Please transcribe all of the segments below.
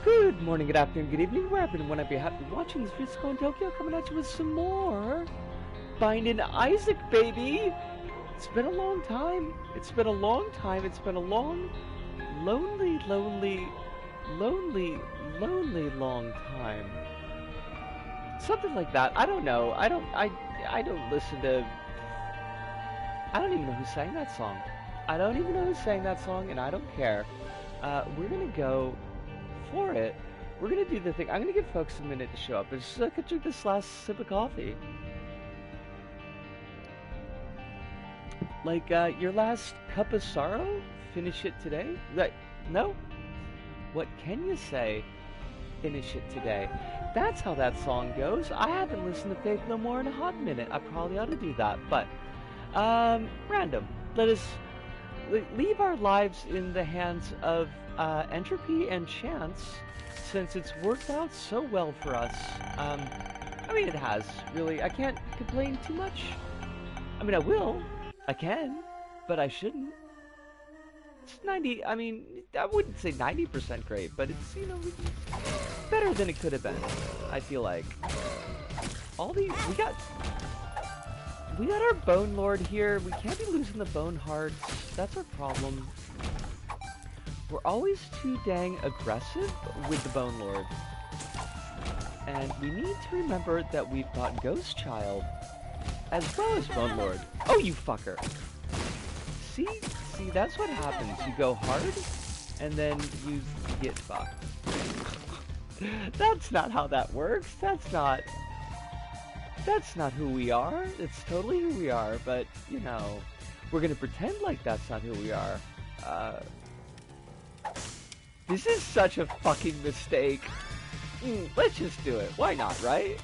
Good morning, good afternoon, good evening, wherever and whenever you happen to be watching this video in Tokyo, coming at you with some more Binding Isaac, baby! It's been a long time. It's been a long time. It's been a long, lonely long time. Something like that. I don't know. I don't listen to... I don't even know who sang that song. I don't even know who sang that song, and I don't care. We're gonna go for it. We're gonna do the thing. I'm gonna give folks a minute to show up. It's just, I could drink this last sip of coffee. Like, your last cup of sorrow? Finish it today? Like, no? What can you say? Finish it today. That's how that song goes. I haven't listened to Faith No More in a hot minute. I probably ought to do that, but, random. Let us leave our lives in the hands of entropy and chance, since it's worked out so well for us. I mean, it has, really. I can't complain too much. I mean, I will. I can, but I shouldn't. It's 90, I mean, I wouldn't say 90% great, but it's, you know, better than it could have been, I feel like. All these, we got our Bone Lord here. We can't be losing the Bone Hearts. That's our problem. We're always too dang aggressive with the Bone Lord. And we need to remember that we've got Ghost Child as well as Bone Lord. Oh, you fucker! See, that's what happens. You go hard, and then you get fucked. That's not how that works. That's not who we are. It's totally who we are, but, you know, we're gonna pretend like that's not who we are. This is such a fucking mistake. Let's just do it. Why not, right?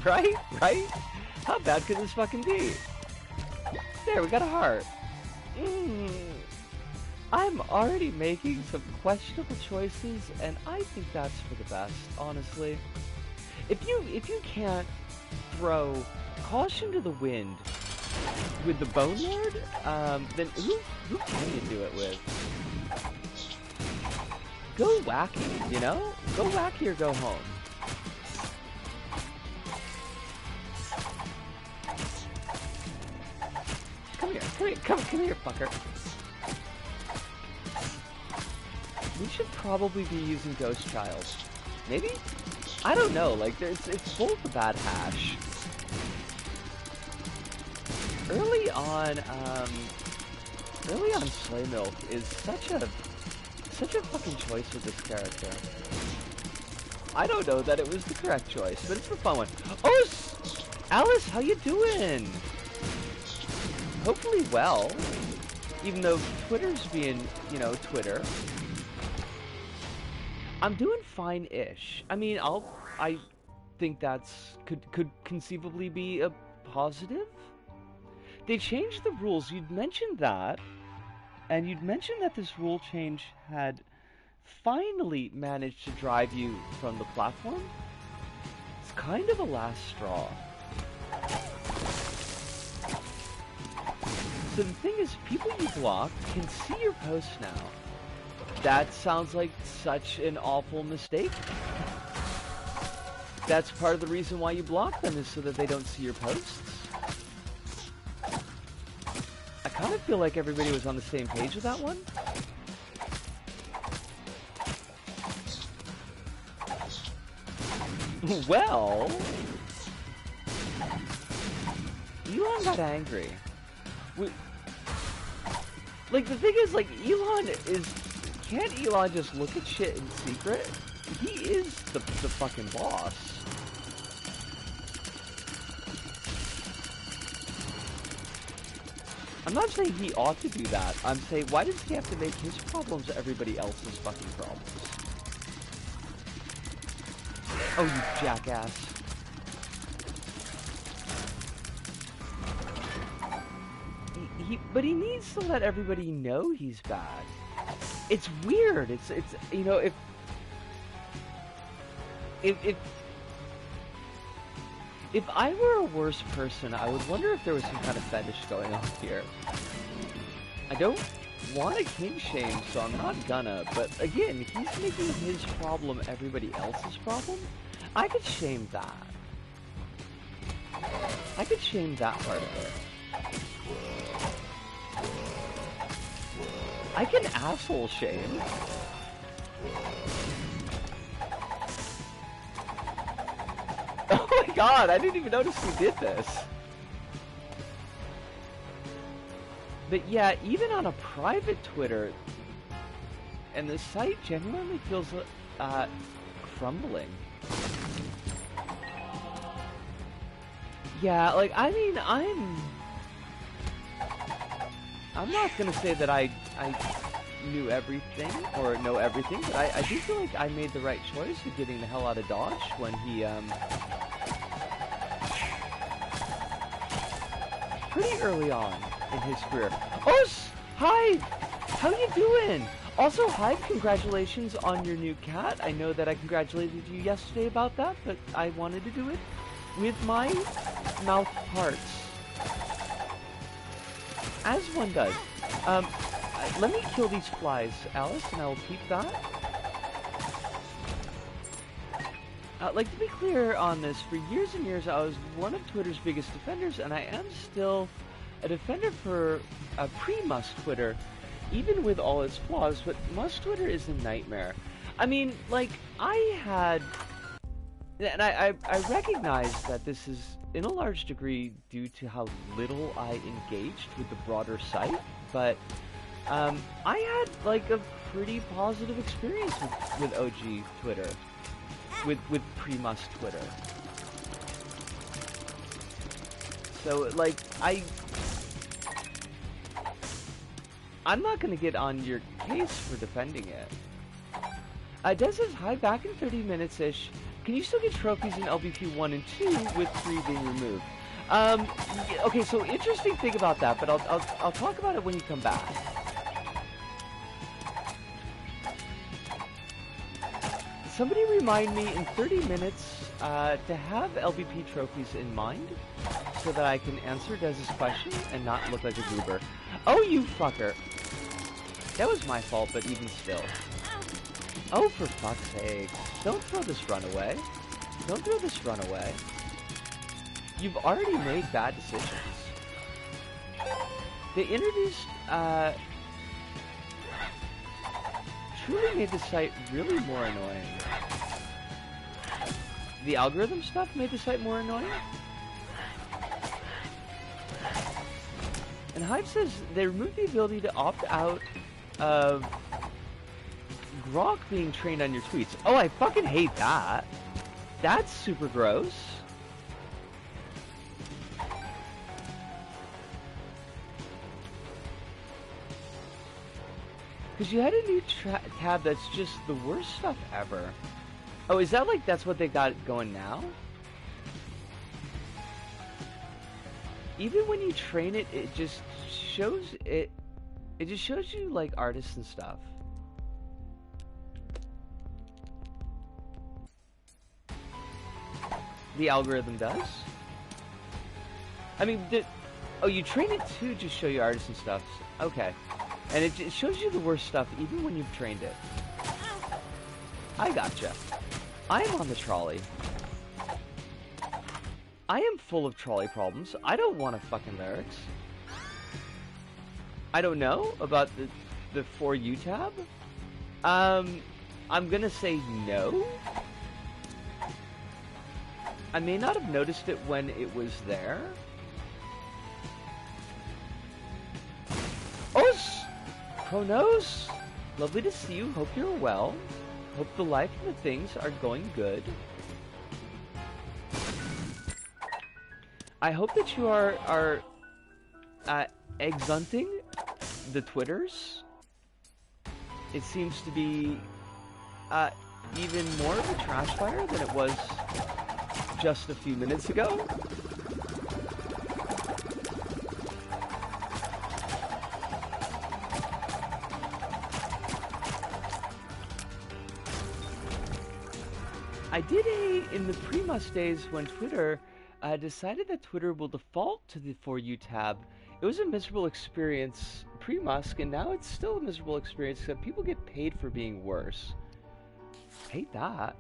Right? How bad could this fucking be? There, we got a heart. I'm already making some questionable choices, and I think that's for the best, honestly. If you can't throw caution to the wind with the Bone Lord, then who can you do it with? Go wacky, you know? Go wacky or go home. Come here, fucker. We should probably be using Ghost Child. Maybe? I don't know, like, it's both a bad hash. Early on Slay Milk is such a fucking choice with this character. I don't know that it was the correct choice, but it's a fun one. Oh, Alice, how you doing? Hopefully well, even though Twitter's being, you know, Twitter. I'm doing fine-ish. I mean, I think that's could conceivably be a positive. They changed the rules. You'd mentioned that, and you'd mentioned that this rule change had finally managed to drive you from the platform. It's kind of a last straw. So the thing is, people you block can see your posts now. That sounds like such an awful mistake. That's part of the reason why you block them, is so that they don't see your posts. I kind of feel like everybody was on the same page with that one. Well, Elon got angry. Like, the thing is, like, can't Elon just look at shit in secret? He is the fucking boss. I'm not saying he ought to do that. I'm saying, why does he have to make his problems everybody else's fucking problems? Oh, you jackass. But he needs to let everybody know he's bad. It's weird. It's you know, if I were a worse person, I would wonder if there was some kind of fetish going on here. I don't want to king shame, so I'm not gonna. But again, he's making his problem everybody else's problem. I could shame that. I could shame that part of it. I can asshole shame. Oh my god, I didn't even notice he did this. But yeah, even on a private Twitter, and the site genuinely feels crumbling. Yeah, like, I mean, I'm not gonna say that I knew everything, or know everything, but I do feel like I made the right choice of getting the hell out of Dodge when he, pretty early on in his career. Oh, hi! How you doing? Also, hi, congratulations on your new cat. I know that I congratulated you yesterday about that, but I wanted to do it with my mouth parts. As one does. Let me kill these flies, Alice, and I will keep that. Like, to be clear on this, for years and years I was one of Twitter's biggest defenders, and I am still a defender for pre-Must Twitter, even with all its flaws, but Must Twitter is a nightmare. I mean, like, I had... And I recognize that this is, in a large degree, due to how little I engaged with the broader site, but I had, like, a pretty positive experience with OG Twitter, with pre-Must Twitter. So, like, I'm not going to get on your case for defending it. Des says, hi, back in 30 minutes-ish. Can you still get trophies in LBP 1 and 2 with 3 being removed? Okay, so interesting thing about that, but I'll talk about it when you come back. Somebody remind me in 30 minutes to have LBP trophies in mind so that I can answer Dez's question and not look like a goober. Oh, you fucker. That was my fault, but even still. Oh, for fuck's sake. Don't throw this runaway. Don't throw this runaway. You've already made bad decisions. They introduced, truly made the site really more annoying. The algorithm stuff made the site more annoying? And Hive says they removed the ability to opt out of Grok being trained on your tweets. Oh, I fucking hate that. That's super gross. Because you had a new tab that's just the worst stuff ever. Oh, is that like that's what they got going now? Even when you train it, it just shows it. It just shows you like artists and stuff. The algorithm does. I mean, oh, you train it to just show you artists and stuff. Okay. And it shows you the worst stuff even when you've trained it. I gotcha. I am on the trolley. I am full of trolley problems. I don't want a fucking lyrics. I don't know about the For You tab. I'm gonna say no. I may not have noticed it when it was there. Oh, Kronos! Lovely to see you. Hope you're well. Hope the life and the things are going good. I hope that you are exunting the Twitters. It seems to be even more of a trash fire than it was just a few minutes ago. I did in the pre-Must days when Twitter decided that Twitter will default to the For You tab. It was a miserable experience pre-Musk, and now it's still a miserable experience except people get paid for being worse. Hate that.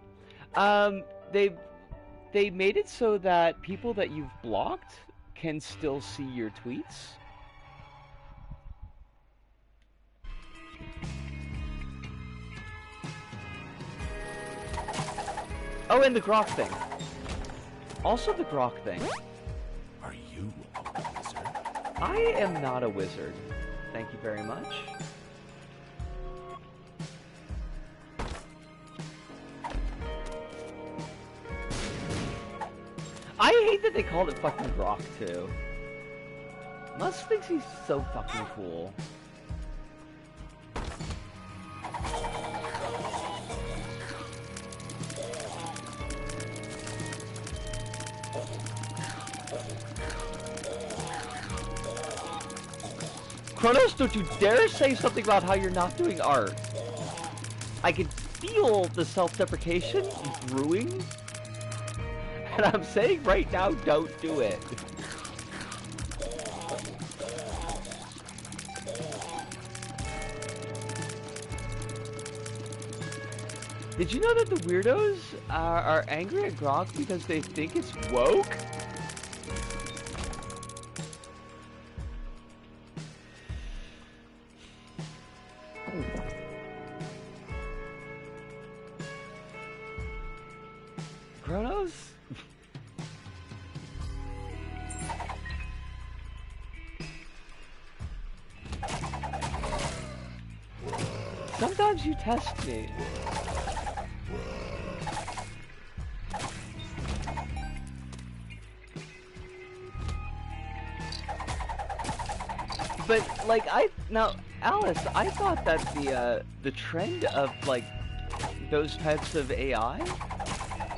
They made it so that people that you've blocked can still see your tweets. Oh, and the Grok thing. Also the Grok thing. Are you a wizard? I am not a wizard. Thank you very much. I hate that they called it fucking Grok too. Musk thinks he's so fucking cool. Kronos, don't you dare say something about how you're not doing art. I can feel the self-deprecation brewing. And I'm saying right now, don't do it. Did you know that the weirdos are angry at Grok because they think it's woke? Kronos? Sometimes you test me. But like now, Alice, I thought that the trend of like those types of AI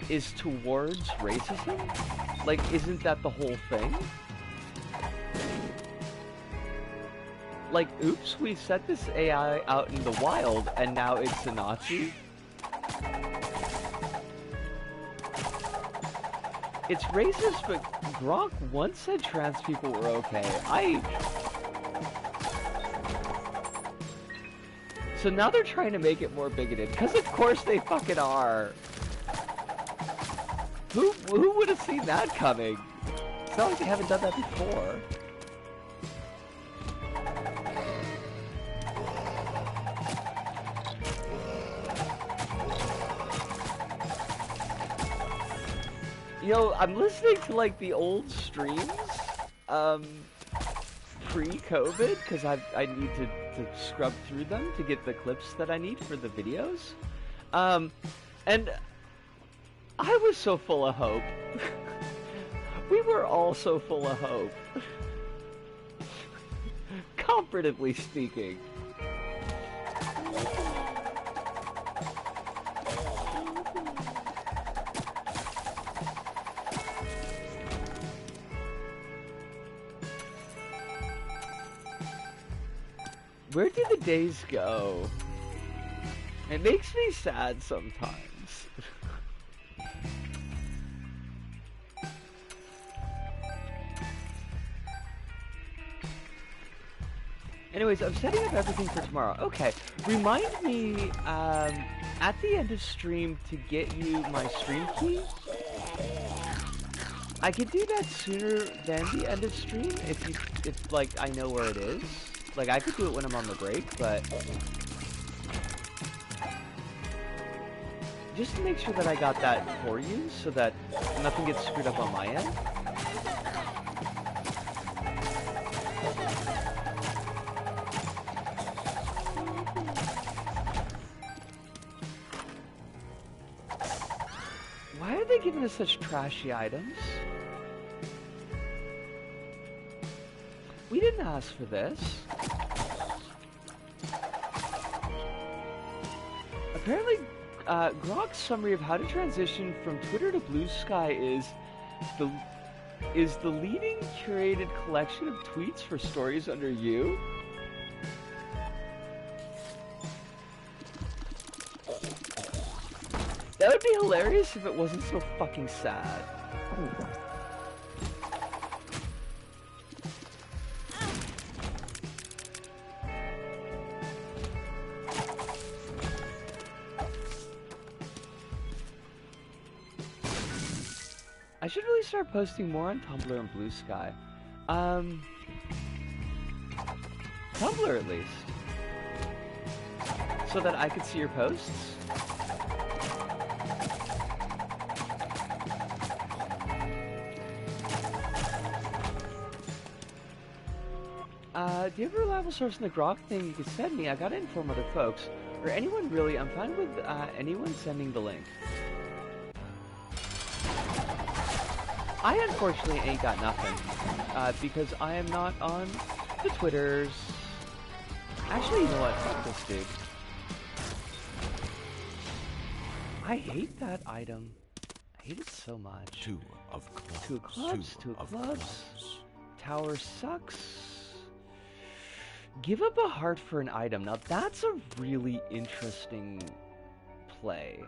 is towards racism. Like, isn't that the whole thing? Like, oops, we set this AI out in the wild and now it's a Nazi. It's racist, but Grok once said trans people were okay. So now they're trying to make it more bigoted, because of course they fucking are. Who would have seen that coming? It's not like they haven't done that before. You know, I'm listening to like the old streams, pre-COVID, because I need to scrub through them to get the clips that I need for the videos. And I was so full of hope. We were all so full of hope. Comparatively speaking. Where did the days go? It makes me sad sometimes. Anyways, I'm setting up everything for tomorrow. Okay, remind me at the end of stream to get you my stream key. I could do that sooner than the end of stream if like I know where it is. Like I could do it when I'm on the break, but just to make sure that I got that for you so that nothing gets screwed up on my end. Why are they giving us such trashy items? We didn't ask for this. Apparently, Grok's summary of how to transition from Twitter to Blue Sky is the leading curated collection of tweets for stories under you. That would be hilarious if it wasn't so fucking sad. should really start posting more on Tumblr and Blue Sky. Tumblr at least. So that I could see your posts. Do you have a reliable source in the Grok thing you could send me? I gotta inform other folks. Or anyone really, I'm fine with anyone sending the link. I unfortunately ain't got nothing. Because I am not on the Twitters. Actually, you know what? Fuck this dude. I hate that item. I hate it so much. Two of clubs. Two of clubs. Two of clubs. Tower sucks. Give up a heart for an item. Now that's a really interesting play.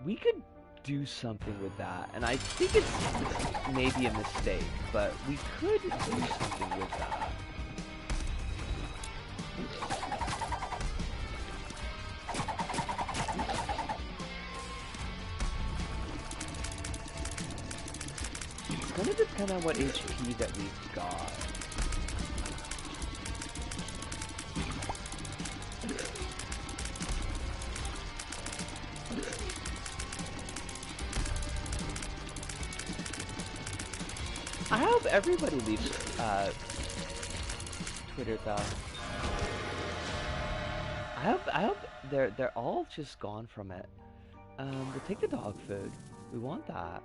We could do something with that, and I think it's maybe a mistake, but we could do something with that. It's gonna depend on what HP that we've got. I hope everybody leaves Twitter though. I hope they're all just gone from it. We'll take the dog food. We want that.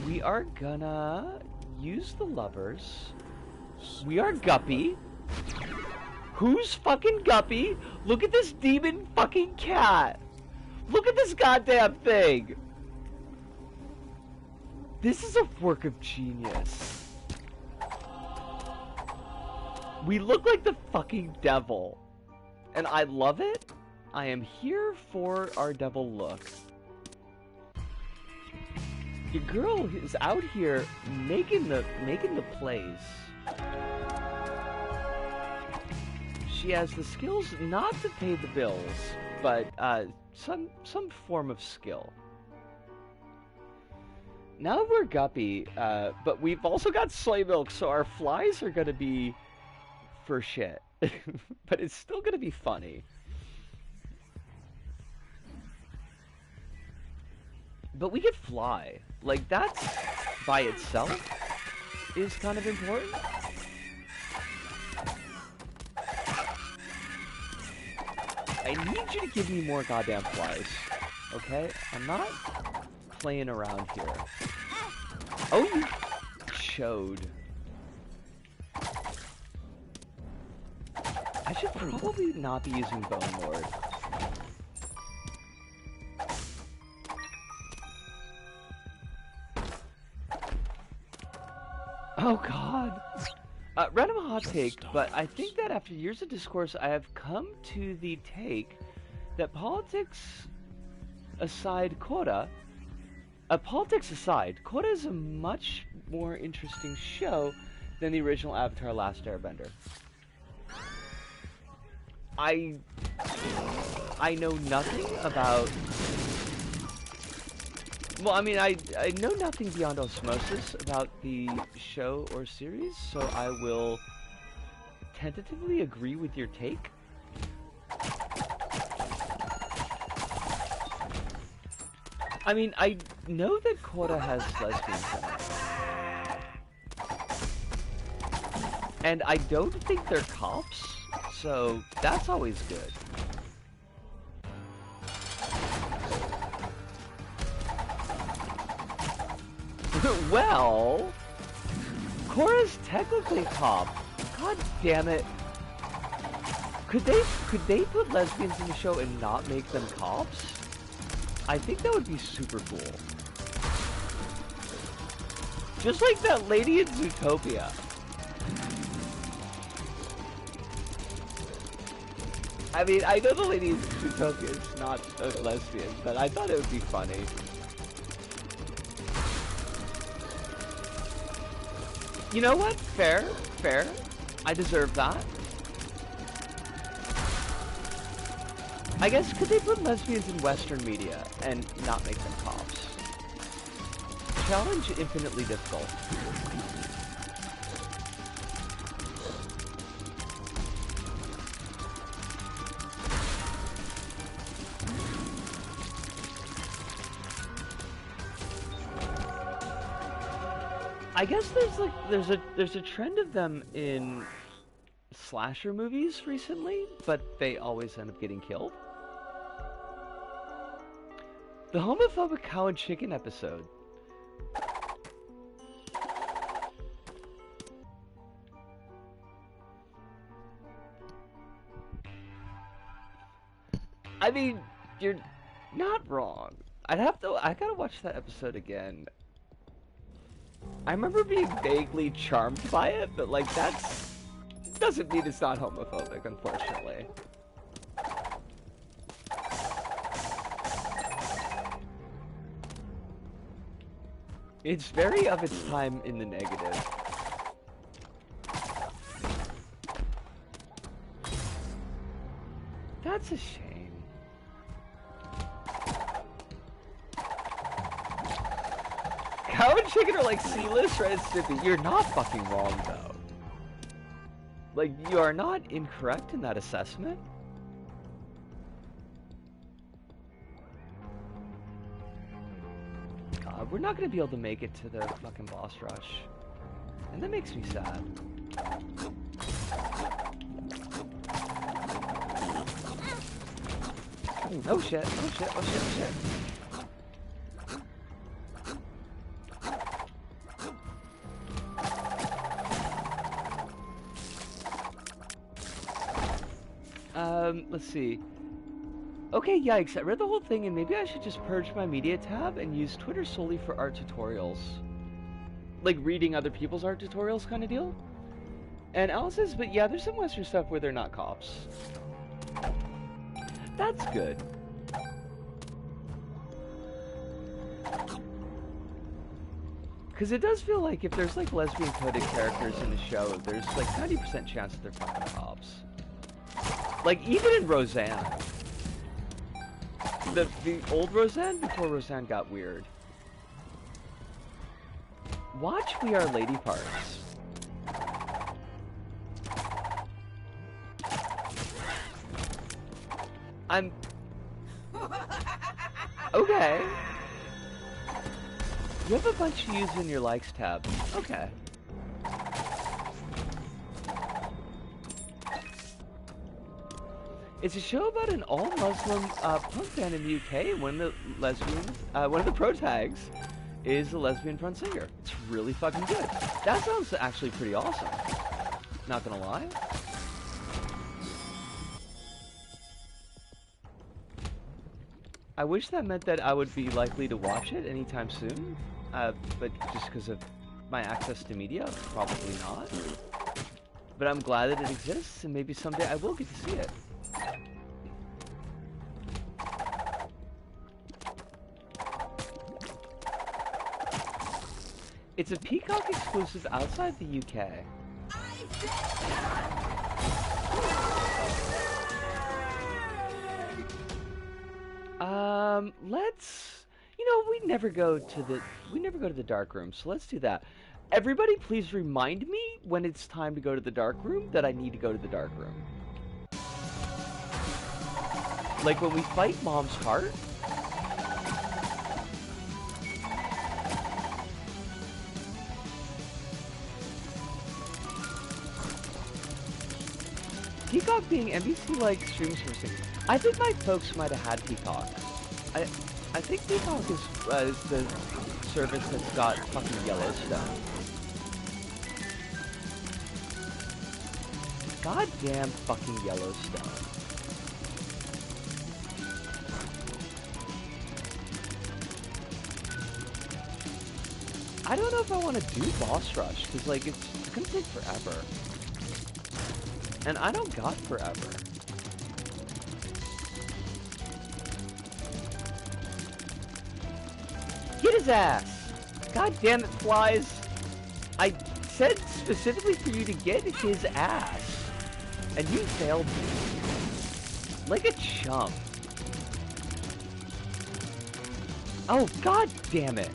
We are gonna use the lovers. We are Guppy. Who's fucking Guppy? Look at this demon fucking cat. Look at this goddamn thing. This is a work of genius. We look like the fucking devil. And I love it. I am here for our devil look. Your girl is out here making the plays. She has the skills not to pay the bills, but some form of skill. Now we're Guppy, but we've also got soy milk, so our flies are gonna be for shit. But it's still gonna be funny. But we could fly. Like, that's by itself is kind of important. I need you to give me more goddamn flies. Okay? I'm not playing around here. Oh, you chode. I should probably not be using Bone Lord. Oh god. Random hot take, but I think that after years of discourse, I have come to the take that politics aside, Korra is a much more interesting show than the original Avatar: Last Airbender. I know nothing about... Well, I mean, I know nothing beyond osmosis about the show or series, so I will tentatively agree with your take. I mean, I know that Korra has lesbians in it. And I don't think they're cops, so that's always good. Well, Korra's technically cop. God damn it. Could they put lesbians in the show and not make them cops? I think that would be super cool. Just like that lady in Zootopia. I mean, I know the lady in Zootopia is not a lesbian, but I thought it would be funny. You know what? Fair. I deserve that. I guess, could they put lesbians in Western media and not make them cops? Challenge infinitely difficult. I guess there's a trend of them in slasher movies recently, but they always end up getting killed. The homophobic cow and chicken episode. I mean, you're not wrong. I gotta watch that episode again. I remember being vaguely charmed by it, but like doesn't mean it's not homophobic, unfortunately. It's very of its time in the negative. That's a shame. Cow and chicken are like C-list, Ren and Stimpy. You're not fucking wrong, though. Like, you are not incorrect in that assessment. God, we're not gonna be able to make it to the fucking boss rush. And that makes me sad. Oh shit, oh shit, oh shit, oh shit. Let's see. Okay, yikes, I read the whole thing and maybe I should just purge my media tab and use Twitter solely for art tutorials. Like reading other people's art tutorials kind of deal. And Alice says, but yeah, there's some Western stuff where they're not cops. That's good. Because it does feel like if there's like lesbian coded characters in the show, there's like 90% chance that they're fucking cops. Like even in Roseanne. The old Roseanne before Roseanne got weird. Watch We Are Lady Parts. I'm... Okay. You have a bunch to use in your likes tab. Okay. It's a show about an all-Muslim punk band in the UK. One of the pro tags is a lesbian front singer. It's really fucking good. That sounds actually pretty awesome. Not gonna lie. I wish that meant that I would be likely to watch it anytime soon, but just because of my access to media, probably not. But I'm glad that it exists, and maybe someday I will get to see it. It's a Peacock exclusive outside the UK. Let's, we never go to the dark room, so let's do that. Everybody please remind me when it's time to go to the dark room that I need to go to the dark room. Like when we fight Mom's heart. Peacock being NBC like streams for sing. I think my folks might have had Peacock. I think Peacock is the service that's got fucking Yellowstone. Goddamn fucking Yellowstone. I don't know if I want to do Boss Rush, because like it's gonna take forever. And I don't got forever. Get his ass! God damn it, Flies! I said specifically for you to get his ass. And you failed me. Like a chump. Oh, god damn it.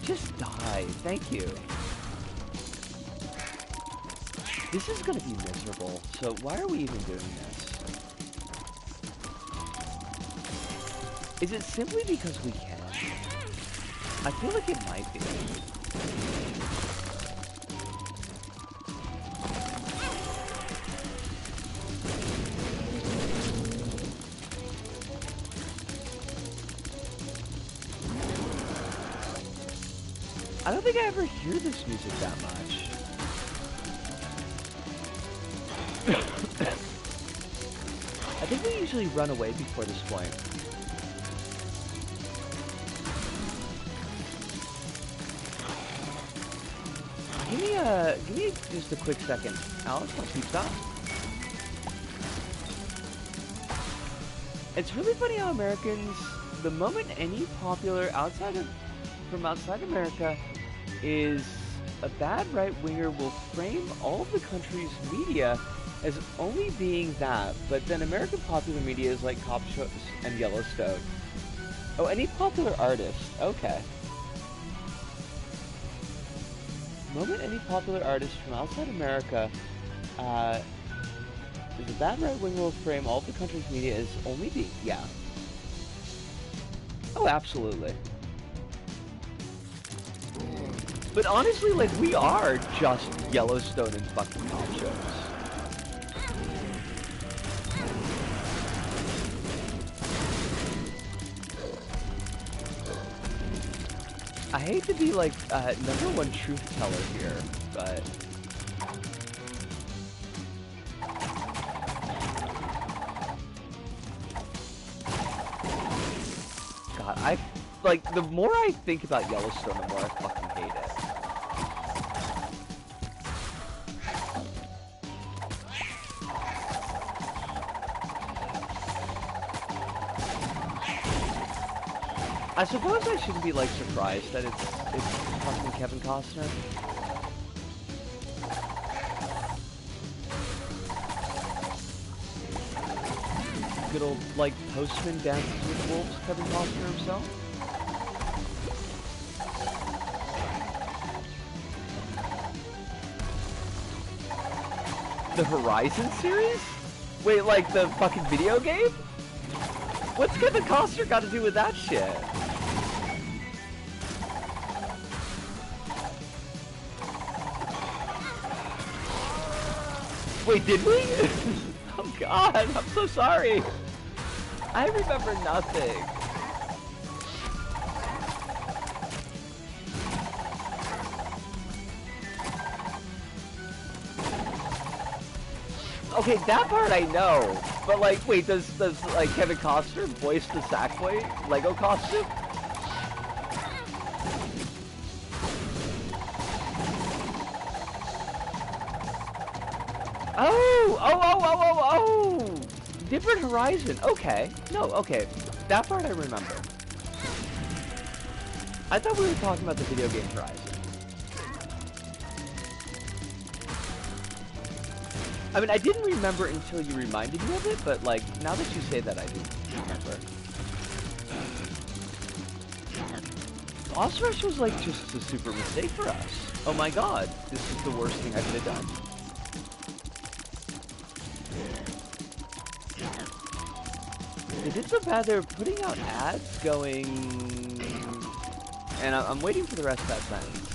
Just die. Thank you. This is gonna be miserable, so why are we even doing this? Is it simply because we can? I feel like it might be. I don't think I ever hear this music that much. I think we usually run away before this point. Give me just a quick second. Alex, I'll keep that. It's really funny how Americans, the moment any popular from outside America is a bad right-winger, will frame all of the country's media as only being that, but then American popular media is like cop shows and Yellowstone. Oh, any popular artist. Okay. The moment any popular artist from outside America is a bad right-winger, will frame all of the country's media as only being... Yeah. Oh, absolutely. But honestly, like, we are just Yellowstone and fucking cop shows. I hate to be like #1 truth teller here, but God, the more I think about Yellowstone, the more I fucking hate it. I suppose I shouldn't be like surprised that it's fucking Kevin Costner. Good old like Postman Dances with Wolves, Kevin Costner himself. The Horizon series? Wait, like the fucking video game? What's Kevin Costner got to do with that shit? Wait, did we? Oh god, I'm so sorry. I remember nothing. Okay, that part I know. But like, wait, does like Kevin Costner voice the Sackboy Lego costume? Oh! Different Horizon. Okay. No, okay. That part I remember. I thought we were talking about the video game Horizon. I mean, I didn't remember until you reminded me of it, but like, now that you say that, I do remember. Boss Rush was like just a super mistake for us. Oh my god, this is the worst thing I could have done. They did so bad, they were putting out ads going... And I'm waiting for the rest of that sentence.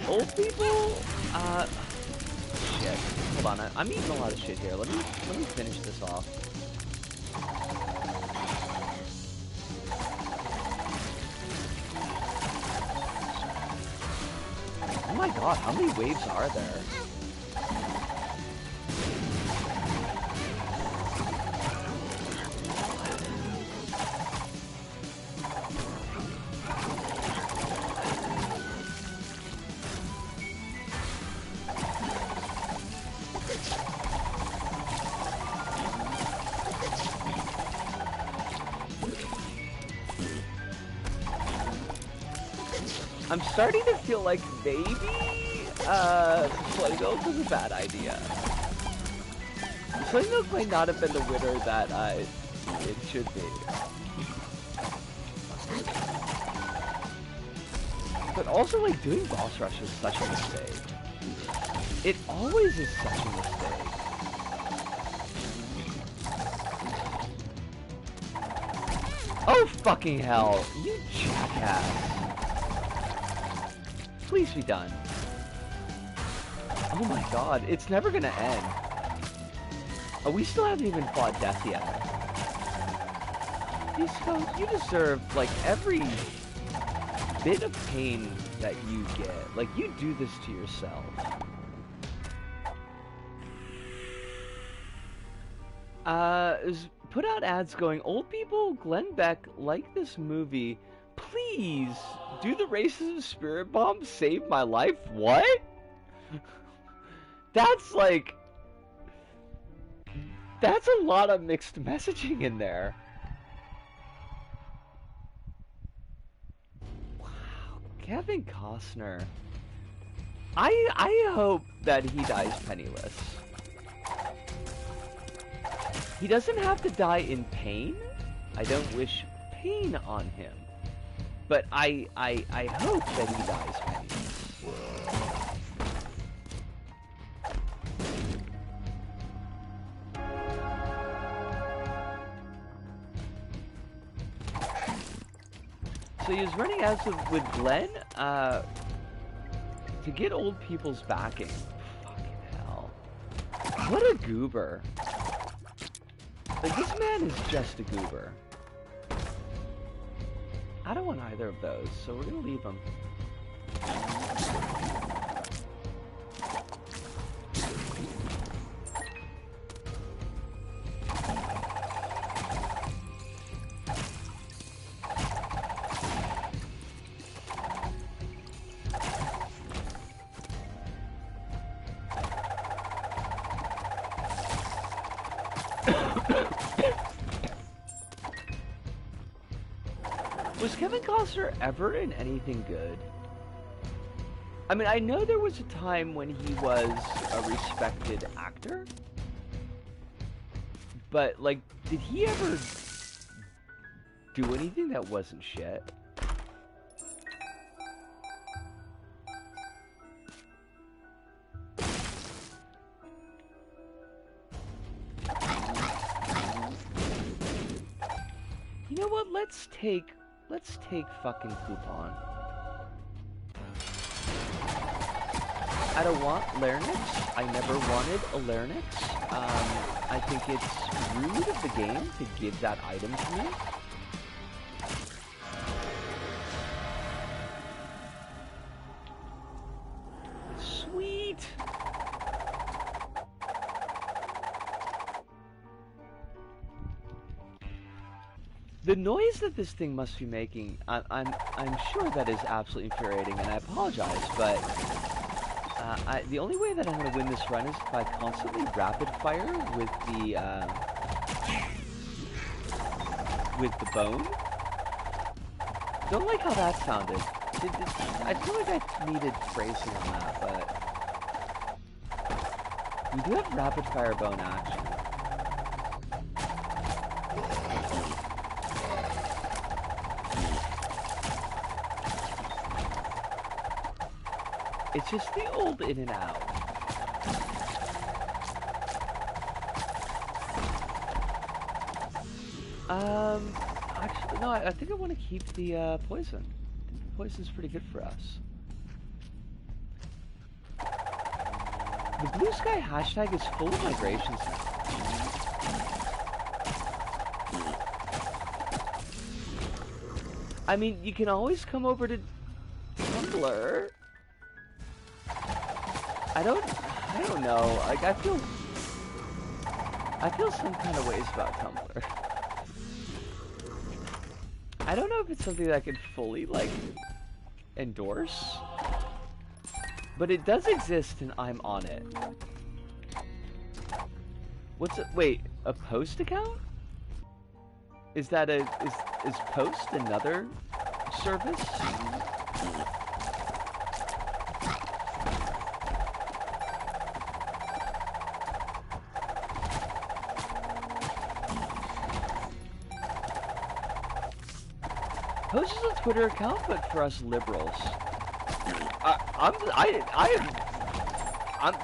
Old people? Shit. Hold on, I'm eating a lot of shit here. Let me finish this off. Oh my god, how many waves are there? I'm starting to feel like maybe, Soy Milk was a bad idea. Soy Milk might not have been the winner that, It should be. But also, like, doing boss rush is such a mistake. It always is such a mistake. Oh, fucking hell. You jackass. Please be done. Oh my god, it's never gonna end. Oh, we still haven't even fought death yet. You deserve, like, every bit of pain that you get. Like, you do this to yourself. Put out ads going, old people, Glenn Beck, like this movie. Please, do the racism spirit bomb save my life? What? That's like... That's a lot of mixed messaging in there. Wow, Kevin Costner. I hope that he dies penniless. He doesn't have to die in pain. I don't wish pain on him. But I hope that he dies penniless. So he was running ads with Glenn to get old people's backing. Fucking hell. What a goober. Like, this man is just a goober. I don't want either of those, so we're gonna leave them. Was Kevin Costner ever in anything good? I mean, I know there was a time when he was a respected actor, but, like, did he ever do anything that wasn't shit? You know what? Let's take fucking Coupon. I don't want larynx. I never wanted a larynx. I think it's rude of the game to give that item to me. Sweet. The noise that this thing must be making, I'm sure that is absolutely infuriating, and I apologize, but the only way that I'm going to win this run is by constantly rapid fire with the bone. Don't like how that sounded. I feel like I needed phrasing on that, but we do have rapid fire bone action. It's just the old in and out. Actually, no, I think I want to keep the poison. I think the poison's pretty good for us. The Blue Sky hashtag is full of migrations now. I mean, you can always come over to Tumblr. I don't know. Like, I feel some kind of ways about Tumblr. I don't know if it's something that I can fully, like, endorse. But it does exist and I'm on it. What's it? Wait, a Post account? Is that is Post another service? Post is a Twitter account, but for us liberals.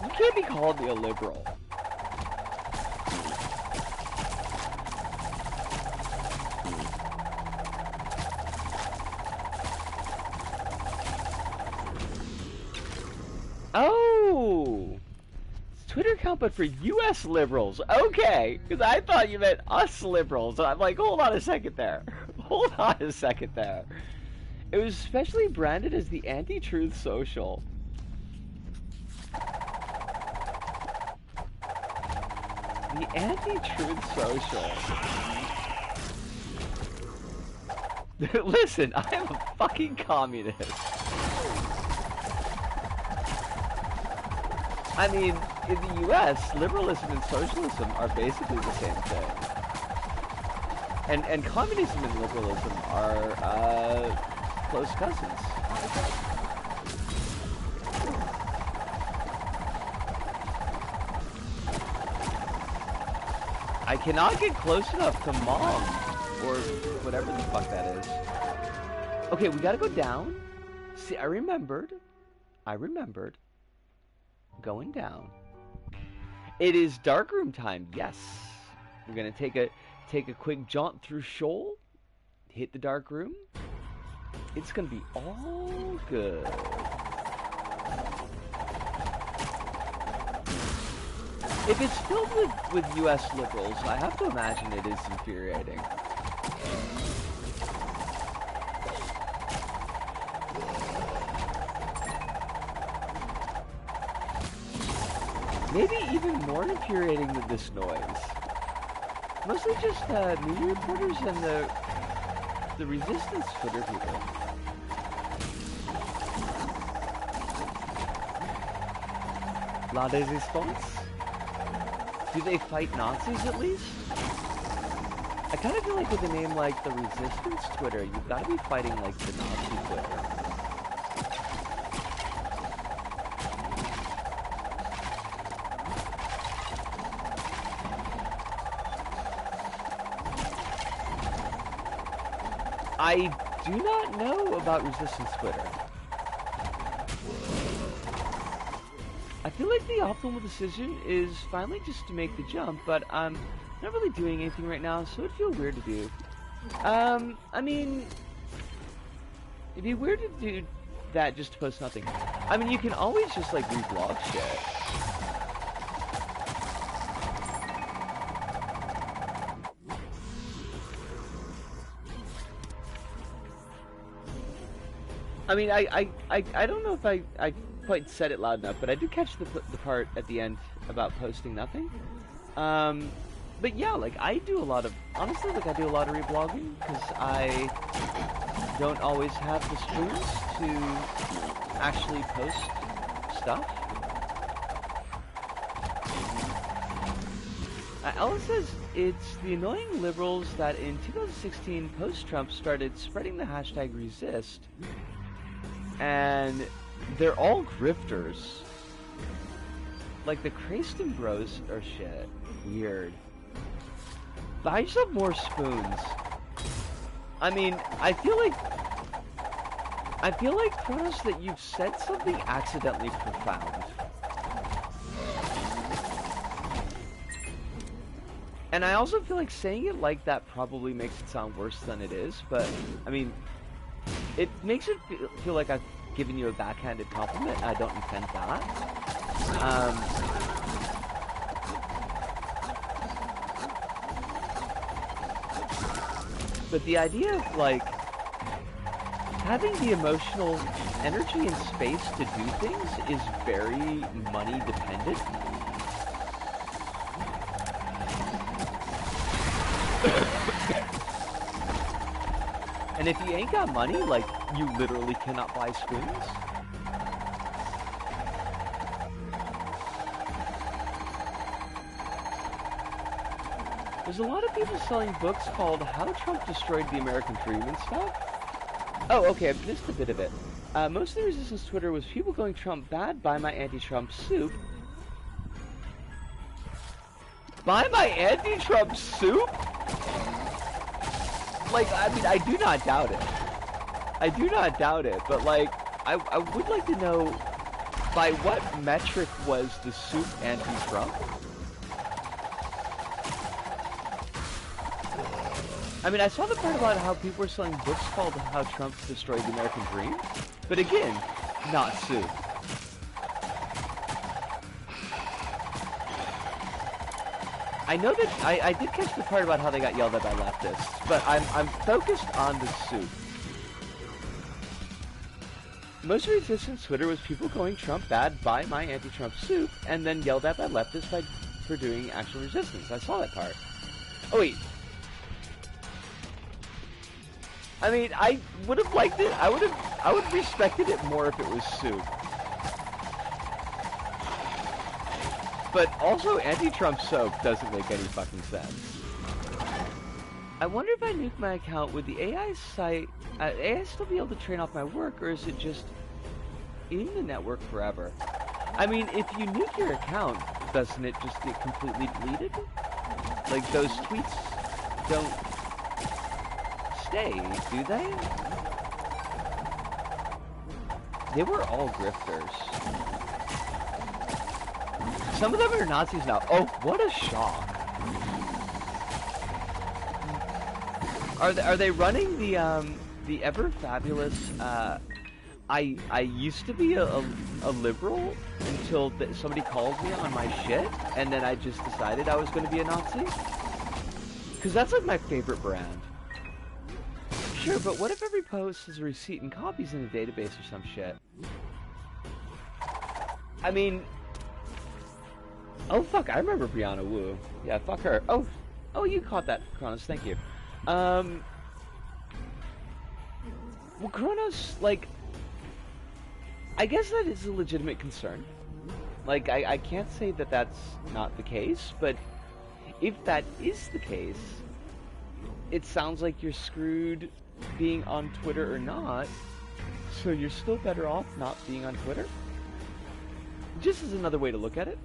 You can't be calling me a liberal. Oh! It's Twitter account, but for US liberals. Okay, because I thought you meant us liberals. And I'm like, hold on a second there. Hold on a second there. It was specially branded as the anti-truth social. The anti-truth social. Listen, I am a fucking communist. I mean, in the US, liberalism and socialism are basically the same thing. And communism and liberalism are close cousins. I cannot get close enough to mom, or whatever the fuck that is. Okay, we gotta go down. See, I remembered. Going down. It is darkroom time, yes. We're gonna take a quick jaunt through Shoal, hit the darkroom. It's gonna be all good. If it's filled with US liberals, I have to imagine it is infuriating. Maybe even more infuriating than this noise. Mostly just media reporters and the resistance Twitter people. La Resistance? Do they fight Nazis at least? I kind of feel like with a name like the Resistance Twitter, you've got to be fighting like the Nazi Twitter. I do not know about Resistance Twitter. I feel like the optimal decision is finally just to make the jump, but I'm not really doing anything right now, so it'd feel weird to do. I mean, it'd be weird to do that just to post nothing. I mean, you can always just, like, reblog shit. I mean, I don't know if I quite said it loud enough, but I did catch the part at the end about posting nothing. But yeah, like, I do a lot of, honestly, like, I do a lot of reblogging, because I don't always have the streams to actually post stuff. Ella says it's the annoying liberals that in 2016, post-Trump, started spreading the hashtag resist, and they're all grifters. Like, the Crayston bros are shit. Weird. Buy yourself more spoons. I mean, I feel like, Kronos, that you've said something accidentally profound. And I also feel like saying it like that probably makes it sound worse than it is, but, I mean, it makes it feel like I've given you a backhanded compliment. I don't intend that. But the idea of, like, having the emotional energy and space to do things is very money dependent. And if you ain't got money, like, you literally cannot buy spoons. There's a lot of people selling books called How Trump Destroyed the American Dream and stuff. Oh, okay, I missed a bit of it. Most of the resistance Twitter was people going Trump bad, buy my anti-Trump soup. Buy my anti-Trump soup? Like, I mean, I do not doubt it. I do not doubt it, but like, I would like to know by what metric was the soup anti-Trump? I mean, I saw the part about how people were selling books called How Trump Destroyed the American Dream, but again, not soup. I know that I did catch the part about how they got yelled at by leftists, but I'm focused on the soup. Most resistance Twitter was people calling Trump bad by my anti-Trump soup, and then yelled at by leftists for doing actual resistance. I saw that part. Oh wait. I mean, I would have liked it. I would have respected it more if it was soup. But also, anti-Trump soap doesn't make any fucking sense. I wonder if I nuke my account, would the AI still be able to train off my work, or is it just in the network forever? I mean, if you nuke your account, doesn't it just get completely deleted? Like, those tweets don't stay, do they? They were all grifters. Some of them are Nazis now. Oh, what a shock. Are they running the ever fabulous I used to be a liberal until somebody called me on my shit, and then I just decided I was going to be a Nazi? Because that's like my favorite brand. Sure, but what if every post has a receipt and copies in a database or some shit? I mean... Oh, fuck, I remember Brianna Wu. Yeah, fuck her. Oh, you caught that, Kronos, thank you. Well, Kronos, like... I guess that is a legitimate concern. Like, I can't say that that's not the case, but if that is the case, it sounds like you're screwed being on Twitter or not, so you're still better off not being on Twitter? Just as another way to look at it.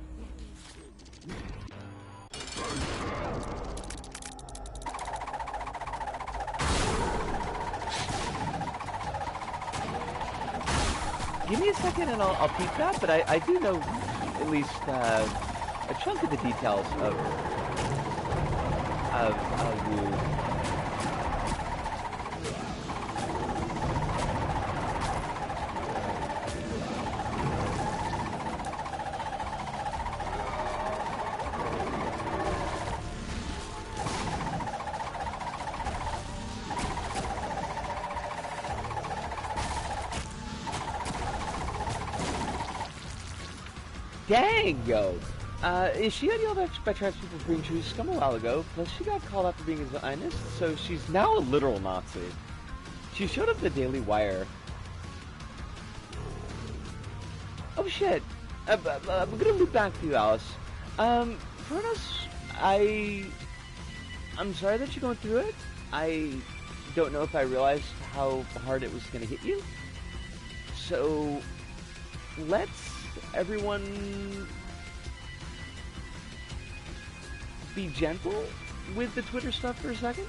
Give me a second and I'll peek that, but I do know at least a chunk of the details of you. Dang, yo! She got yelled at by trans people for being Jewish scum a while ago, plus she got called out for being a Zionist, so she's now a literal Nazi. She showed up at the Daily Wire. Oh shit! I'm gonna loop back to you, Alice. Kronos, I'm sorry that you're going through it. I don't know if I realized how hard it was gonna hit you. So, let's everyone be gentle with the Twitter stuff for a second.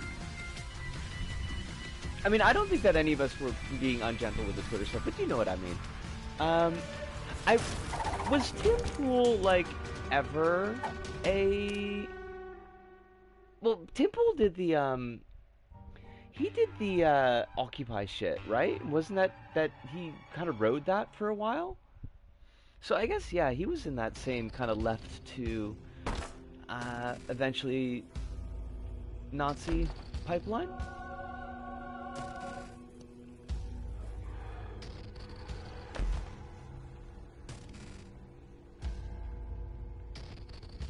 I mean, I don't think that any of us were being ungentle with the Twitter stuff, but you know what I mean. Was Tim Pool, like, ever a... Well, Tim Pool did the, he did the, Occupy shit, right? Wasn't that he kind of rode that for a while? So I guess, yeah, he was in that same kind of left to, eventually Nazi pipeline.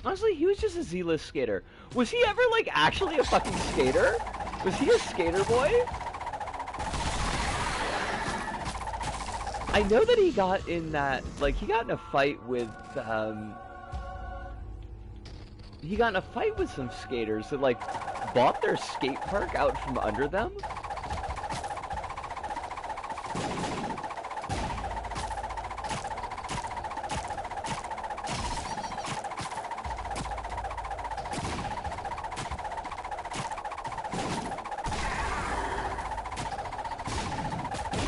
Honestly, he was just a Z-list skater. Was he ever, like, actually a fucking skater? Was he a skater boy? I know that he got in that, like, he got in a fight with some skaters that, like, bought their skate park out from under them.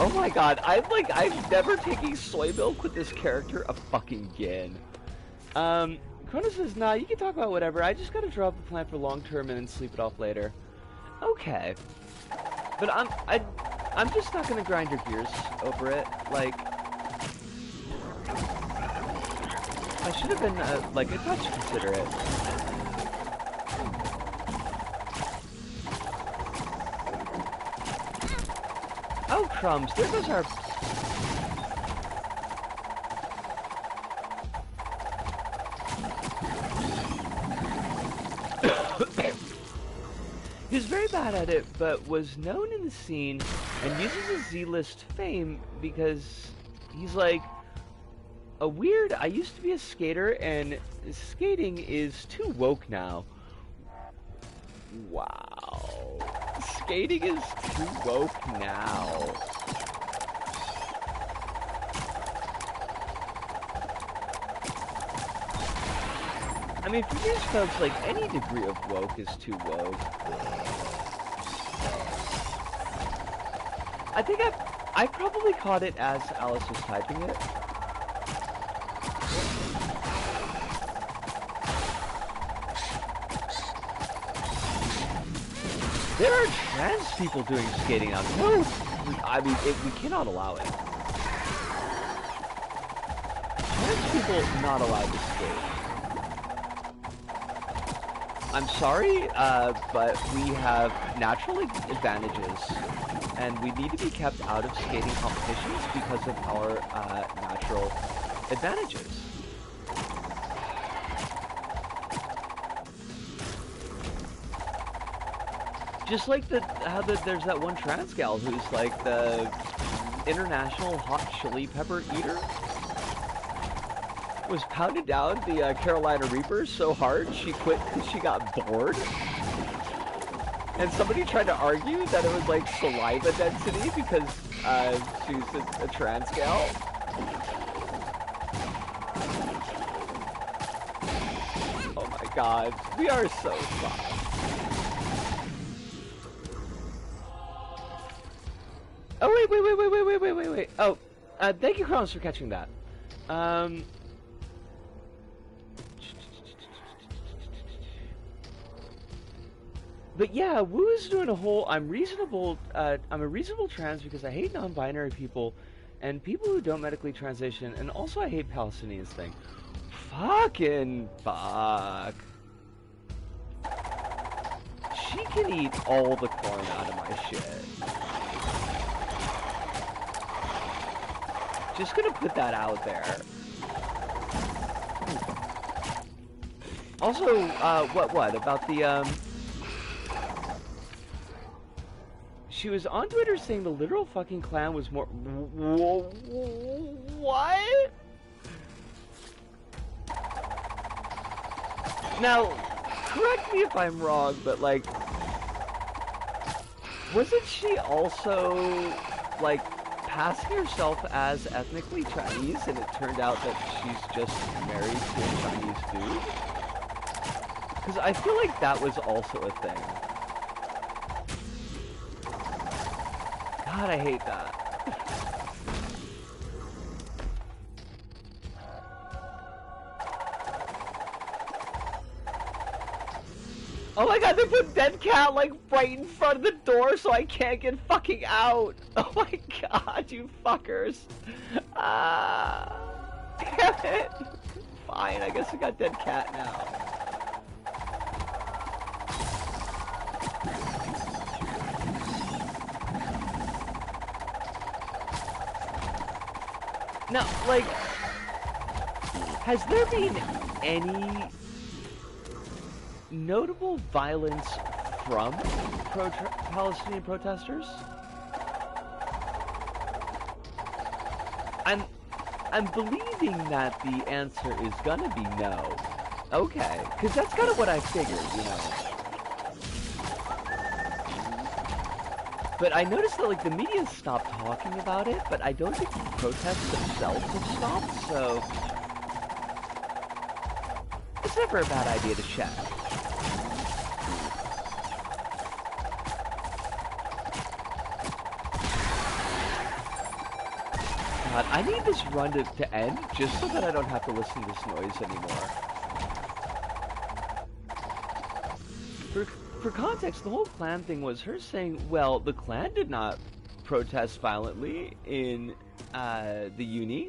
Oh my god, I'm never taking soy milk with this character again. Cronus says, nah, you can talk about whatever. I just gotta draw up the plan for long term and then sleep it off later. Okay. But I'm just not gonna grind your gears over it. Like, I should have been, like, a touch considerate. Oh, crumbs, there goes our... He was very bad at it, but was known in the scene and uses his Z-list fame because he's like a weird, I used to be a skater and skating is too woke now. Wow. Skating is too woke now. I mean, for these folks, like, any degree of woke is too woke. I think I probably caught it as Alice was typing it. There are trans people doing skating now. No! I mean, we cannot allow it. Trans people not allowed to skate. I'm sorry, but we have natural advantages, and we need to be kept out of skating competitions because of our natural advantages. Just like there's that one trans gal who's like the international hot chili pepper eater. Was pounded down the Carolina Reapers so hard she quit because she got bored. And somebody tried to argue that it was like saliva density because she's a trans gal. Oh my god, we are so soft. Oh wait. Oh, thank you, Kronos, for catching that. But yeah, Woo is doing a whole, I'm a reasonable trans because I hate non-binary people and people who don't medically transition, and also I hate Palestinians thing. Fucking fuck. She can eat all the corn out of my shit. Just gonna put that out there. Also, what about the, she was on Twitter saying the literal fucking clan was more... What? Now, correct me if I'm wrong, but like... Wasn't she also, like, passing herself as ethnically Chinese, and it turned out that she's just married to a Chinese dude? Because I feel like that was also a thing. God, I hate that. Oh my god, they put Dead Cat, like, right in front of the door so I can't get fucking out. Oh my god, you fuckers. Damn it. Fine, I guess I got Dead Cat now. Now, like, has there been any notable violence from Palestinian protesters? I'm believing that the answer is gonna be no. Okay, because that's kind of what I figured, you know. But I noticed that, like, the media stopped talking about it, but I don't think the protests themselves have stopped, so... It's never a bad idea to check. God, I need this run to end just so that I don't have to listen to this noise anymore. For context, the whole Klan thing was her saying, well, the Klan did not protest violently in the uni.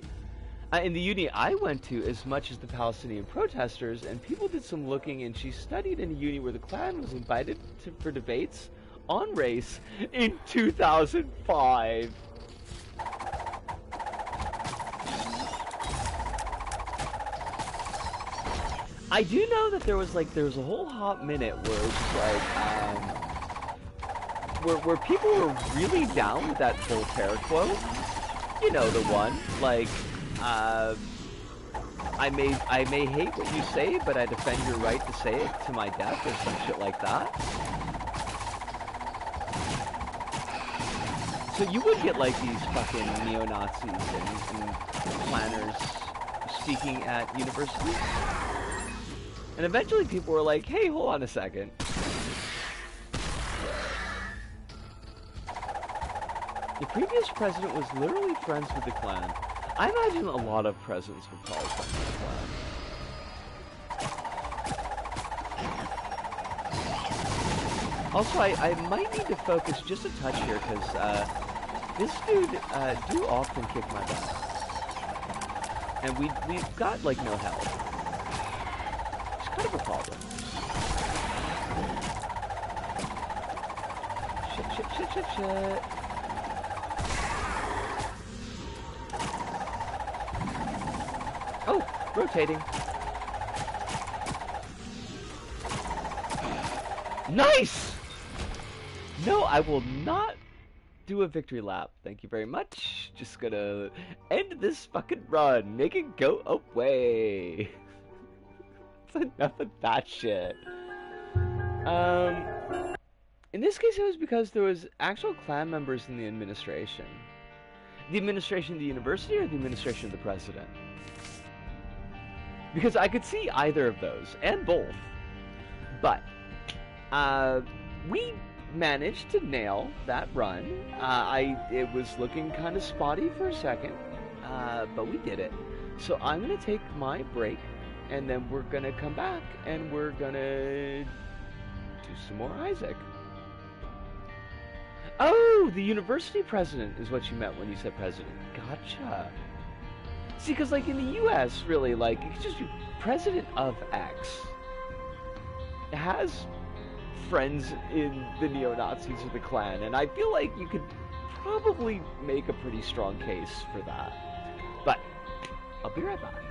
In the uni I went to, as much as the Palestinian protesters, and people did some looking, and she studied in a uni where the Klan was invited for debates on race in 2005. I do know that there was a whole hot minute where it was like, where people were really down with that Voltaire quote. You know, the one, like, I may hate what you say, but I defend your right to say it to my death, or some shit like that. So you would get like these fucking neo-Nazis and planners speaking at universities. And eventually people were like, hey, hold on a second. The previous president was literally friends with the Klan. I imagine a lot of presidents were probably friends with the Klan. Also, I might need to focus just a touch here, because this dude do often kick my butt. And we've got, like, no help. It's kind of a problem. Shit. Oh, rotating. Nice! No, I will not do a victory lap. Thank you very much. Just gonna end this fucking run. Make it go away. It's enough of that shit. In this case, it was because there was actual Klan members in the administration. The administration of the university, or the administration of the president? Because I could see either of those, and both. But, we managed to nail that run. It was looking kind of spotty for a second, but we did it. So I'm gonna take my break, and then we're gonna come back, and we're gonna do some more Isaac. Oh, the university president is what you meant when you said president. Gotcha. See, because, like, in the U.S., really, like, it could just be president of X. It has friends in the neo-Nazis or the Klan, and I feel like you could probably make a pretty strong case for that. But, I'll be right back.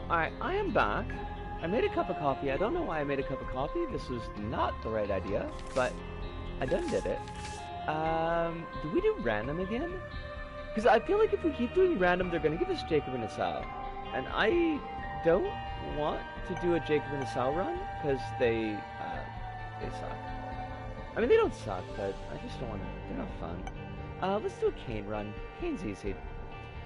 Alright, I am back. I made a cup of coffee. I don't know why I made a cup of coffee. This was not the right idea, but I done did it. Do we do random again? Because I feel like if we keep doing random, they're going to give us Jacob and Esau. And I don't want to do a Jacob and Esau run, because they suck. I mean, they don't suck, but I just don't want to. They're not fun. Let's do a Kane run. Kane's easy.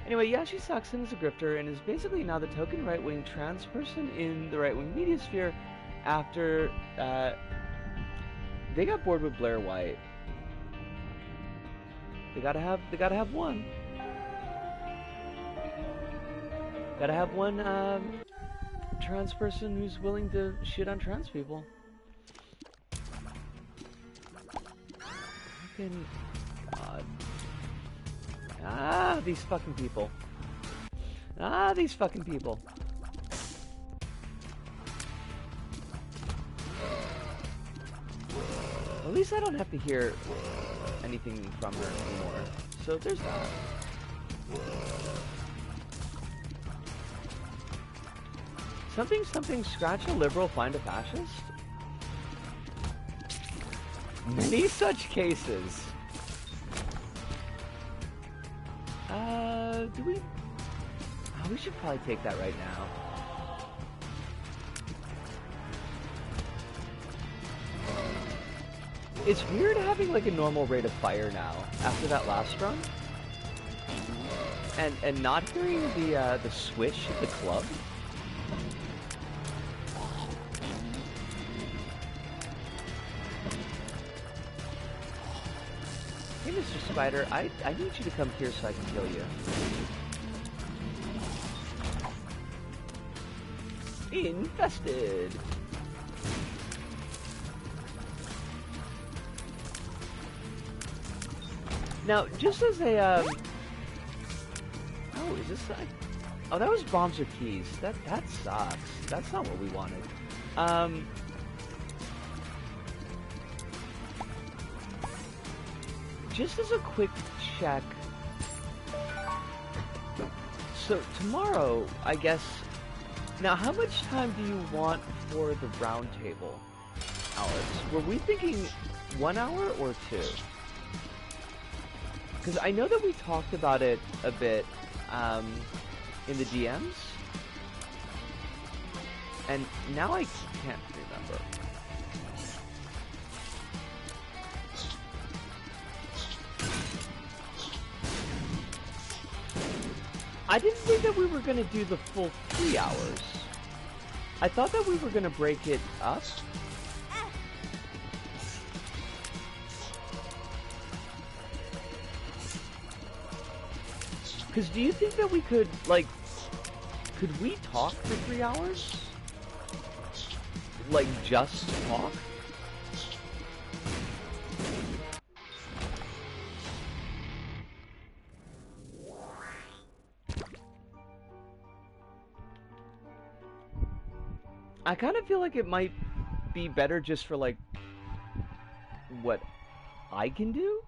Anyway, yeah, she sucks in as a grifter and is basically now the token right-wing trans person in the right-wing media sphere after they got bored with Blair White. They gotta have one. Gotta have one trans person who's willing to shit on trans people. Fucking God. Ah, these fucking people. Ah, these fucking people. Well, at least I don't have to hear anything from her anymore. So there's that. Something, scratch a liberal, find a fascist? Many such cases. Do we... Oh, we should probably take that right now. It's weird having like a normal rate of fire now after that last run, and not hearing the swish of the club. Hey, Mr. Spider, I need you to come here so I can kill you. Infested. Now, just as a, oh, is this, oh, that was bombs or keys. That sucks. That's not what we wanted. Just as a quick check. So, tomorrow, I guess, now how much time do you want for the round table, Alex? Were we thinking 1 hour or 2? Because I know that we talked about it a bit in the DMs, and now I can't remember. I didn't think that we were going to do the full 3 hours. I thought that we were going to break it up. Because do you think that we could, like, could we talk for 3 hours? Like, just talk? I kind of feel like it might be better just for, like, what I can do?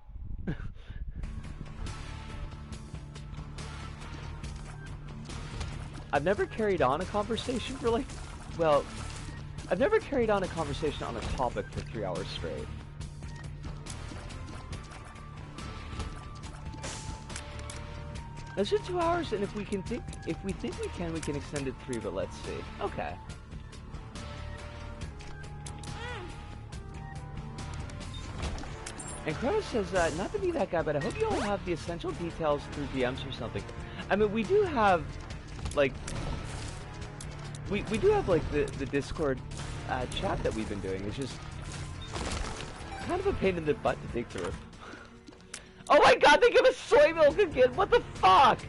I've never carried on a conversation for, like, well, I've never carried on a conversation on a topic for 3 hours straight. Let's do 2 hours, and if we think we can extend it 3, but let's see. Okay. And Kronos says, not to be that guy, but I hope you all have the essential details through DMs or something. I mean, we do have, like, we do have, like, the Discord chat that we've been doing. It's just kind of a pain in the butt to dig through. Oh my god, they give us soy milk again! What the fuck?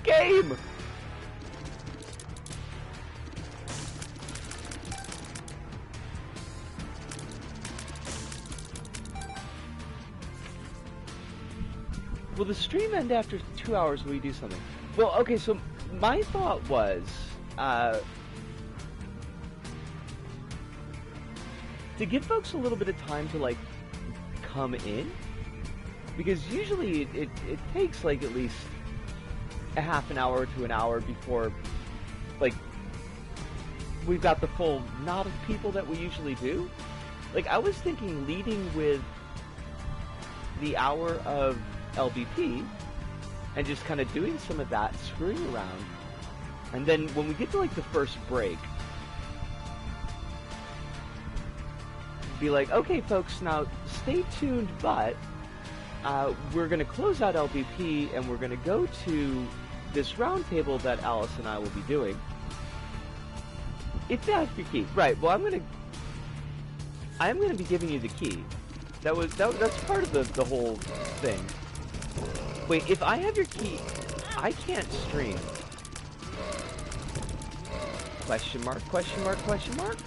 Game! Will the stream end after 2 hours? Will we do something? Well, okay, so my thought was, to give folks a little bit of time to, like, come in, because usually it takes, like, at least a half an hour to an hour before, like, we've got the full knot of people that we usually do. Like, I was thinking leading with the hour of LVP and just kind of doing some of that, screwing around. And then when we get to, like, the first break, be like, okay, folks, now stay tuned, but we're going to close out LVP and we're going to go to this roundtable that Alice and I will be doing. If you have your key. Right, well, I am going to be giving you the key. That's part of the whole thing. Wait, if I have your key, I can't stream. Question mark, question mark, question mark?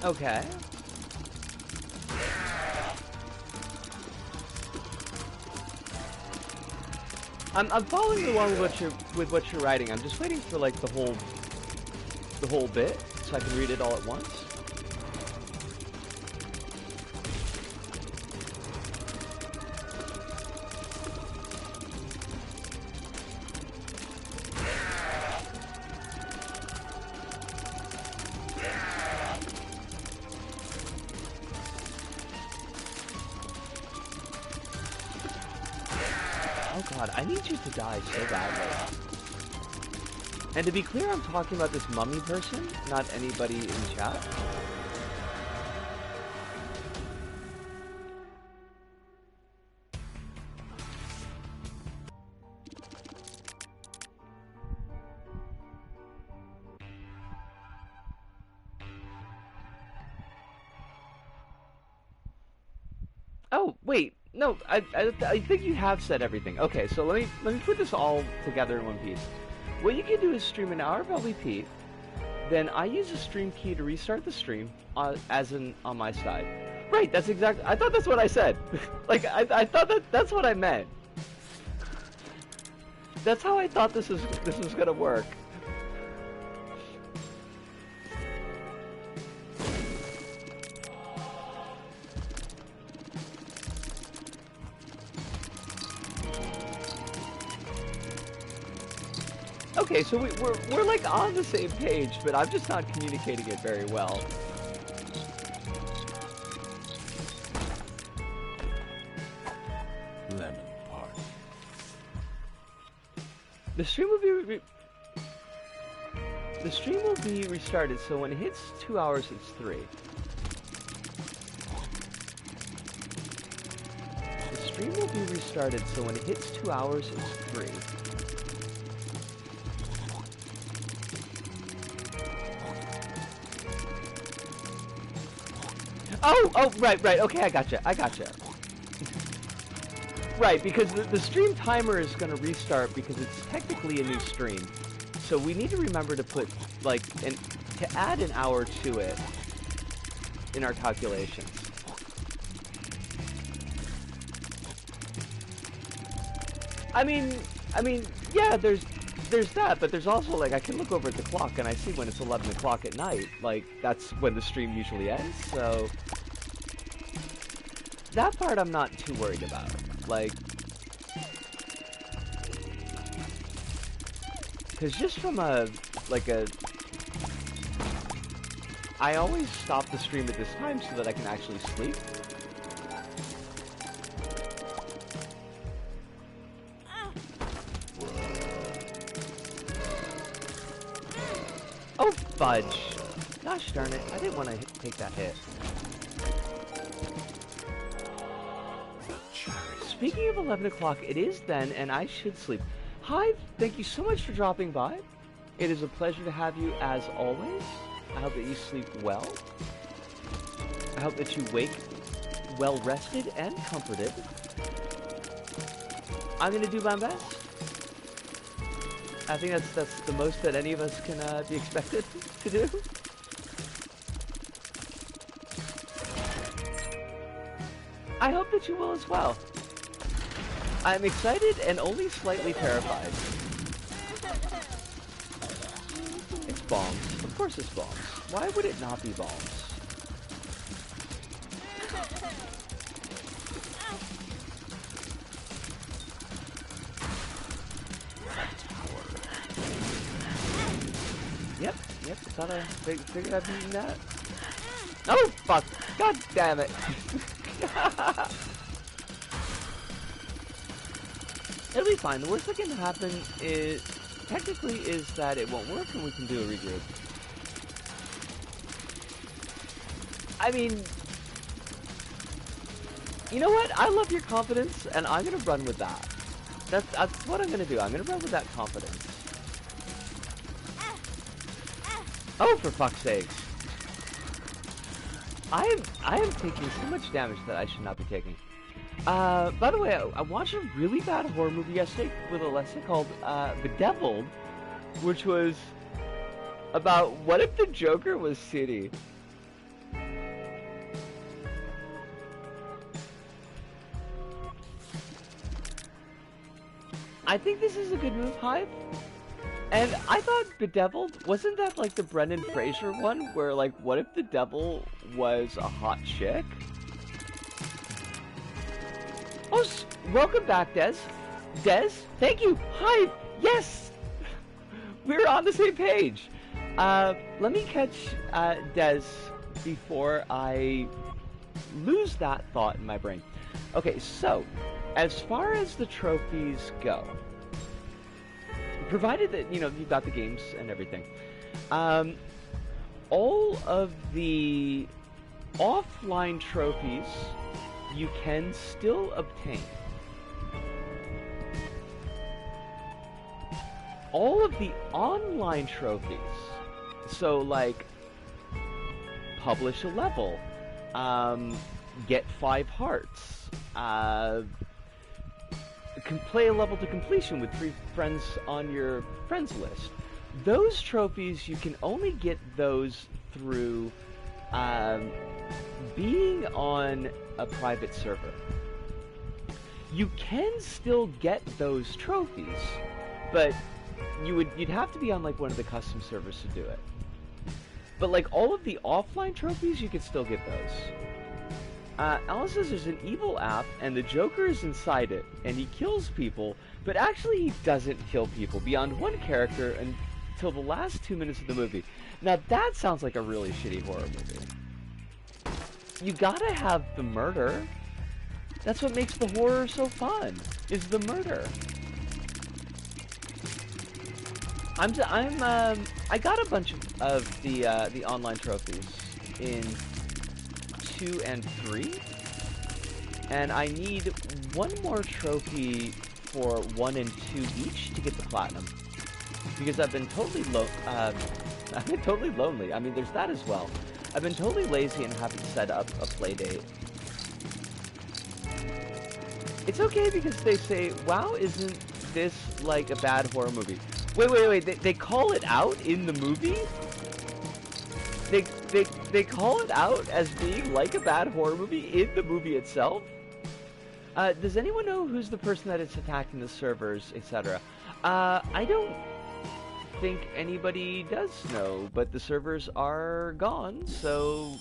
Okay. I'm following along with what you're writing. I'm just waiting for like the whole bit so I can read it all at once. I need you to die so badly. And to be clear, I'm talking about this mummy person, not anybody in chat. Oh, wait. No, I think you have said everything. Okay, so let me put this all together in one piece. What you can do is stream an hour of LVP, then I use a stream key to restart the stream as in on my side. Right, that's exactly. I thought that's what I said. Like I thought that's what I meant. That's how I thought this was gonna work. Okay, so we're like on the same page, but I'm just not communicating it very well. Lemon party. The stream will be restarted, so when it hits 2 hours, it's 3. The stream will be restarted, so when it hits 2 hours, it's 3. Oh, right, okay, I gotcha. Right, because the stream timer is going to restart because it's technically a new stream. So we need to remember to put, like, to add an hour to it in our calculations. I mean, yeah, there's that, but there's also, like, I can look over at the clock and I see when it's 11 o'clock at night. Like, that's when the stream usually ends, so that part I'm not too worried about. Like, because just from I always stop the stream at this time so that I can actually sleep. Oh, fudge. Gosh darn it, I didn't want to take that hit. Speaking of 11 o'clock, it is then, and I should sleep. Hive, thank you so much for dropping by. It is a pleasure to have you as always. I hope that you sleep well. I hope that you wake well rested and comforted. I'm going to do my best I think that's the most that any of us can be expected to do. I hope that you will as well. I'm excited and only slightly terrified. It's bombs. Of course it's bombs. Why would it not be bombs? Yep, thought I figured I'd be eating that. Oh, fuck! God damn it! It'll be fine. The worst that can happen is, technically, is that it won't work and we can do a regroup. I mean, you know what? I love your confidence, and I'm gonna run with that. That's what I'm gonna do. I'm gonna run with that confidence. Oh, for fuck's sakes! I am taking so much damage that I should not be taking. By the way, I watched a really bad horror movie yesterday with Alessia called Bedeviled, which was about what if the Joker was City. I think this is a good move, Hive. And I thought Bedeviled, wasn't that like the Brendan Fraser one, where like, what if the devil was a hot chick? Oh, welcome back, Des. Des, thank you. Hi, yes! We're on the same page. Let me catch Des before I lose that thought in my brain. Okay, so, as far as the trophies go, provided that, you know, you've got the games and everything, all of the offline trophies you can still obtain. All of the online trophies, so like publish a level, get 5 hearts, can play a level to completion with 3 friends on your friends list. Those trophies, you can only get those through being on a private server. You can still get those trophies, but you'd have to be on like one of the custom servers to do it. But like all of the offline trophies, you can still get those. Alice says there's an evil app, and the Joker is inside it, and he kills people, but actually he doesn't kill people beyond one character until the last 2 minutes of the movie. Now that sounds like a really shitty horror movie. You gotta have the murder. That's what makes the horror so fun, is the murder. I got a bunch of the online trophies in 2 and 3, and I need one more trophy for 1 and 2 each to get the platinum, because I've been totally lonely. I mean, there's that as well. I've been totally lazy and haven't set up a play date. It's okay because they say, "Wow, isn't this like a bad horror movie?" Wait. They call it out in the movie? They call it out as being like a bad horror movie in the movie itself? Does anyone know who's the person that is attacking the servers, etc.? I don't think anybody does know, but the servers are gone, so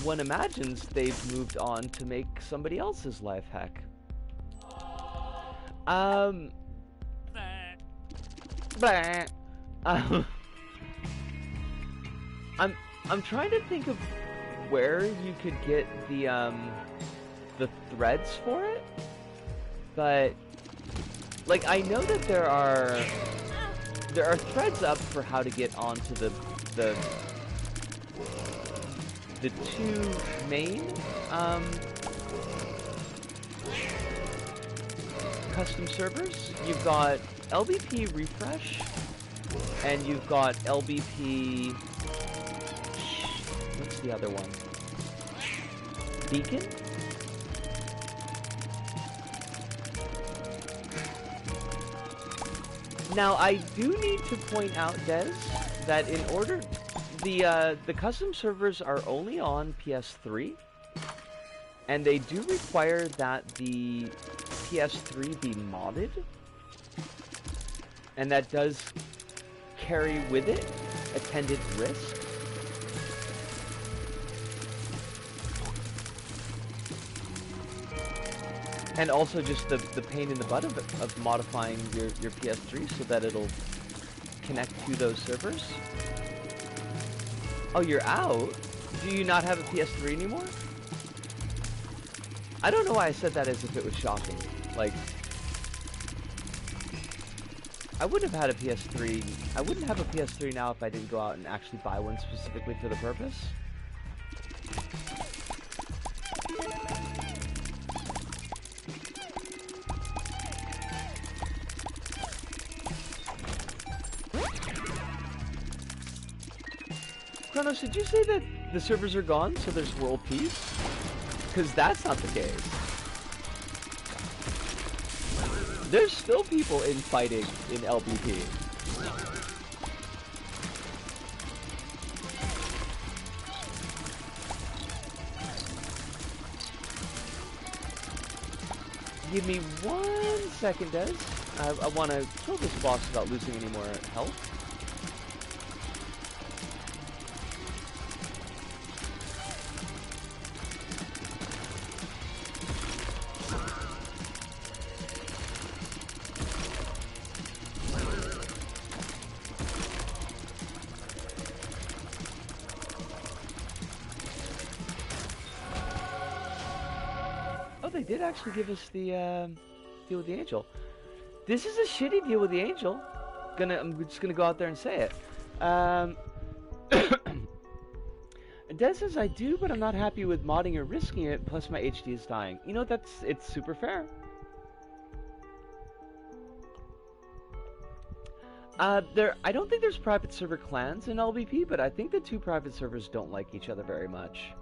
one imagines they've moved on to make somebody else's life heck. I'm trying to think of where you could get the threads for it, but like I know that there are threads up for how to get onto the 2 main custom servers. You've got LBP Refresh, and you've got LBP, what's the other one? Beacon? Now, I do need to point out, Des, that in order... The custom servers are only on PS3, and they do require that the PS3 be modded, and that does carry with it attendant risk. And also just the pain in the butt of modifying your PS3 so that it'll connect to those servers. Oh, you're out? Do you not have a PS3 anymore? I don't know why I said that as if it was shocking. Like, I wouldn't have had a PS3. I wouldn't have a PS3 now if I didn't go out and actually buy one specifically for the purpose. Kronos, did you say that the servers are gone, so there's world peace? Because that's not the case. There's still people infighting in LBP. Give me 1 second, Des. I want to kill this boss without losing any more health. They did actually give us the deal with the angel. This is a shitty deal with the angel. I'm just gonna go out there and say it. Des says I do, but I'm not happy with modding or risking it. Plus my HD is dying. You know, it's super fair. I don't think there's private server clans in LVP, but I think the two private servers don't like each other very much.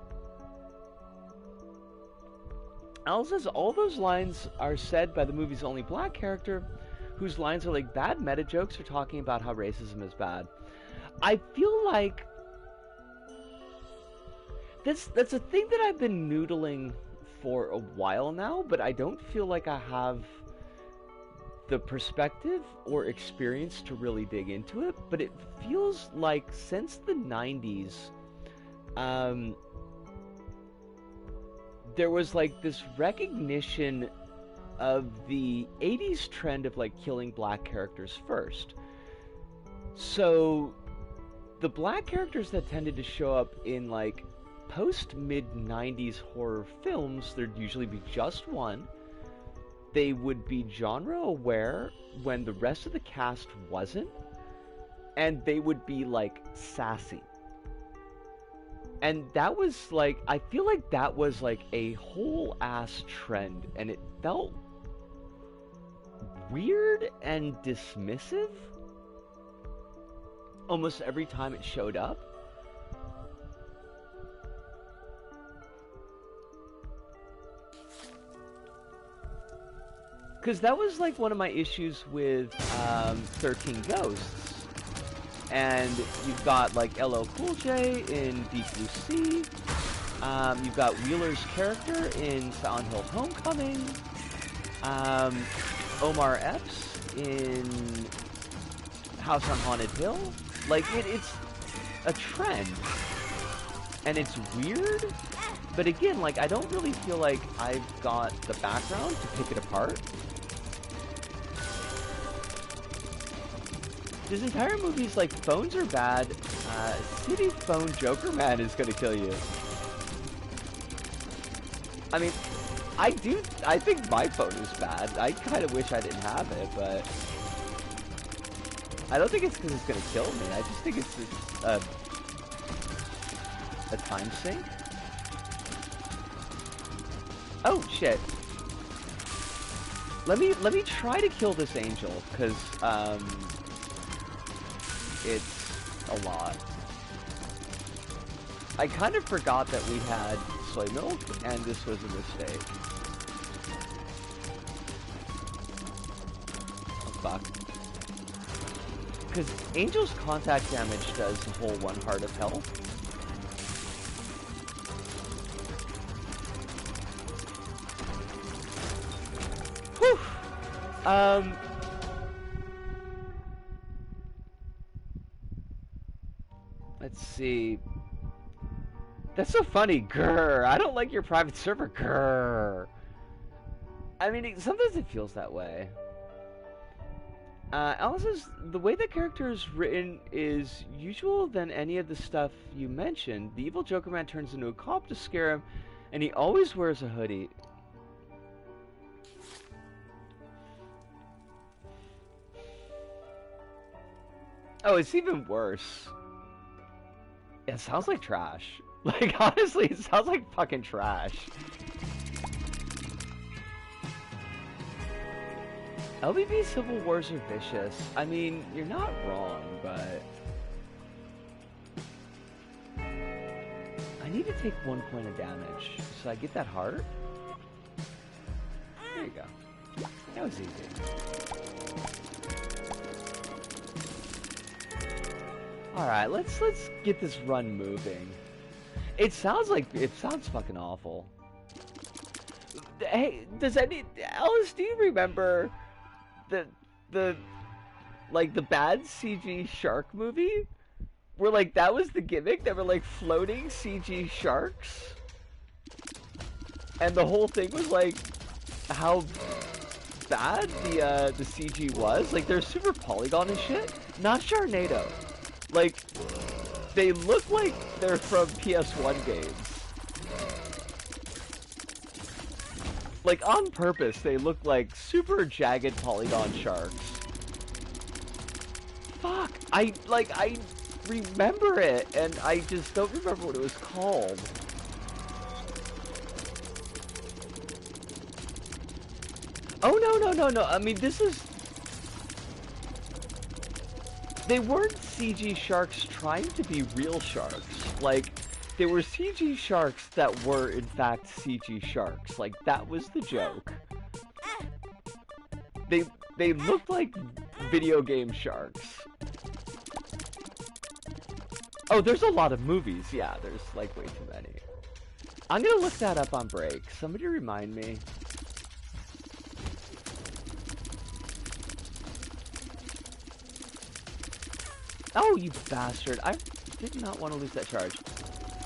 Al says all those lines are said by the movie's only black character, whose lines are like bad meta jokes or talking about how racism is bad. I feel like that's a thing that I've been noodling for a while now, but I don't feel like I have the perspective or experience to really dig into it. But it feels like since the 90s, there was like this recognition of the 80s trend of like killing black characters first. So the black characters that tended to show up in like post mid-90s horror films, there'd usually be just one. They would be genre aware when the rest of the cast wasn't, and they would be like sassy. And that was like, I feel like that was like a whole ass trend, and it felt weird and dismissive almost every time it showed up. Because that was like one of my issues with 13 Ghosts. And you've got like LL Cool J in Deep Blue Sea. You've got Wheeler's character in Silent Hill Homecoming. Omar Epps in House on Haunted Hill. Like, it's a trend. And it's weird. But again, like, I don't really feel like I've got the background to pick it apart. This entire movie's like, phones are bad. City phone Joker Man is gonna kill you. I mean, I think my phone is bad. I kind of wish I didn't have it, but I don't think it's because it's gonna kill me. I just think it's a time sink. Oh shit. Let me try to kill this angel, because it's a lot. I kind of forgot that we had soy milk, and this was a mistake. Oh fuck. Because Angel's contact damage does a whole 1 heart of health. Whew! Let's see. That's so funny, grrr. I don't like your private server, grrr. I mean, sometimes it feels that way. Alice says, the way the character is written is usual than any of the stuff you mentioned. The evil Joker man turns into a cop to scare him, and he always wears a hoodie. Oh, it's even worse. It sounds like trash. Like, honestly, it sounds like fucking trash. LBB Civil Wars are vicious. I mean, you're not wrong, but... I need to take 1 point of damage. So I get that heart? There you go. That was easy. Alright, let's get this run moving. It sounds fucking awful. Hey, Alice, do you remember the bad CG shark movie? Where, like, that was the gimmick? They were, like, floating CG sharks? And the whole thing was, like, how bad the CG was? Like, they're super polygon and shit. Not Sharknado. Like, they look like they're from PS1 games. Like, on purpose, they look like super jagged polygon sharks. Fuck! I remember it, and I just don't remember what it was called. Oh, no. I mean, this is... They weren't CG sharks trying to be real sharks. Like, they were CG sharks that were, in fact, CG sharks. Like, that was the joke. They looked like video game sharks. Oh, there's a lot of movies. Yeah, there's, like, way too many. I'm gonna look that up on break. Somebody remind me. Oh, you bastard. I did not want to lose that charge.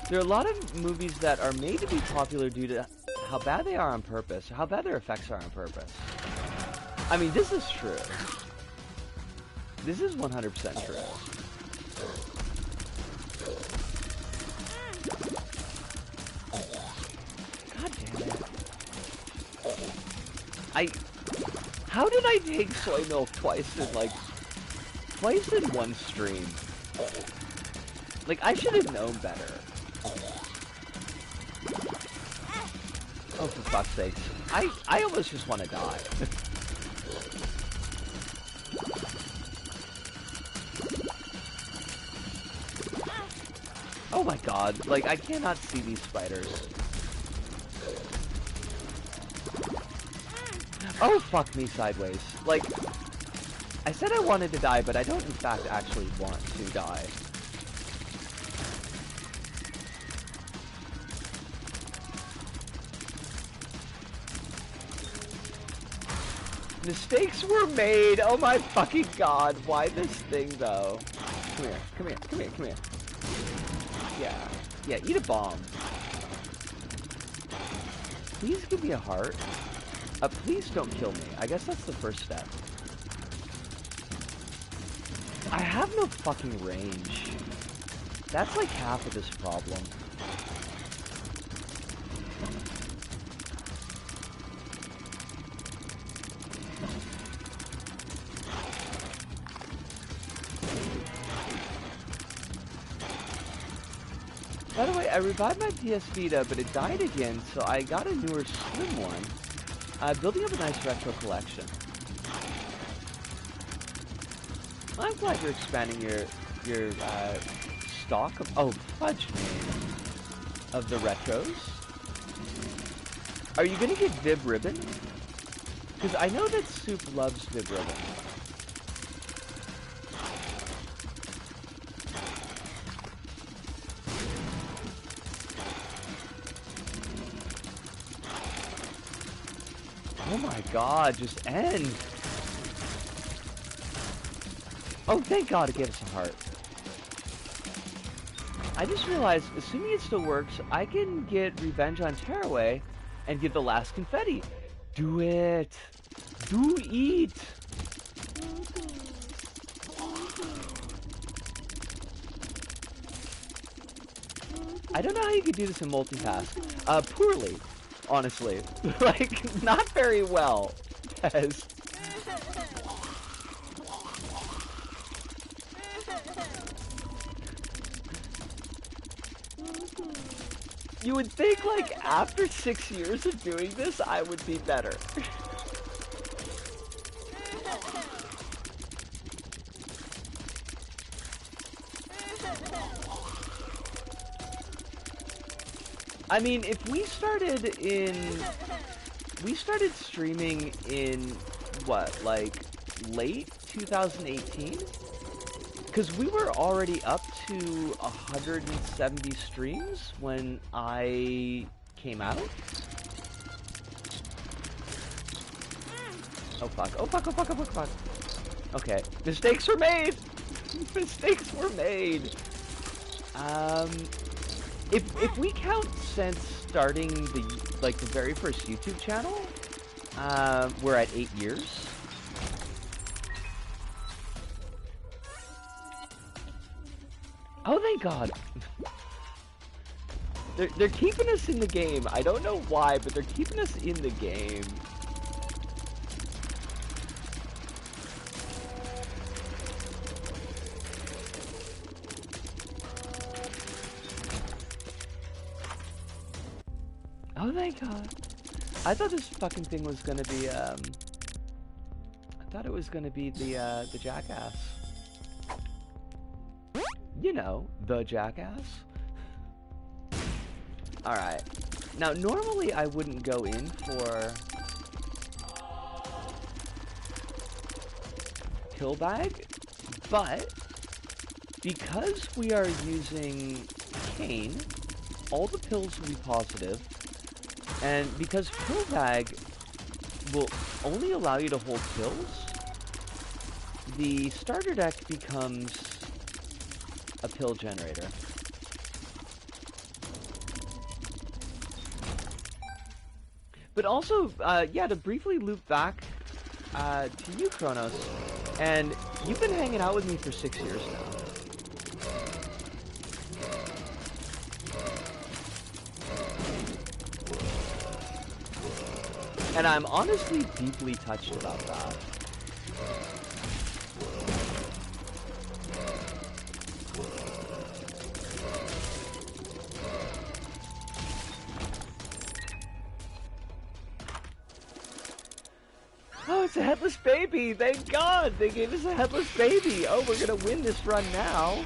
There are a lot of movies that are made to be popular due to how bad they are on purpose, or how bad their effects are on purpose. I mean, this is true. This is 100% true. God damn it. How did I take soy milk twice in, like... Twice in one stream? Like, I should have known better. Oh, for fuck's sakes. I almost just want to die. Oh my god. Like, I cannot see these spiders. Oh, fuck me sideways. Like... I said I wanted to die, but I don't in fact actually want to die. Mistakes were made! Oh my fucking god, why this thing though? Come here. Yeah, eat a bomb. Please give me a heart. Please don't kill me. I guess that's the first step. I have no fucking range. That's like half of this problem. By the way, I revived my PS Vita, but it died again, so I got a newer slim one. Building up a nice retro collection. I'm glad you're expanding your stock of, oh, fudge me, of the retros. Are you gonna get Vib Ribbon? Because I know that Soup loves Vib Ribbon. Oh my god, just end. Oh, thank god it gave us a heart. I just realized, assuming it still works, I can get revenge on Tearaway and give the last confetti. Do it. Do it. I don't know how you could do this in multitask. Poorly, honestly. Like, not very well. As you would think, like, after 6 years of doing this, I would be better. I mean, if we started streaming in, what, like, late 2018? Because we were already up to 170 streams when I came out. Oh fuck, oh fuck, oh fuck, oh fuck, oh fuck. Okay, mistakes were made! Mistakes were made! If we count since starting the very first YouTube channel, we're at 8 years. Oh, thank God. They're keeping us in the game. I don't know why, but they're keeping us in the game. Oh, thank God. I thought this fucking thing was gonna be, I thought it was gonna be the jackass. You know, the jackass. Alright. Now, normally I wouldn't go in for pill bag, but because we are using cane, all the pills will be positive, and because pill bag will only allow you to hold pills, the starter deck becomes a pill generator. But also, yeah, to briefly loop back to you, Kronos, and you've been hanging out with me for 6 years now. And I'm honestly deeply touched about that. Oh, it's a headless baby! Thank God! They gave us a headless baby! Oh, we're gonna win this run now!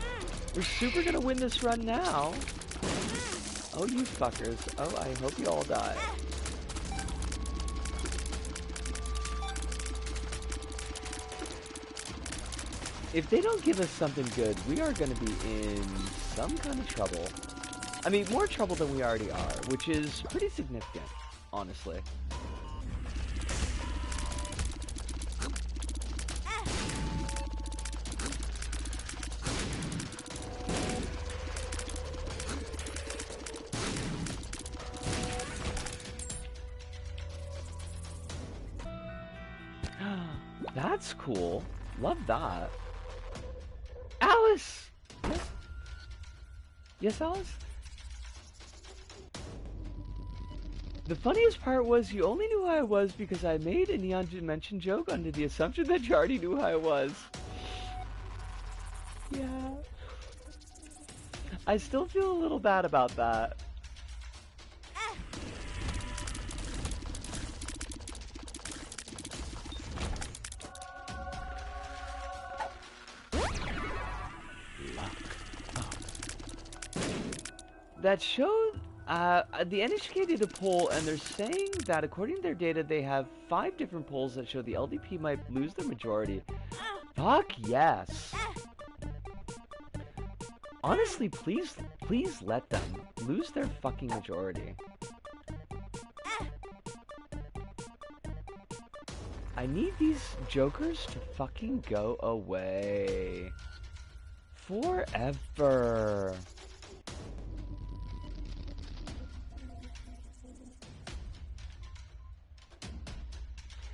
We're super gonna win this run now! Oh, you fuckers. Oh, I hope you all die. If they don't give us something good, we are gonna be in some kind of trouble. I mean, more trouble than we already are, which is pretty significant, honestly. That's cool. Love that. Alice! Yes, yes, Alice? The funniest part was you only knew who I was because I made a Neon Dimension joke under the assumption that you already knew who I was. Yeah. I still feel a little bad about that. That showed, the NHK did a poll, and they're saying that according to their data, they have 5 different polls that show the LDP might lose their majority. Fuck yes! Honestly, please let them lose their fucking majority. I need these jokers to fucking go away. Forever.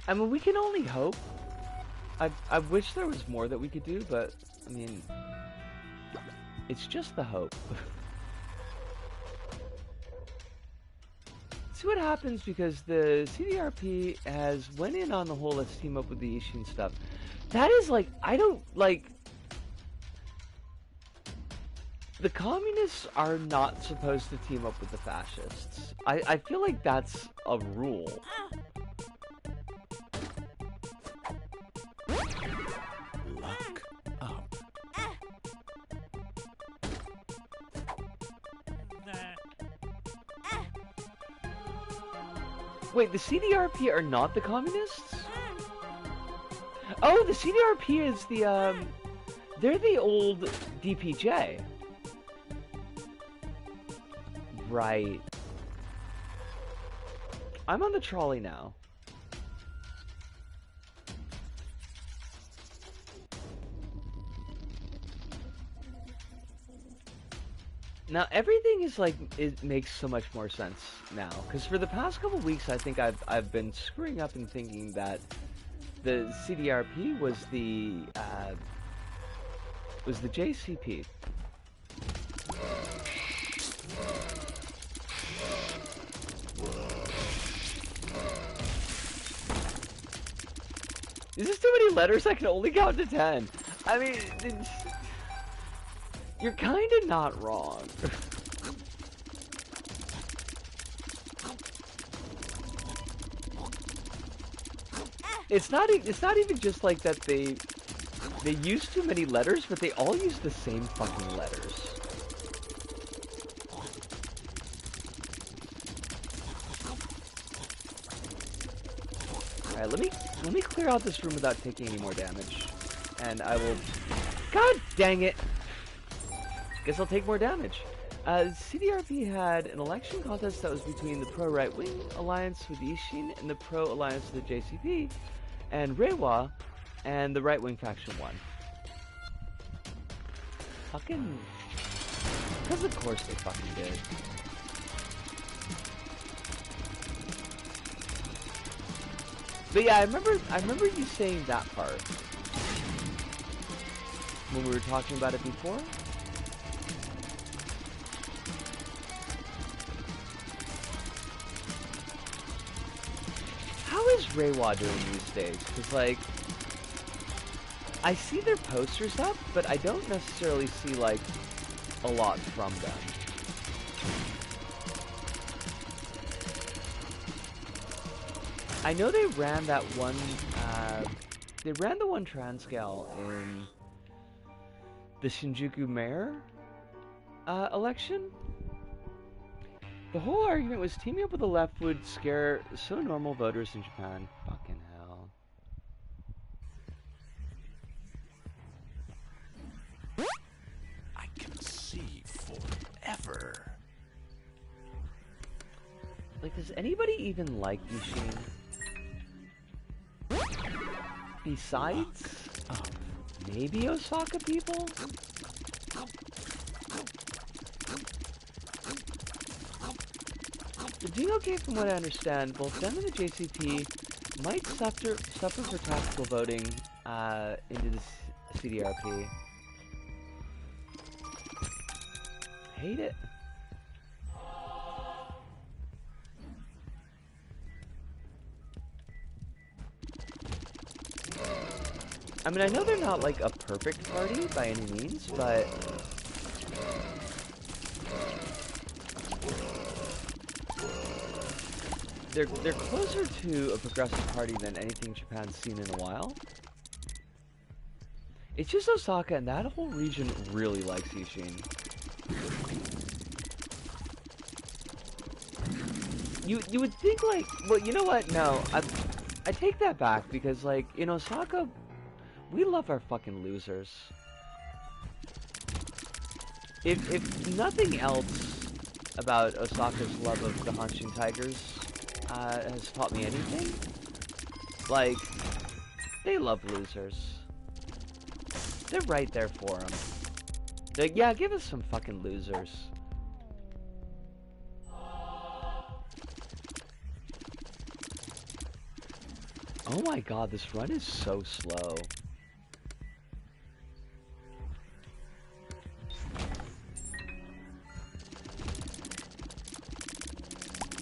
I mean, we can only hope. I wish there was more that we could do, but, I mean, it's just the hope. See what happens, because the CDRP has went in on the whole let's team up with the Ishin stuff. That is like, I don't, like, the communists are not supposed to team up with the fascists. I feel like that's a rule. Luck up. Wait, the CDRP are not the communists? Oh, the CDRP is the, they're the old DPJ. Right. I'm on the trolley now. Now everything is like, it makes so much more sense now, because for the past couple weeks I think I've been screwing up and thinking that the CDRP was the JCP. Is this too many letters? I can only count to 10. I mean, you're kind of not wrong. It's not even just like that they use too many letters, but they all use the same fucking letters. Alright, let me clear out this room without taking any more damage. And I will... God dang it! Guess I'll take more damage. CDRP had an election contest that was between the pro-right-wing alliance with the Ishin and the pro-alliance with the JCP, and Reiwa and the right-wing faction won. Fucking... Because of course they fucking did. But yeah, I remember you saying that part when we were talking about it before. How is Reiwa doing these days? Because, like, I see their posters up, but I don't necessarily see, like, a lot from them. I know they ran that one, they ran the one Transcal in the Shinjuku mayor election. The whole argument was teaming up with the left would scare so normal voters in Japan. Fucking hell. I can see forever. Like, does anybody even like Yushin? Besides, maybe Osaka people? The DOK, from what I understand, both them and the JCP might suffer for tactical voting into the CDRP. Hate it. I mean, I know they're not like a perfect party by any means, but they're closer to a progressive party than anything Japan's seen in a while. It's just Osaka, and that whole region really likes Ishin. You would think, like, well, you know what? No, I take that back, because, like, in Osaka, we love our fucking losers. If nothing else about Osaka's love of the Hanshin Tigers has taught me anything, Like, they love losers. They're right there for them. Like, yeah, give us some fucking losers. Oh my god, this run is so slow.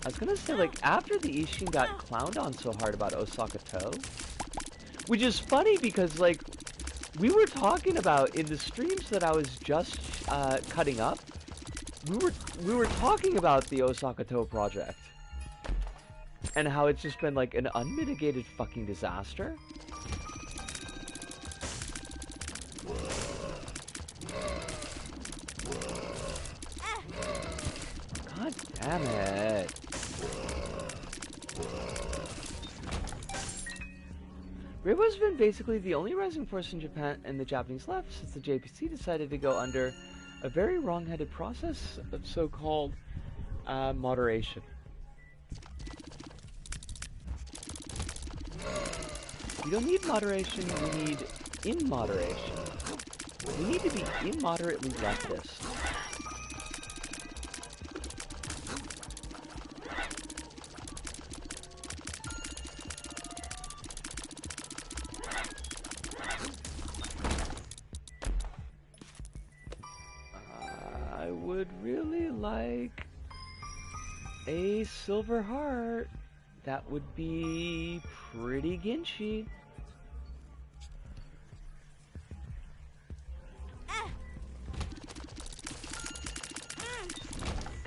I was gonna say, like, after the Ishin got clowned on so hard about Osaka To, which is funny because, like, we were talking about in the streams that I was just cutting up, we were talking about the Osaka To project and how it's just been like an unmitigated fucking disaster. God damn it. Rainbow's been basically the only rising force in Japan and the Japanese left since the JPC decided to go under a very wrong-headed process of so-called moderation. We don't need moderation, we need immoderation. We need to be immoderately leftist. I would really like a silver heart. That would be pretty ginchy.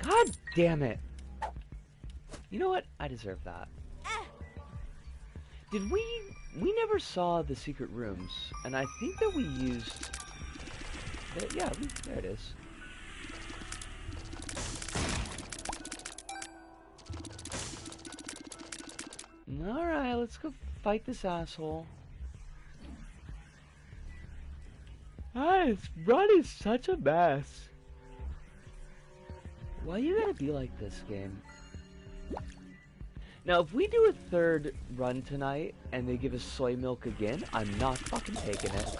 God damn it. You know what? I deserve that. Did we never saw the secret rooms, and I think that we used... Yeah, there it is. Alright, let's go fight this asshole. This run is such a mess. Why you gotta be like this, game? Now, if we do a third run tonight, and they give us soy milk again, I'm not fucking taking it.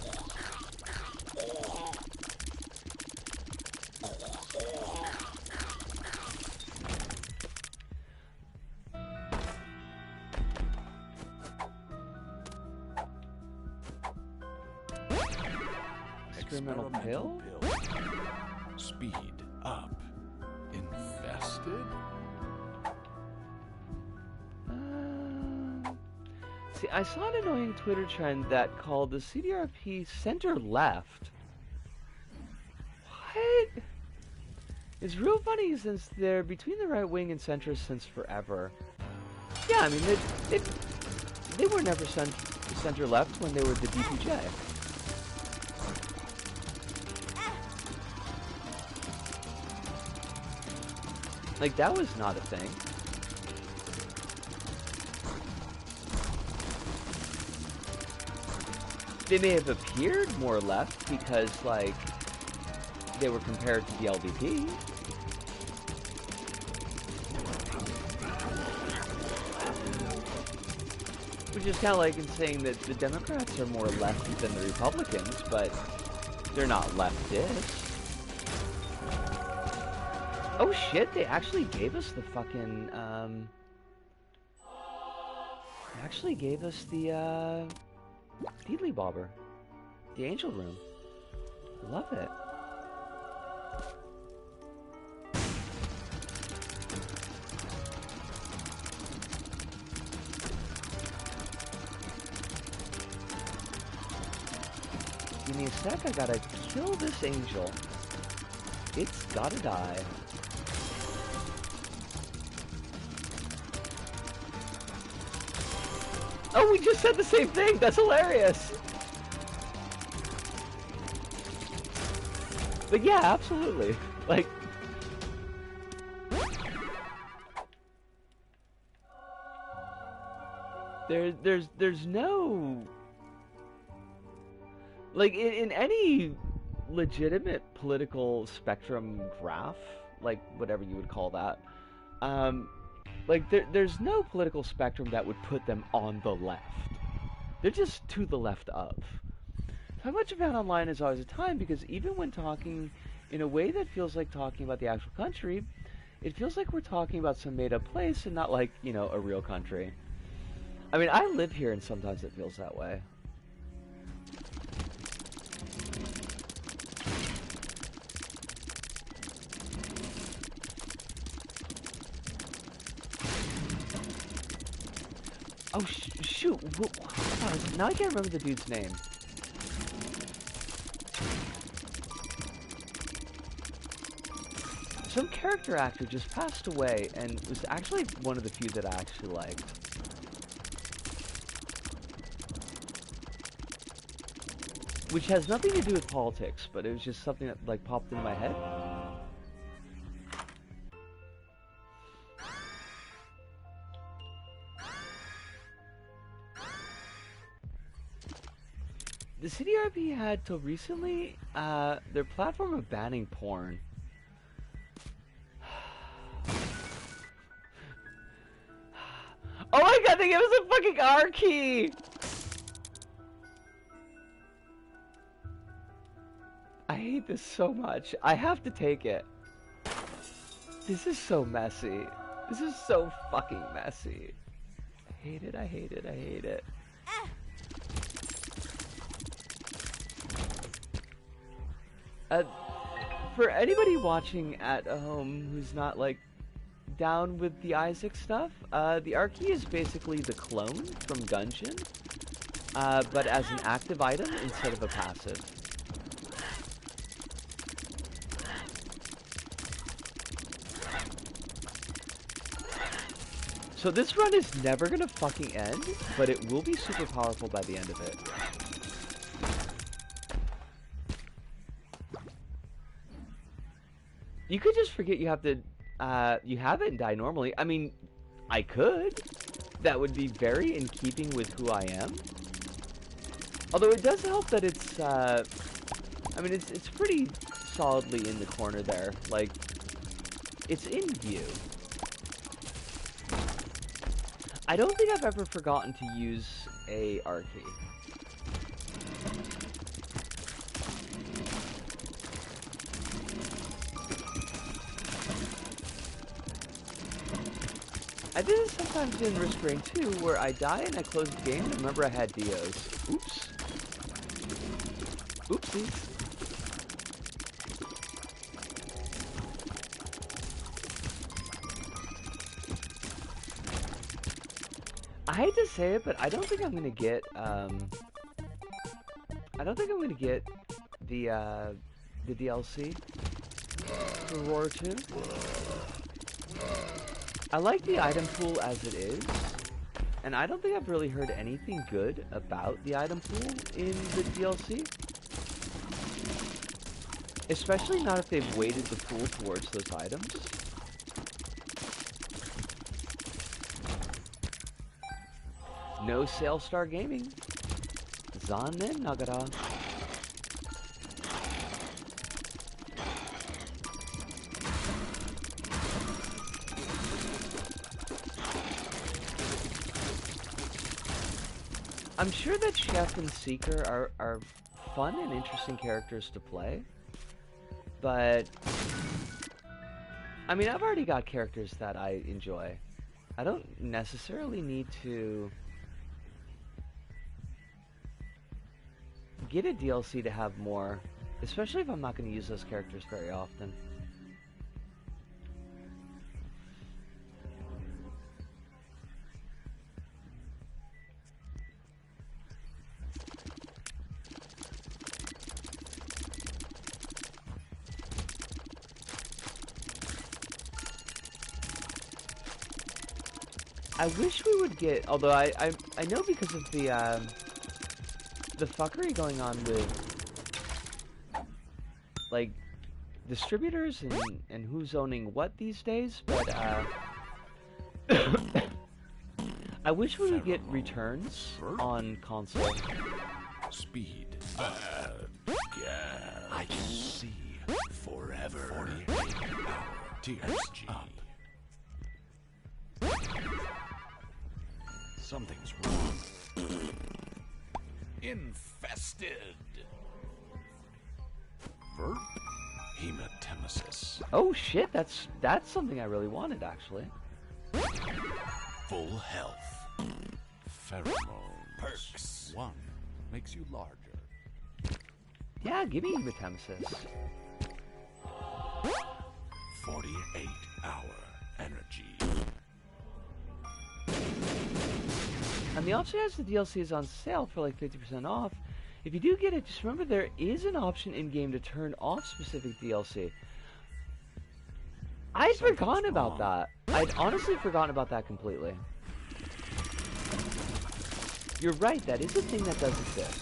Experimental pill? Speed up. Invested? See, I saw an annoying Twitter trend that called the CDRP center left. What? It's real funny since they're between the right wing and centrist since forever. Yeah, I mean, they were never center left when they were the DPJ. Like, that was not a thing. They may have appeared more left because, like, they were compared to the LDP. Which is kind of like in saying that the Democrats are more left than the Republicans, but they're not leftist. Oh shit, they actually gave us the fucking, they actually gave us the, Deedly Bobber. The Angel Room. Love it. Give me a sec, I gotta kill this angel. It's gotta die. Oh, we just said the same thing! That's hilarious! But yeah, absolutely. Like... There's no... Like, in any legitimate political spectrum graph, like, whatever you would call that, Like, there's no political spectrum that would put them on the left. They're just to the left of. How much about online is always a time, because even when talking in a way that feels like talking about the actual country, it feels like we're talking about some made-up place and not like, you know, a real country. I mean, I live here and sometimes it feels that way. Oh, shoot. Now I can't remember the dude's name. Some character actor just passed away and was actually one of the few that I actually liked. Which has nothing to do with politics, but it was just something that like popped into my head. The CDRP had till recently their platform of banning porn. Oh my god, they gave us a fucking R key! I hate this so much. I have to take it. This is so messy. This is so fucking messy. I hate it, I hate it, I hate it. For anybody watching at home who's not, like, down with the Isaac stuff, the R key is basically the clone from Gungeon, but as an active item instead of a passive. So this run is never gonna fucking end, but it will be super powerful by the end of it. You could just forget you have to, you have it and die normally. I mean, I could. That would be very in keeping with who I am. Although it does help that it's, I mean, it's pretty solidly in the corner there. Like, it's in view. I don't think I've ever forgotten to use a R key. I did it sometimes in Risk Rain 2, where I die and I close the game and remember I had Dios. Oops. Oopsies. I hate to say it, but I don't think I'm gonna get, I don't think I'm gonna get the DLC for Roar 2. I like the item pool as it is, and I don't think I've really heard anything good about the item pool in the DLC. Especially not if they've weighted the pool towards those items. No Sailstar Gaming. Zanen Nagara. I'm sure that Chef and Seeker are fun and interesting characters to play, but I mean, I've already got characters that I enjoy. I don't necessarily need to get a DLC to have more, especially if I'm not going to use those characters very often. I wish we would get, although I know because of the fuckery going on with, like, distributors and who's owning what these days, but, I wish we would get returns on console. Speed. Yeah. I can see forever. 48 hour TXG. Up. Something's wrong. Infested. Verb? Hematemesis. Oh shit, that's something I really wanted, actually. Full health. Pheromones. Perks. One makes you larger. Yeah, give me hematemesis. 48-hour energy. And the option has the DLC is on sale for like 50% off. If you do get it, just remember there is an option in-game to turn off specific DLC. I'd forgotten about that. I'd honestly forgotten about that completely. You're right, that is a thing that does exist.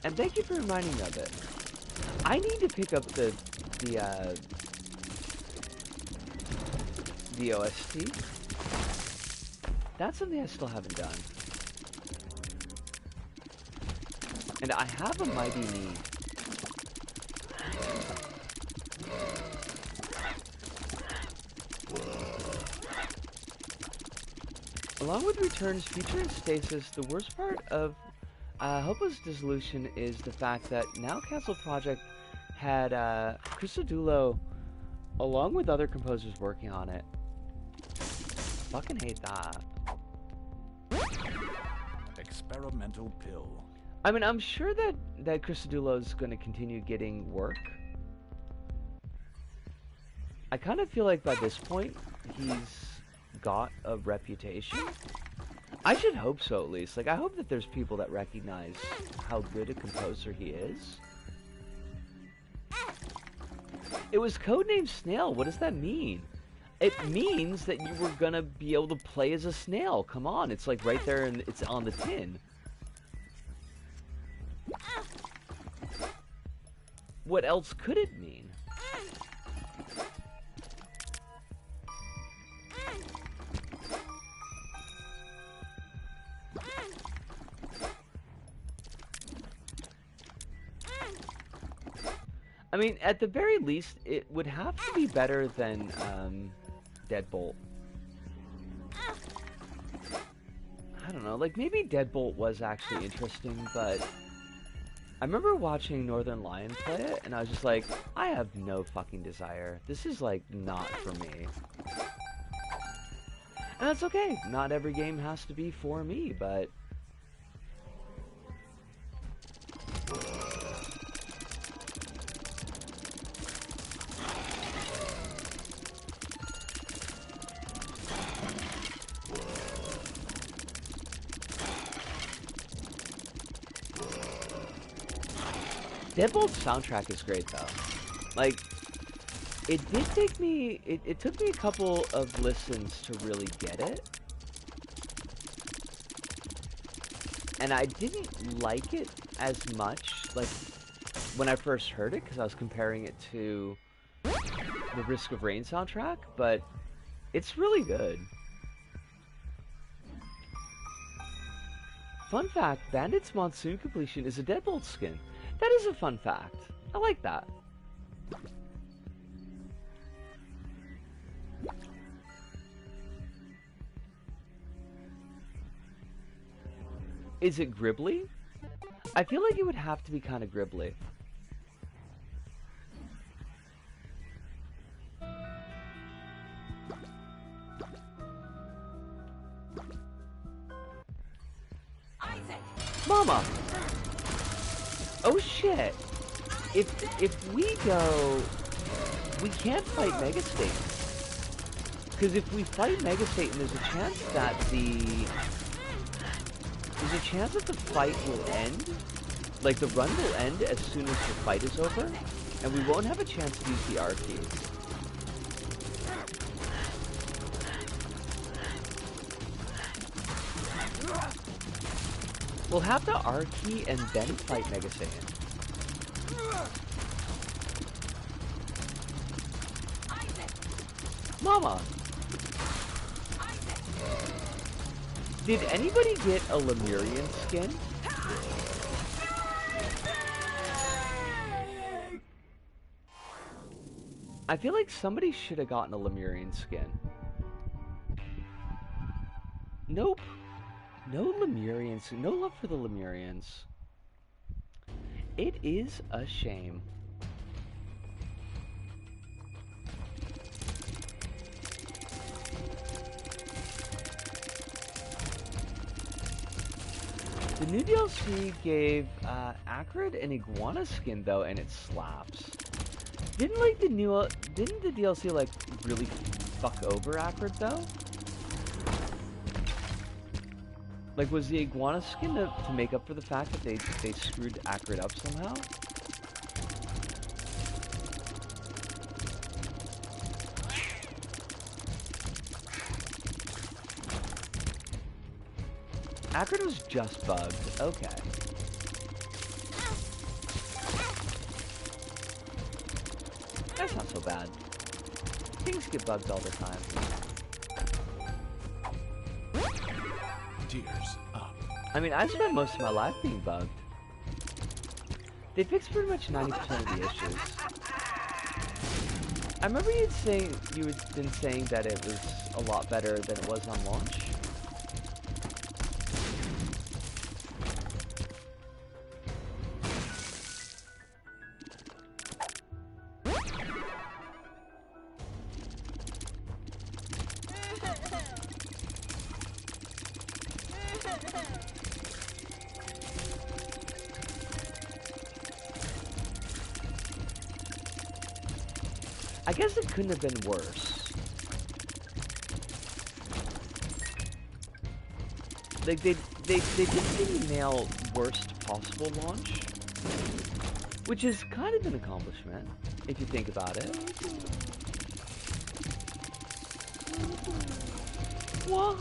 And thank you for reminding me of it. I need to pick up the OST. That's something I still haven't done. And I have a mighty need. Along with Returns, Future, and Stasis, the worst part of Hopo's dissolution is the fact that Now Cancelled Project had Christodoulou, along with other composers working on it. Fucking hate that. Experimental pill. I mean, I'm sure that Christodoulou is going to continue getting work. I kind of feel like by this point, he's got a reputation. I should hope so, at least. Like, I hope that there's people that recognize how good a composer he is. It was codenamed Snail. What does that mean? It means that you were gonna be able to play as a snail. Come on, it's like right there and it's on the tin. What else could it mean? I mean, at the very least, it would have to be better than Deadbolt. I don't know, like maybe Deadbolt was actually interesting, but I remember watching Northern Lion play it, and I was just like, I have no fucking desire. This is like not for me. And that's okay. Not every game has to be for me, but Deadbolt's soundtrack is great though. Like, it did take me, it took me a couple of listens to really get it. And I didn't like it as much, like, when I first heard it, because I was comparing it to the Risk of Rain soundtrack, but it's really good. Fun fact, Bandit's Monsoon Completion is a Deadbolt skin. That is a fun fact. I like that. Is it gribbly? I feel like it would have to be kind of gribbly. Mama! Oh shit! If we go, we can't fight Mega Satan. Because if we fight Mega Satan, there's a chance that the fight will end. Like the run will end as soon as the fight is over, and we won't have a chance to use the R key. We'll have the R key and then fight Mega Satan. Mama! Did anybody get a Lemurian skin? I feel like somebody should have gotten a Lemurian skin. Nope. No Lemurians. No love for the Lemurians. It is a shame. The new DLC gave Acrid an iguana skin though, and it slaps. Didn't the DLC like really fuck over Acrid though? Like, was the iguana skin to make up for the fact that they screwed Acrid up somehow? Acrid was just bugged. Okay. That's not so bad. Things get bugged all the time. Tears up. I mean, I spent most of my life being bugged. They fixed pretty much 90% of the issues. I remember you had been saying that it was a lot better than it was on launch. I guess it couldn't have been worse. Like, they didn't really nail worst possible launch, which is kind of an accomplishment, if you think about it. Whoa!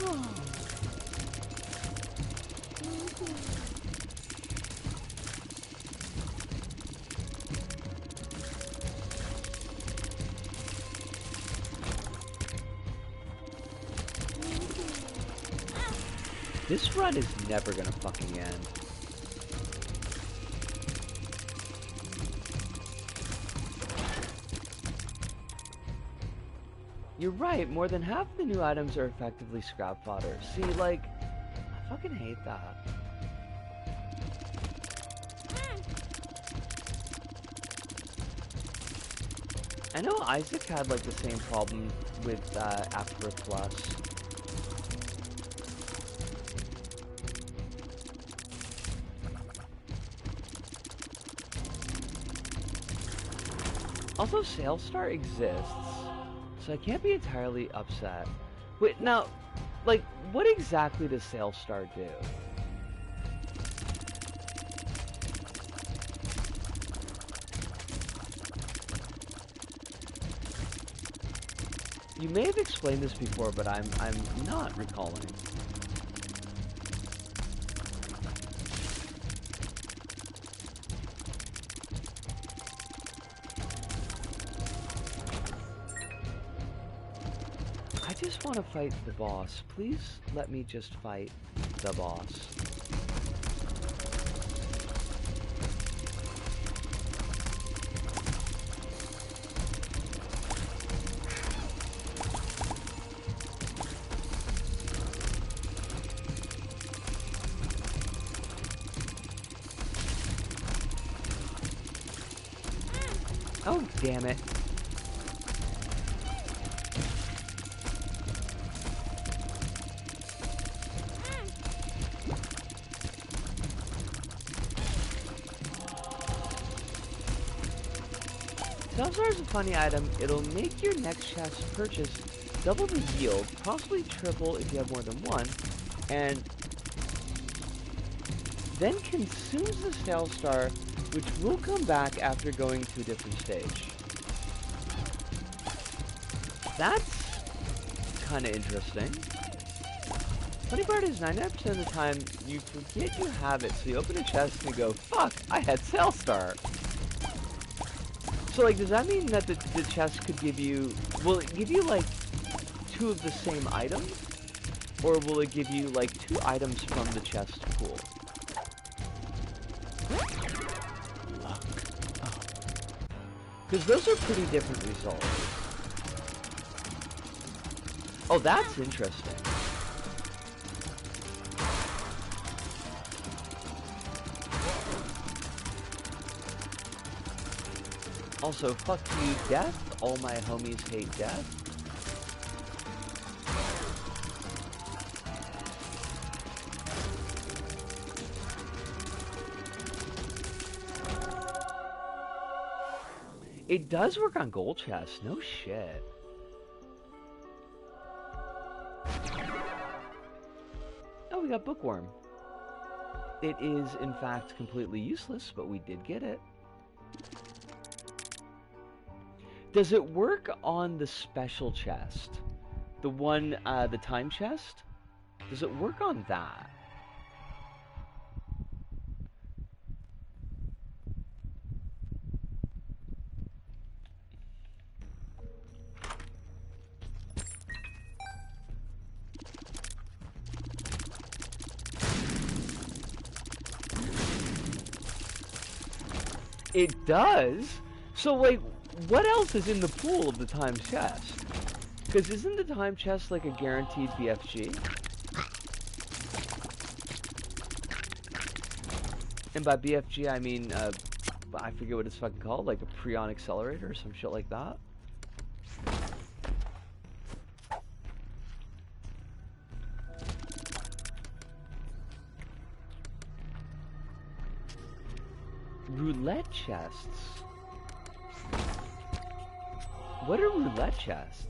This run is never gonna fucking end. You're right, more than half the new items are effectively scrap fodder. See, like, I fucking hate that. I know Isaac had, like, the same problem with, After Plus. Also, Sales Star exists, so I can't be entirely upset. Wait, now, like, what exactly does Sales Star do? You may have explained this before, but I'm not recalling. I just want to fight the boss. Please let me just fight the boss. Oh, damn it. Star is a funny item. It'll make your next chest purchase double the yield, possibly triple if you have more than one, and then consumes the Sales Star, which will come back after going to a different stage. That's kind of interesting. Funny part is 99% of the time you forget you have it, so you open a chest and you go, fuck, I had Sales Star. So, like, does that mean that the chest could give you... Will it give you, like, 2 of the same item? Or will it give you, like, 2 items from the chest pool? Because those are pretty different results. Oh, that's interesting. Also, fuck you, death. All my homies hate death. It does work on gold chests. No shit. Oh, we got bookworm. It is, in fact, completely useless, but we did get it. Does it work on the special chest? The one, the time chest? Does it work on that? It does? So, like, what else is in the pool of the time chest? Because isn't the time chest like a guaranteed BFG? And by BFG, I mean, I forget what it's fucking called, like a Prion accelerator or some shit like that. Roulette chests? What are roulette chests?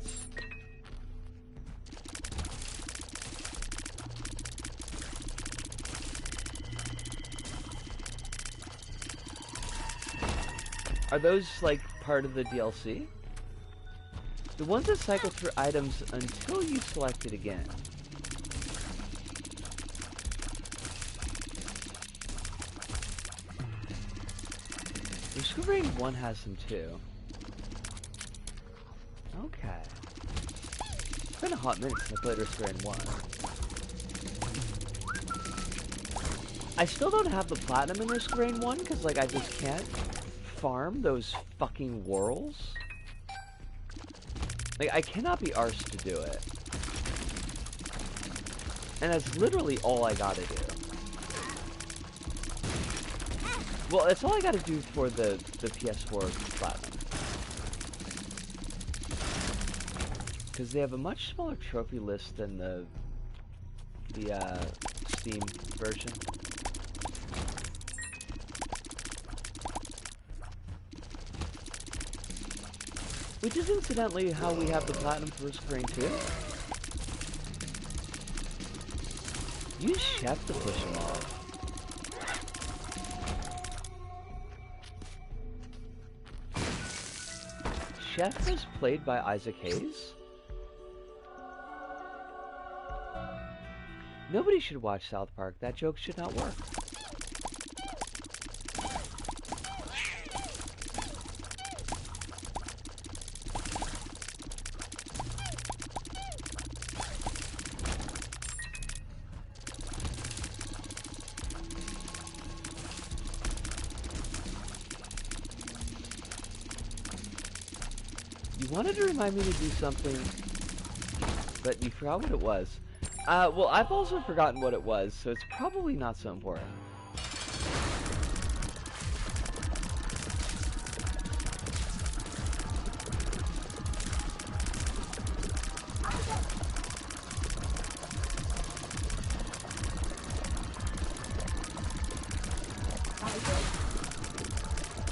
Are those, like, part of the DLC? The ones that cycle through items until you select it again. Risk of Rain 1 has them too. Okay. It's been a hot minute since I played Risk of Rain 1. I still don't have the platinum in Risk of Rain 1 because, like, I just can't farm those fucking whorls. Like, I cannot be arsed to do it. And that's literally all I gotta do. Well, that's all I gotta do for the PS4 Platinum. Because they have a much smaller trophy list than the Steam version. Which is incidentally how we have the Platinum for Risk of Rain 2. Use Chef to push him off. Chef was played by Isaac Hayes? Nobody should watch South Park. That joke should not work. You wanted to remind me to do something, but you forgot what it was. Well, I've also forgotten what it was, so it's probably not so important.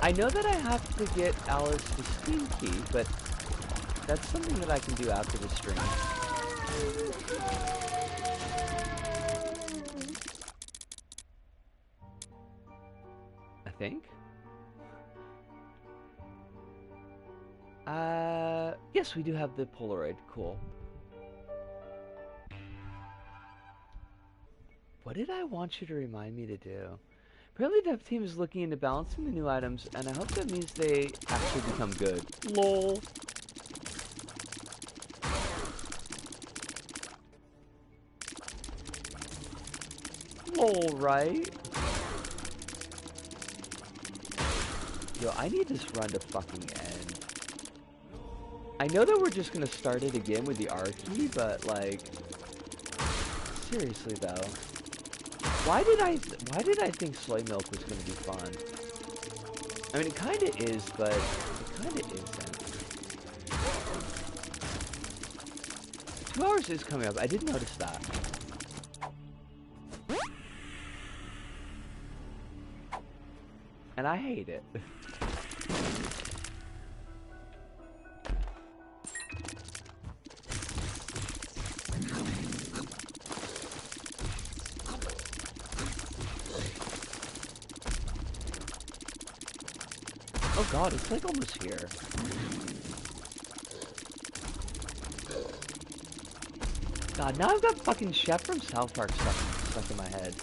I know that I have to get Alice the Steam Key, but that's something that I can do after the stream. I think. Yes, we do have the Polaroid. Cool. What did I want you to remind me to do? Apparently Dev Team is looking into balancing the new items, and I hope that means they actually become good. LOL. LOL, right? Yo, I need this run to fucking end. I know that we're just gonna start it again with the R key, but like, seriously though, why did I think soy milk was gonna be fun? I mean, it kinda is, but it kinda isn't. 2 hours is coming up. I did notice that. And I hate it. Oh god, it's like almost here. God, now I've got fucking Chef from South Park stuck in my head.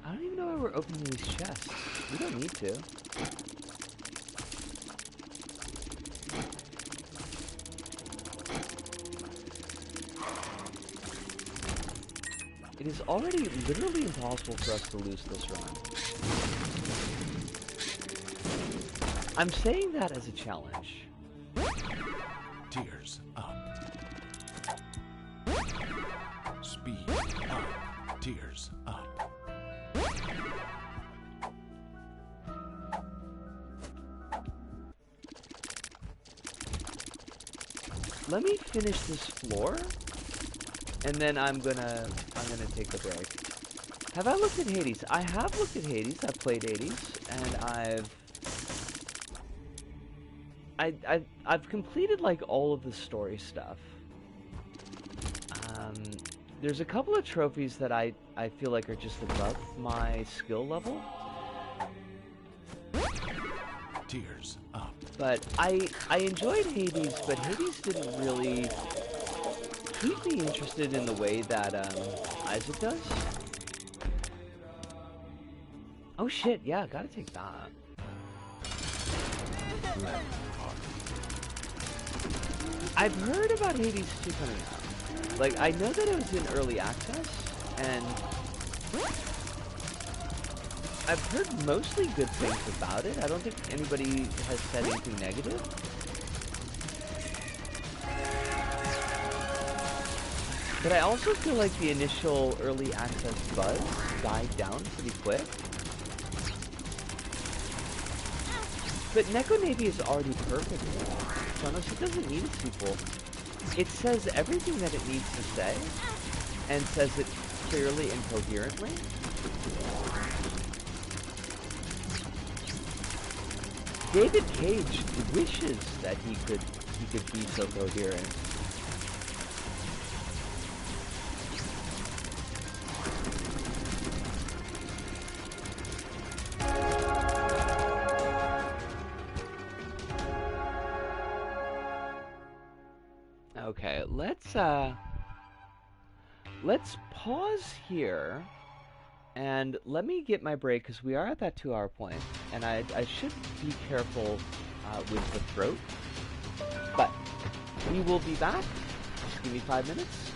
I don't even know why we're opening these chests. We don't need to. It is already literally impossible for us to lose this run. I'm saying that as a challenge. Tears up. Speed up. Tears up. Let me finish this floor, and then I'm gonna take a break. Have I looked at Hades? I have looked at Hades. I've played Hades, and I've completed like all of the story stuff. There's a couple of trophies that I feel like are just above my skill level. Tears up. But I enjoyed Hades, but Hades didn't really keep me interested in the way that Isaac does. Oh shit, yeah, gotta take that. I've heard about Hades 2 coming out. Like, I know that it was in early access, and I've heard mostly good things about it. I don't think anybody has said anything negative. But I also feel like the initial early access buzz died down pretty quick. But Neko Navy is already perfect. Sonos, it doesn't need a sequel. It says everything that it needs to say, and says it clearly and coherently. David Cage wishes that he could be so coherent. Okay, let's pause here, and let me get my break, because we are at that 2 hour point, and I should be careful with the throat, but we will be back. Just give me 5 minutes.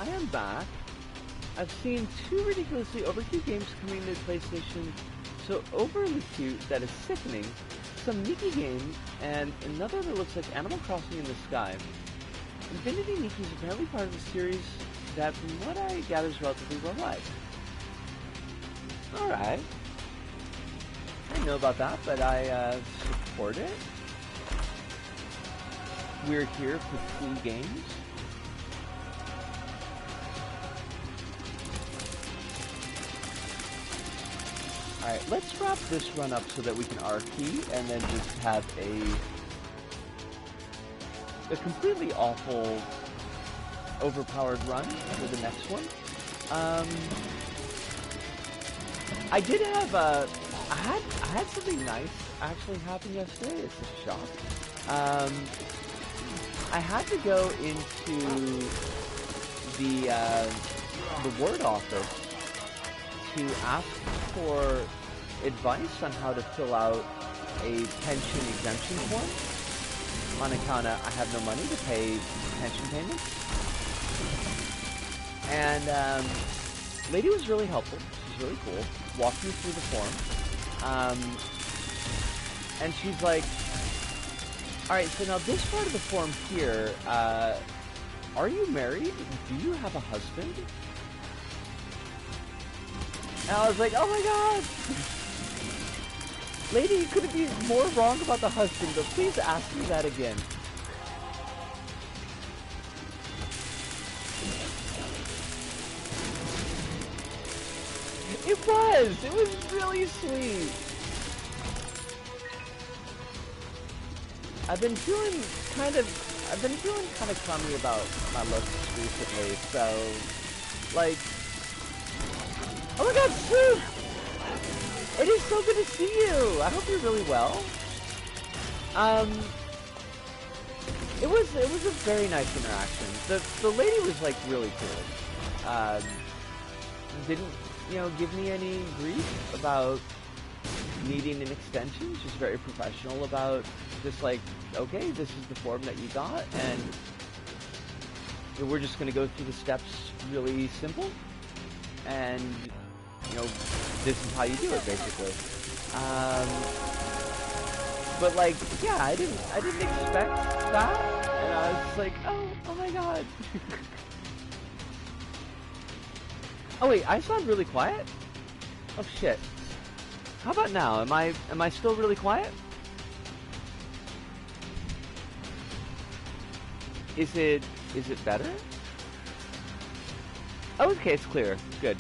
I am back. I've seen 2 ridiculously overcute games coming to PlayStation, so overly cute that is sickening, some Nikki games, and another that looks like Animal Crossing in the sky. Infinity Nikki is apparently part of a series that, from what I gather, is relatively well-liked. Alright. I didn't know about that, but I support it. We're here for cool games. Alright, let's wrap this run up so that we can R-key and then just have a completely awful, overpowered run for the next one. I did have I had something nice actually happen yesterday. It's a shock. I had to go into the ward office to ask for advice on how to fill out a pension exemption form on account of I have no money to pay pension payments. And lady was really helpful. She's really cool. Walked me through the form. And she's like, alright, so now this part of the form here, are you married? Do you have a husband? And I was like, oh my god! Lady, you couldn't be more wrong about the husband, but please ask me that again. It was really sweet. I've been feeling kind of crummy about my looks recently, so, like, oh my god, Soup! It is so good to see you! I hope you're really well. It was a very nice interaction. The lady was, like, really cool. Didn't, give me any grief about needing an extension. She's very professional about just like, okay, this is the form that you got, and we're just going to go through the steps really simple, and, this is how you do it, basically. But, like, yeah, I didn't expect that, and I was like, oh my god. Oh wait, I sound really quiet? Oh shit. How about now? Am I still really quiet? Is it better? Oh, okay, it's clear. Good.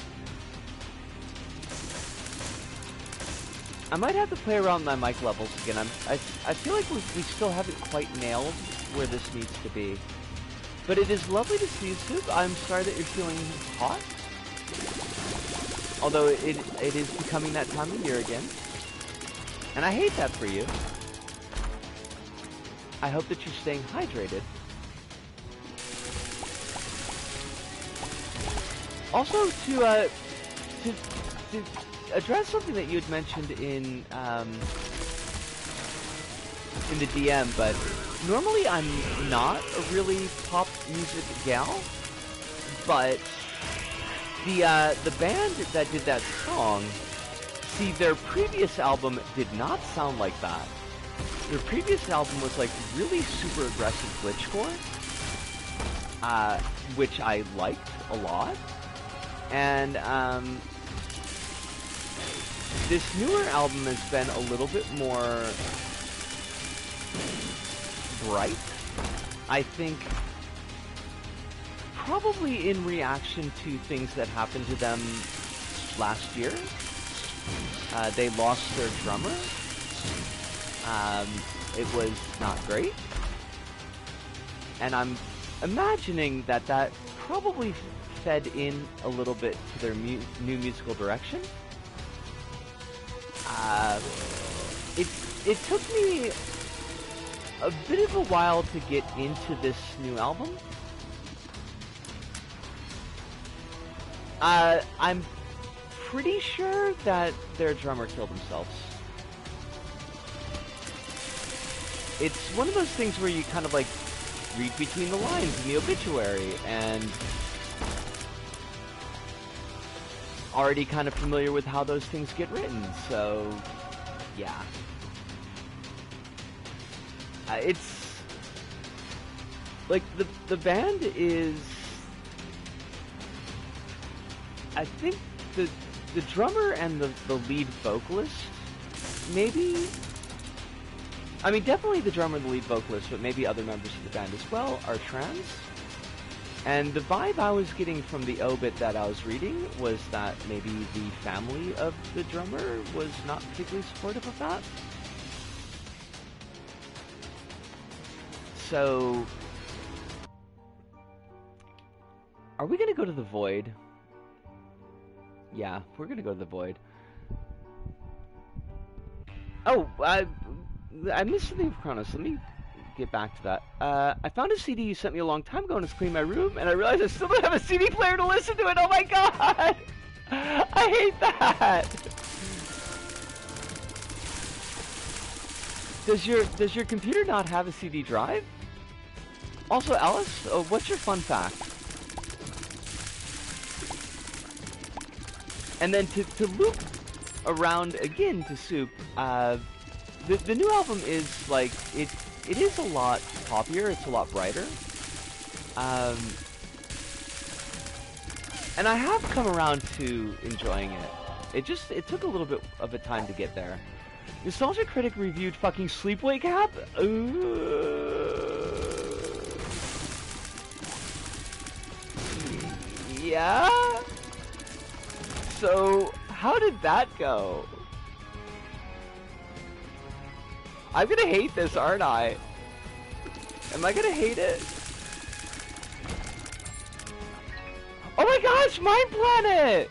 I might have to play around with my mic levels again. I feel like we still haven't quite nailed where this needs to be. But it is lovely to see you, Soup. I'm sorry that you're feeling hot. Although it is becoming that time of year again. And I hate that for you. I hope that you're staying hydrated. Also, to address something that you had mentioned in the DM, but normally I'm not a really pop music gal, but the band that did that song, see, their previous album did not sound like that. Their previous album was like really super aggressive glitchcore, which I liked a lot. And this newer album has been a little bit more bright. I think probably in reaction to things that happened to them last year. They lost their drummer. It was not great. And I'm imagining that probably fed in a little bit to their new musical direction. It took me a bit of a while to get into this new album. I'm pretty sure that their drummer killed themselves. It's one of those things where you kind of like read between the lines in the obituary, and already kind of familiar with how those things get written, so yeah. It's like the band is, I think the drummer and the lead vocalist, maybe, I mean definitely the drummer and the lead vocalist, but maybe other members of the band as well, are trans. And the vibe I was getting from the obit that I was reading was that maybe the family of the drummer was not particularly supportive of that. So, are we gonna go to the void? Yeah, we're gonna go to the void. Oh, I missed the Chronos. Let me get back to that. I found a CD you sent me a long time ago and it's cleaning my room, and I realized I still don't have a CD player to listen to it. Oh my god! I hate that! Does your computer not have a CD drive? Also, Alice, what's your fun fact? And then to loop around again to Soup, the new album is like, it is a lot poppier, it's a lot brighter. And I have come around to enjoying it. It took a little bit of a time to get there. Nostalgia Critic reviewed fucking Sleepaway Camp? Yeah? So, how did that go? I'm gonna hate this, aren't I? Am I gonna hate it? Oh my gosh, Mind Planet!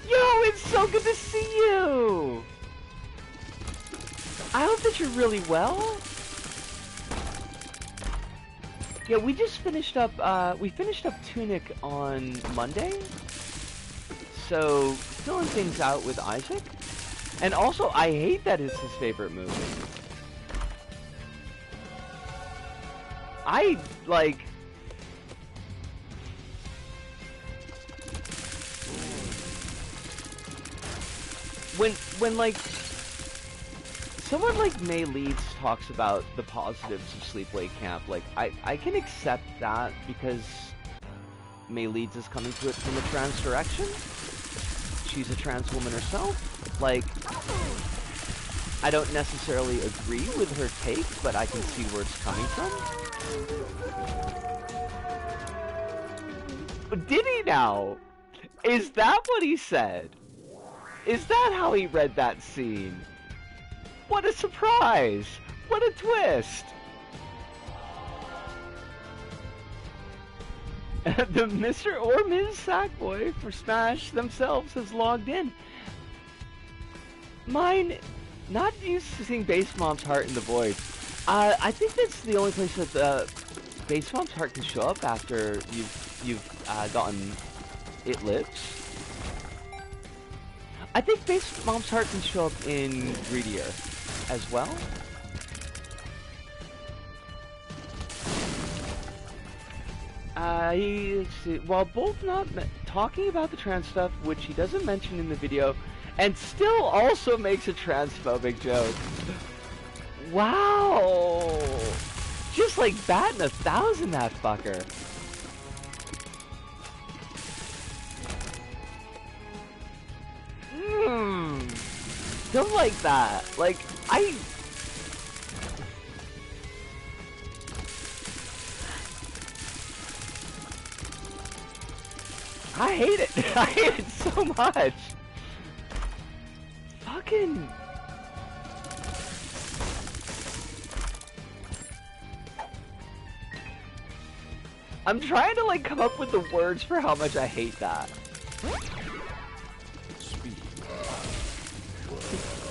Yo, it's so good to see you! I hope that you're really well. Yeah, we just finished up, Tunic on Monday. So, filling things out with Isaac. And also, I hate that it's his favorite movie. I, like... When like... Someone like May Leeds talks about the positives of Sleepaway Camp, like, I can accept that because May Leeds is coming to it from a trans direction. She's a trans woman herself. Like, I don't necessarily agree with her take, but I can see where it's coming from. Did he now? Is that what he said? Is that how he read that scene? What a surprise! What a twist! The Mr. or Ms. Sackboy for Smash themselves has logged in. Mine, not used to seeing Bass Mom's Heart in the Void. I think that's the only place that Bass Mom's Heart can show up after you've gotten It Lives. I think Bass Mom's Heart can show up in Greedier as well. While both not talking about the trans stuff, which he doesn't mention in the video, and still also makes a transphobic joke. Wow! Just like batting 1,000, that fucker. Don't like that. Like, I hate it. I hate it so much. Fucking... I'm trying to, like, come up with the words for how much I hate that.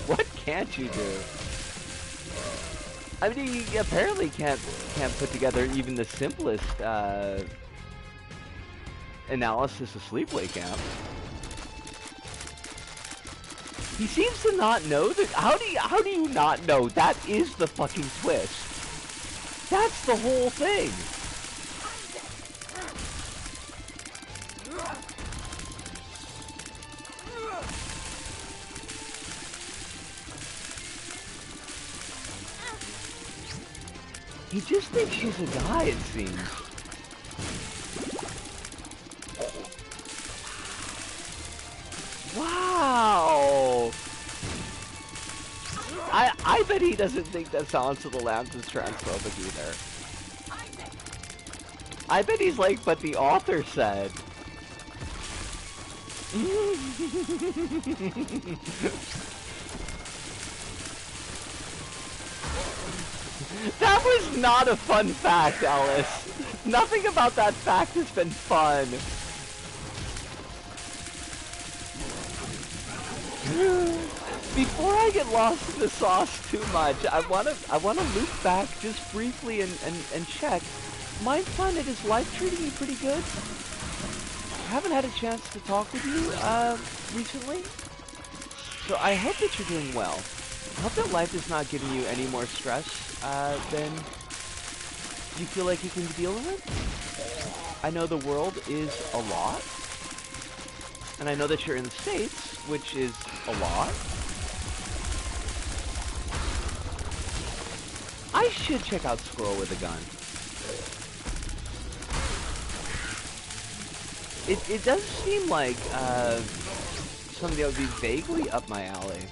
What can't you do? I mean, you apparently can't put together even the simplest analysis of Sleepaway Camp. He seems to not know that. How do you not know? That is the fucking twist. That's the whole thing. He just thinks she's a guy, it seems. Wow! I bet he doesn't think that Silence of the Lambs is transphobic either. I bet he's like, but the author said. That was not a fun fact, Alice. Nothing about that fact has been fun. Before I get lost in the sauce too much, I wanna loop back just briefly and check. Mind Planet, is life treating you pretty good? I haven't had a chance to talk with you recently, so I hope that you're doing well. I hope that life is not giving you any more stress than you feel like you can deal with. I know the world is a lot, and I know that you're in the States, which is a lot. I should check out Squirrel with a Gun. It does seem like something that would be vaguely up my alley.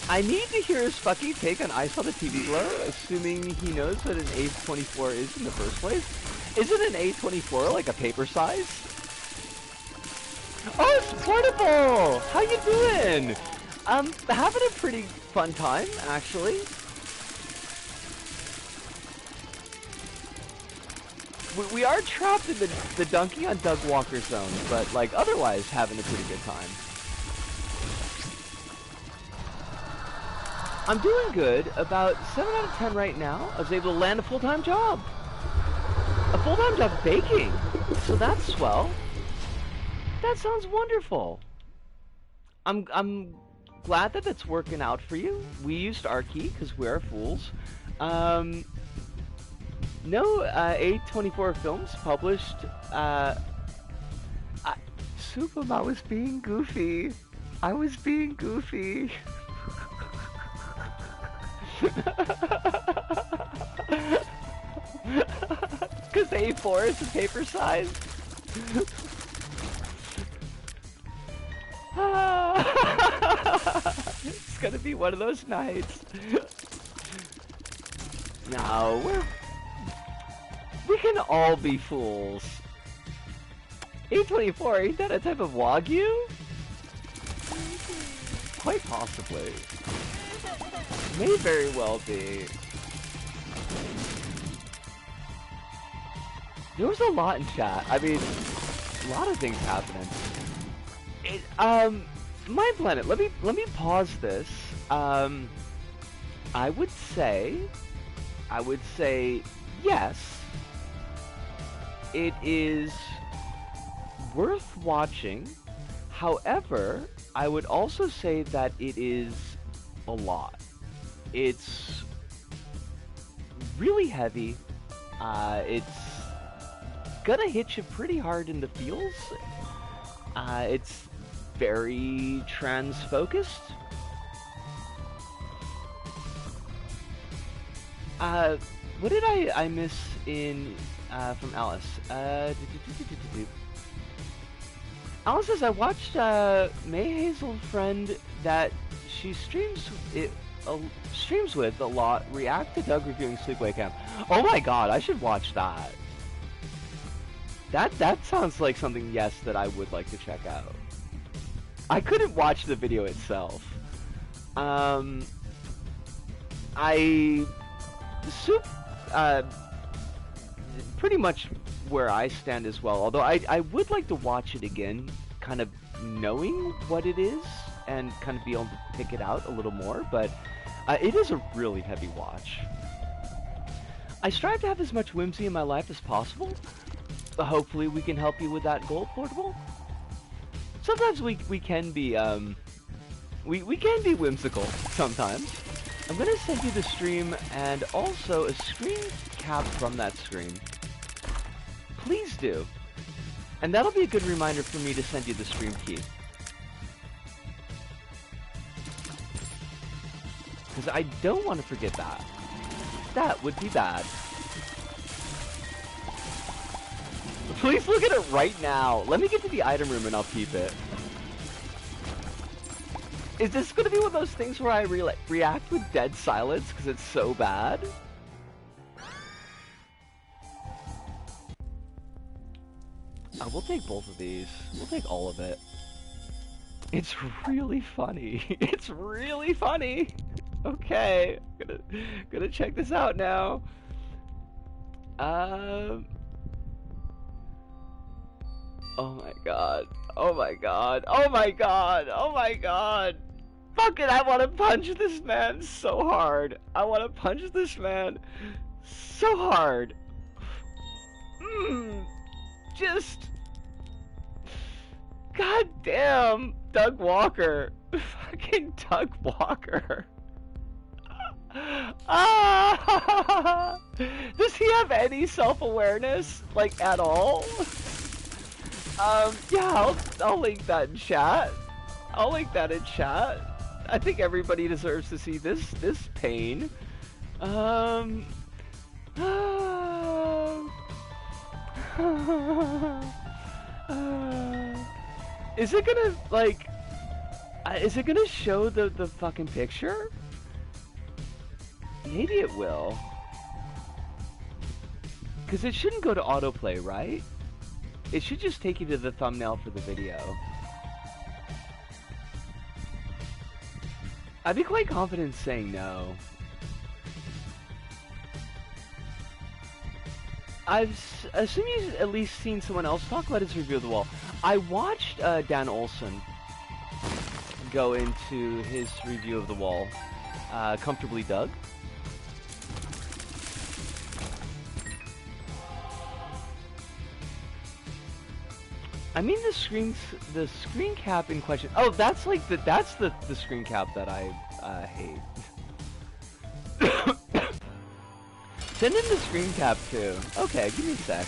I need to hear his fucking take on I Saw the TV Glow, assuming he knows what an A24 is in the first place. Isn't an A24 like a paper size? Oh, it's Portable! How you doing? Having a pretty fun time, actually. We are trapped in the Donkey on Doug Walker zone, but like otherwise having a pretty good time. I'm doing good. About 7 out of 10 right now. I was able to land a full-time job. A full-time job baking. So that's swell. That sounds wonderful. I'm glad that that's working out for you. We used Arkey because we're fools. No A24 films published. Supam, I was being goofy. I was being goofy. Because A4 is the paper size. It's gonna be one of those nights. No, we can all be fools. A24, ain't that a type of Wagyu? Quite possibly. May very well be. There was a lot in chat. I mean, a lot of things happening. Mind Planet, let me pause this. I would say yes. It is worth watching. However, I would also say that it is a lot. It's really heavy. It's gonna hit you pretty hard in the feels. It's very trans-focused. What did I miss in from Alice? Alice says I watched May Hazel friend that she streams with a lot react to Doug reviewing Sleepaway Camp. Oh my god, I should watch that. That sounds like something, yes, that I would like to check out. I couldn't watch the video itself. Pretty much where I stand as well, although I would like to watch it again, kind of knowing what it is, and kind of be able to pick it out a little more, but it is a really heavy watch. I strive to have as much whimsy in my life as possible. Hopefully we can help you with that goal, Portable. Sometimes we can be we can be whimsical sometimes. I'm gonna send you the stream and also a screen cap from that stream. Please do. And that'll be a good reminder for me to send you the stream key. because I don't want to forget that. That would be bad. Please look at it right now. Let me get to the item room and I'll keep it. Is this going to be one of those things where I react with dead silence because it's so bad? We'll take both of these. We'll take all of it. It's really funny. It's really funny. Okay, gonna check this out now. Oh my god. Oh my god. Oh my god. Oh my god. Fuck it, I want to punch this man so hard. I want to punch this man so hard. Just... God damn, Doug Walker. Fucking Doug Walker. Does he have any self-awareness, like, at all? Yeah, I'll link that in chat. I'll link that in chat. I think everybody deserves to see this pain. Is it gonna, like, is it gonna show the fucking picture? Maybe it will. Because it shouldn't go to autoplay, right? It should just take you to the thumbnail for the video. I'd be quite confident saying no. I've assumed you've at least seen someone else talk about his review of The Wall. I watched Dan Olson go into his review of The Wall, Comfortably Doug. I mean the screen cap in question. Oh, that's like that's the screen cap that I hate. Send in the screen cap too. Okay, give me a sec.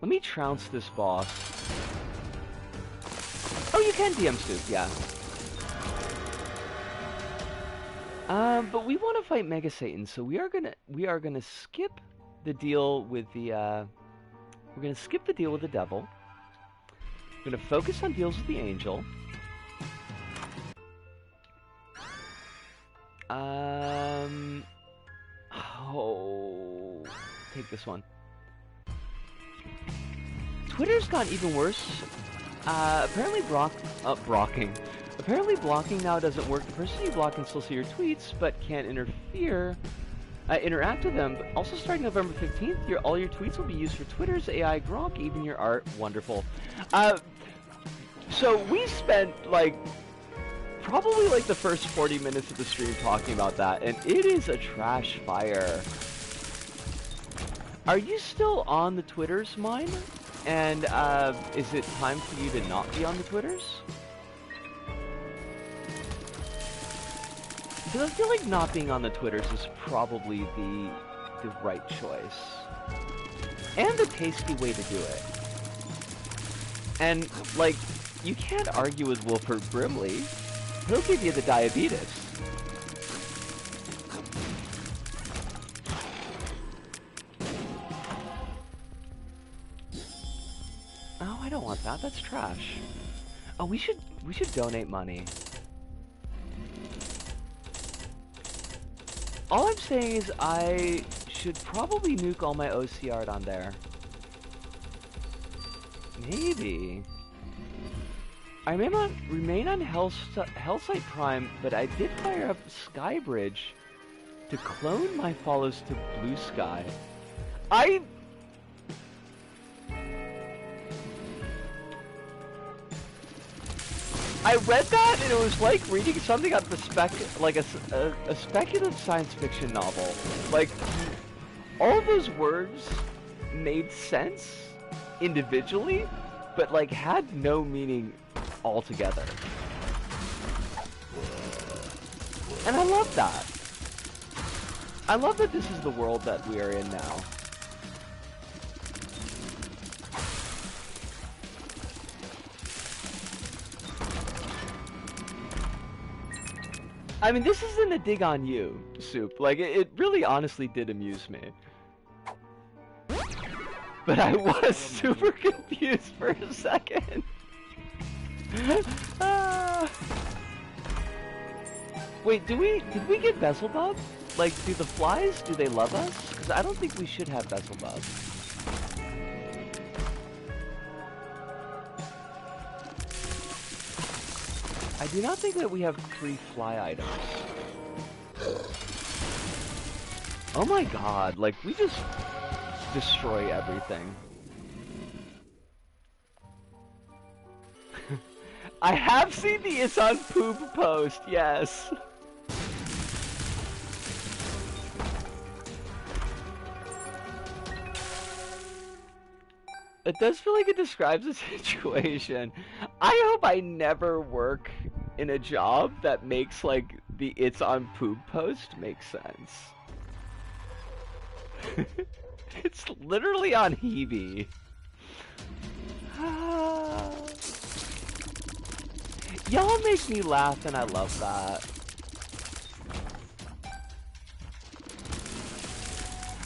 Let me trounce this boss. Oh, you can DM Stoop, yeah. But we want to fight Mega Satan, so we are gonna skip the deal with the we're gonna skip the deal with the devil. We're gonna focus on deals with the angel. Oh, take this one. Twitter's gotten even worse. Apparently Apparently blocking now doesn't work. The person you block can still see your tweets, but can't interact with them. But also starting November 15th, all your tweets will be used for Twitter's AI Gronk, even your art. Wonderful. So we spent, like, probably, like, the first 40 minutes of the stream talking about that, and it is a trash fire. Are you still on the Twitters, mine? And, is it time for you to not be on the Twitters? Because I feel like not being on the Twitters is probably the right choice. And the tasty way to do it. And, like, you can't argue with Wilford Brimley. He'll give you the diabetes. Oh, I don't want that. That's trash. Oh, we should donate money. All I'm saying is I should probably nuke all my OC art on there. Maybe. I remain on Hellsite Prime, but I did fire up Skybridge to clone my follows to Blue Sky. I read that and it was like reading something on the a speculative science fiction novel. Like, all of those words made sense individually, but like had no meaning altogether. And I love that. I love that this is the world that we are in now. I mean, this isn't a dig on you, Soup. Like, it really honestly did amuse me. But I was super confused for a second. Wait, did we get Beelzebub? Like, do the flies, do they love us? Because I don't think we should have Beelzebub. I do not think that we have 3 fly items. Oh my god, like, we just destroy everything. I have seen the It's on Poop post, yes. It does feel like it describes a situation. I hope I never work in a job that makes, like, the It's on Poop post make sense. It's literally on Hebe. Y'all make me laugh and I love that.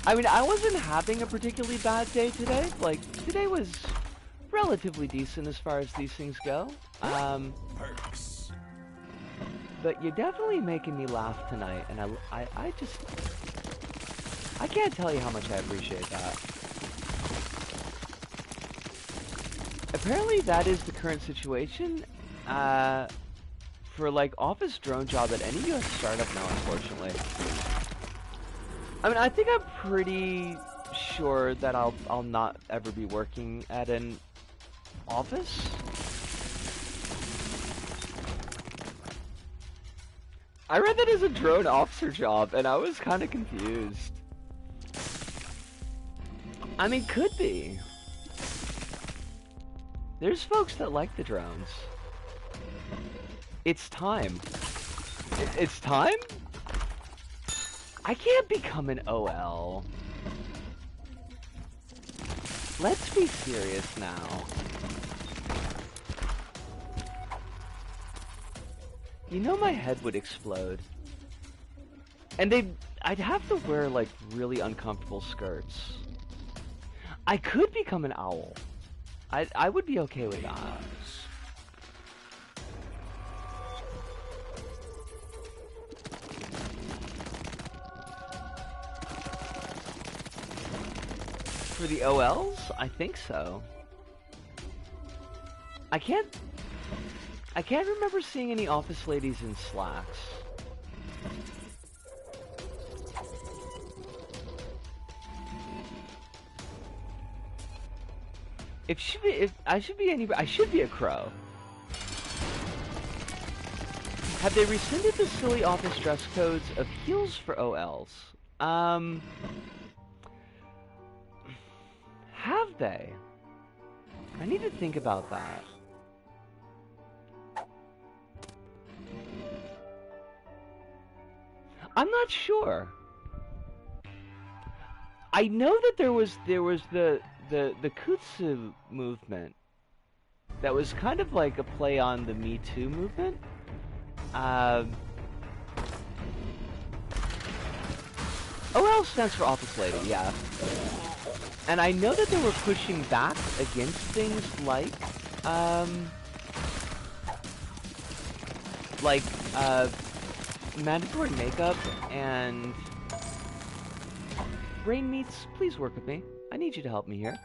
I mean, I wasn't having a particularly bad day today. Like, today was relatively decent as far as these things go. Perks. But you're definitely making me laugh tonight, and I just... I can't tell you how much I appreciate that. Apparently that is the current situation, for, like, office drone job at any US startup now, unfortunately. I mean, I think I'm pretty sure that I'll not ever be working at an office. I read that as a drone officer job, and I was kind of confused. I mean, could be. There's folks that like the drones. It's time. It's time? I can't become an OL. Let's be serious now. You know my head would explode. And I'd have to wear, like, really uncomfortable skirts. I could become an owl. I would be okay with that. For the OLs? I think so. I can't remember seeing any office ladies in slacks. I should be a crow. Have they rescinded the silly office dress codes of heels for OLs? Have they? I need to think about that. I'm not sure. I know that there was the Kutsu movement that was kind of like a play on the Me Too movement. OL stands for office lady, yeah. And I know that they were pushing back against things like mandatory makeup and... Brain Meats, please work with me. I need you to help me here.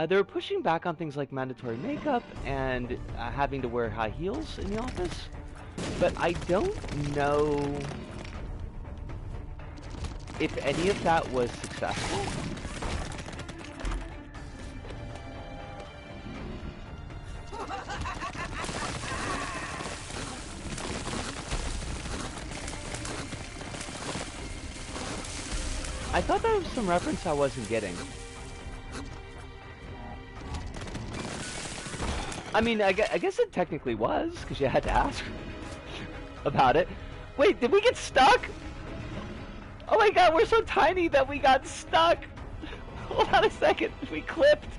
They were pushing back on things like mandatory makeup and having to wear high heels in the office. But I don't know if any of that was successful. I thought that was some reference I wasn't getting. I mean, I guess it technically was, because you had to ask about it. Wait, did we get stuck? Oh my god, we're so tiny that we got stuck! Hold on a second, we clipped!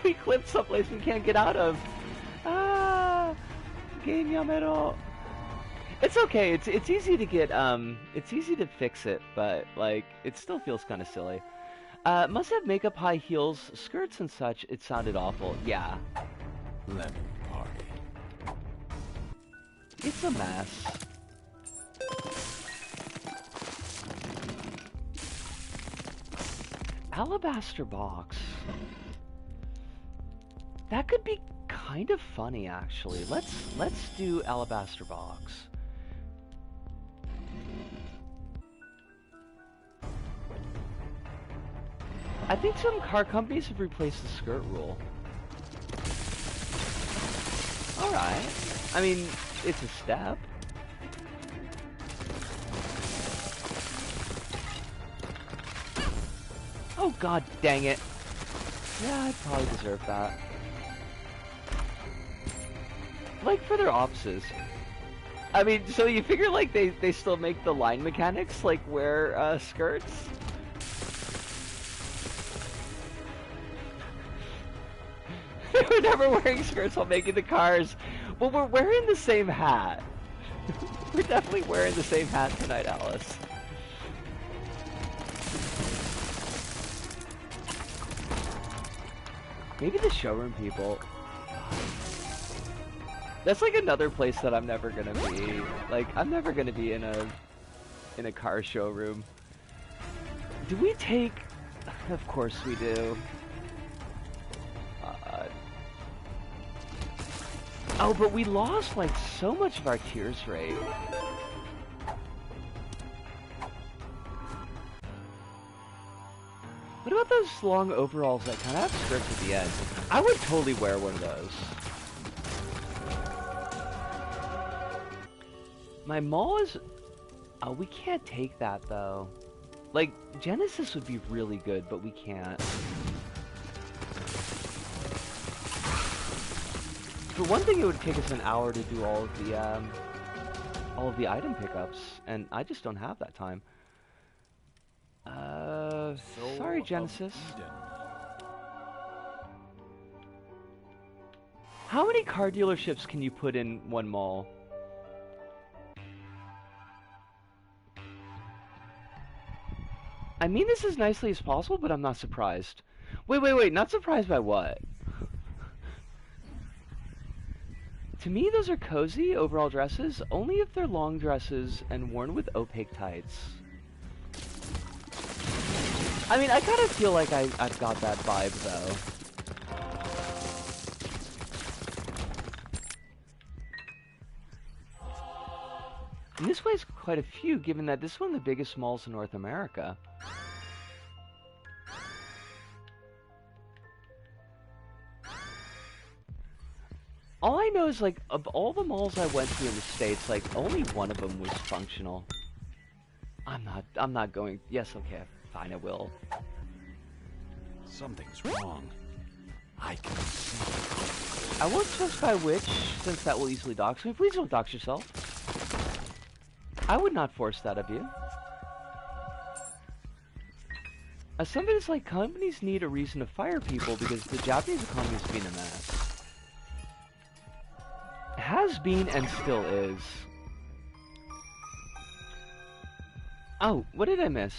We clipped someplace we can't get out of. Ah! Game Yamero! It's okay. It's easy to get it's easy to fix it, but like it still feels kind of silly. Must have makeup, high heels, skirts and such. It sounded awful. Yeah. Lemon party. It's a mess. Alabaster box. That could be kind of funny, actually. Let's do alabaster box. I think some car companies have replaced the skirt rule. Alright. I mean, it's a step. Oh god dang it. Yeah, I probably deserve that. Like, for their offices. I mean, so you figure, like, they still make the line mechanics, like, wear, skirts? They were never wearing skirts while making the cars. Well, we're wearing the same hat. We're definitely wearing the same hat tonight, Alice. Maybe the showroom people. That's like another place that I'm never gonna be. Like, I'm never gonna be in a car showroom. Do we take? Of course we do. Oh, but we lost like so much of our tears rate. What about those long overalls that kind of have skirts at the end? I would totally wear one of those. My mall is... Oh, we can't take that, though. Like, Genesis would be really good, but we can't. For one thing, it would take us an hour to do all of the item pickups, and I just don't have that time. Sorry, Genesis. How many car dealerships can you put in one mall? I mean this as nicely as possible, but I'm not surprised. Wait, not surprised by what? To me, those are cozy overall dresses, only if they're long dresses and worn with opaque tights. I mean, I kind of feel like I've got that vibe, though. And this way is quite a few, given that this is one of the biggest malls in North America. All I know is, like, of all the malls I went to in the States, like, only one of them was functional. I'm not going... Yes, okay, fine, I will. Something's wrong. I can see. I won't specify which, since that will easily dox me. Please don't dox yourself. I would not force that of you. As somebody that's like, companies need a reason to fire people because the Japanese economy is being a mess. Has been and still is. Oh, what did I miss?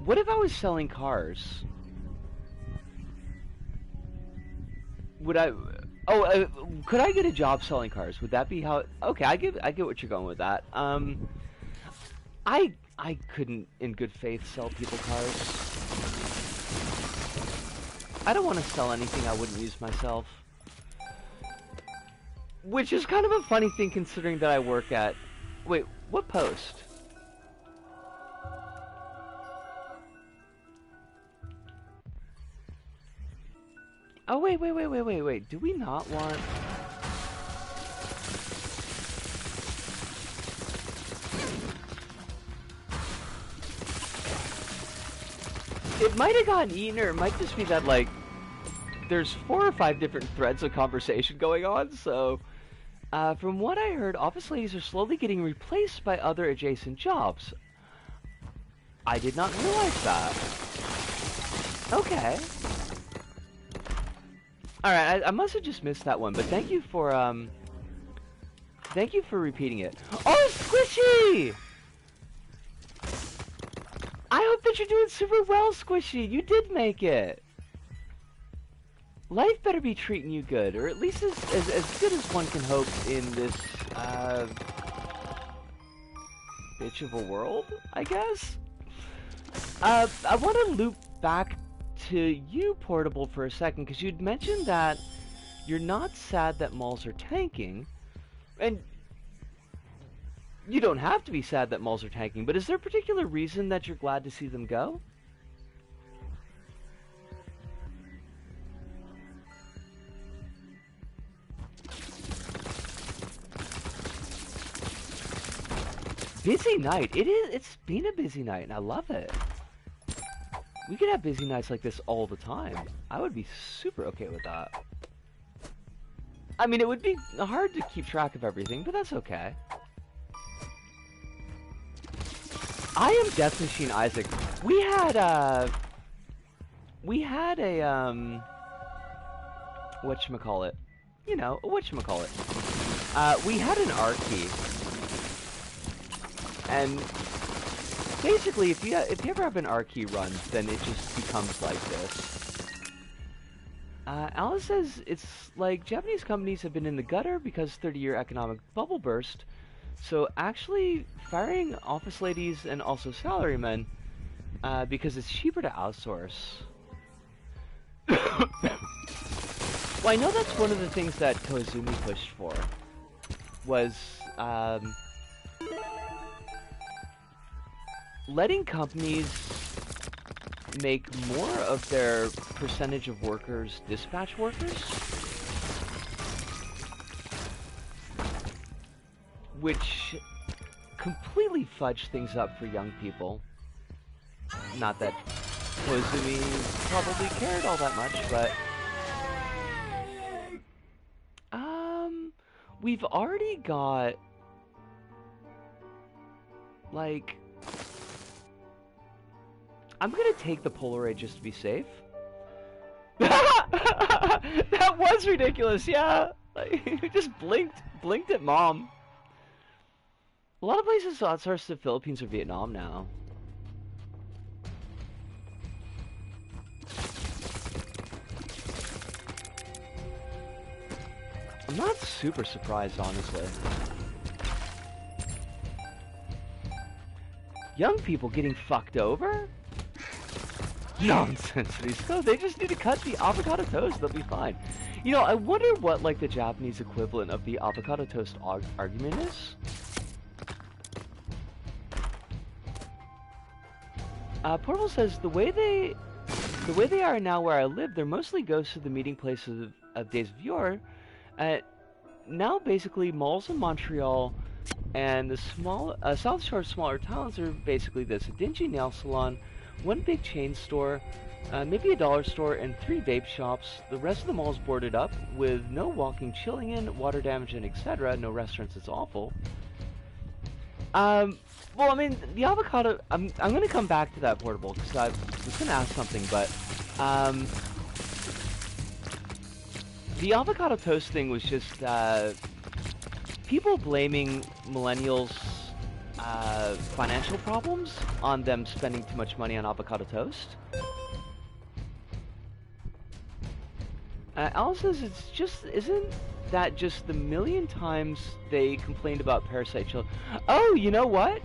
What if I was selling cars? Would I... Oh, could I get a job selling cars? Would that be how... Okay, I get what you're going with that. I couldn't, in good faith, sell people cars. I don't want to sell anything I wouldn't use myself. Which is kind of a funny thing considering that I work at... Wait, what post? Oh, wait. Do we not want... It might have gotten eaten, or it might just be that, like, there's 4 or 5 different threads of conversation going on, so... from what I heard, office ladies are slowly getting replaced by other adjacent jobs. I did not realize that. Okay. Alright, I must have just missed that one, but thank you for repeating it. Oh, Squishy! I hope that you're doing super well, Squishy. You did make it. Life better be treating you good, or at least as good as one can hope in this, bitch of a world, I guess? I want to loop back to you, Portable, for a second, because you'd mentioned that you're not sad that malls are tanking, and you don't have to be sad that malls are tanking, but is there a particular reason that you're glad to see them go? Busy night. It's been a busy night, and I love it. We could have busy nights like this all the time. I would be super okay with that. I mean, it would be hard to keep track of everything, but that's okay. I am Death Machine Isaac. We had a whatchamacallit? You know, whatchamacallit. We had an R key. And basically, if you ever have an R key run, then it just becomes like this. Alice says it's like Japanese companies have been in the gutter because 30-year economic bubble burst. So actually firing office ladies and also salarymen because it's cheaper to outsource. Well, I know that's one of the things that Koizumi pushed for was letting companies make more of their percentage of workers dispatch workers, which completely fudged things up for young people. Not that Koizumi probably cared all that much, but we've already got like, I'm gonna take the Polaroid just to be safe. That was ridiculous, yeah. Like, just blinked at mom. A lot of places outsource to the Philippines or Vietnam now. I'm not super surprised, honestly. Young people getting fucked over? Nonsense, Risco. They just need to cut the avocado toast. They'll be fine. You know, I wonder what, like, the Japanese equivalent of the avocado toast argument is. Portable says the way they are now where I live, they're mostly ghosts of the meeting places of Days of Yore. Now, basically, malls in Montreal and the South Shore smaller towns are basically this: a dingy nail salon, one big chain store, maybe a dollar store, and 3 vape shops. The rest of the mall is boarded up with no walking, chilling in, water damage, and etc. No restaurants. It's awful. Well, I mean, the avocado. I'm gonna come back to that, Portable, because I was gonna ask something, but the avocado toast thing was just people blaming millennials' financial problems on them spending too much money on avocado toast. Alice says isn't that just the million times they complained about parasite children? Oh, you know what?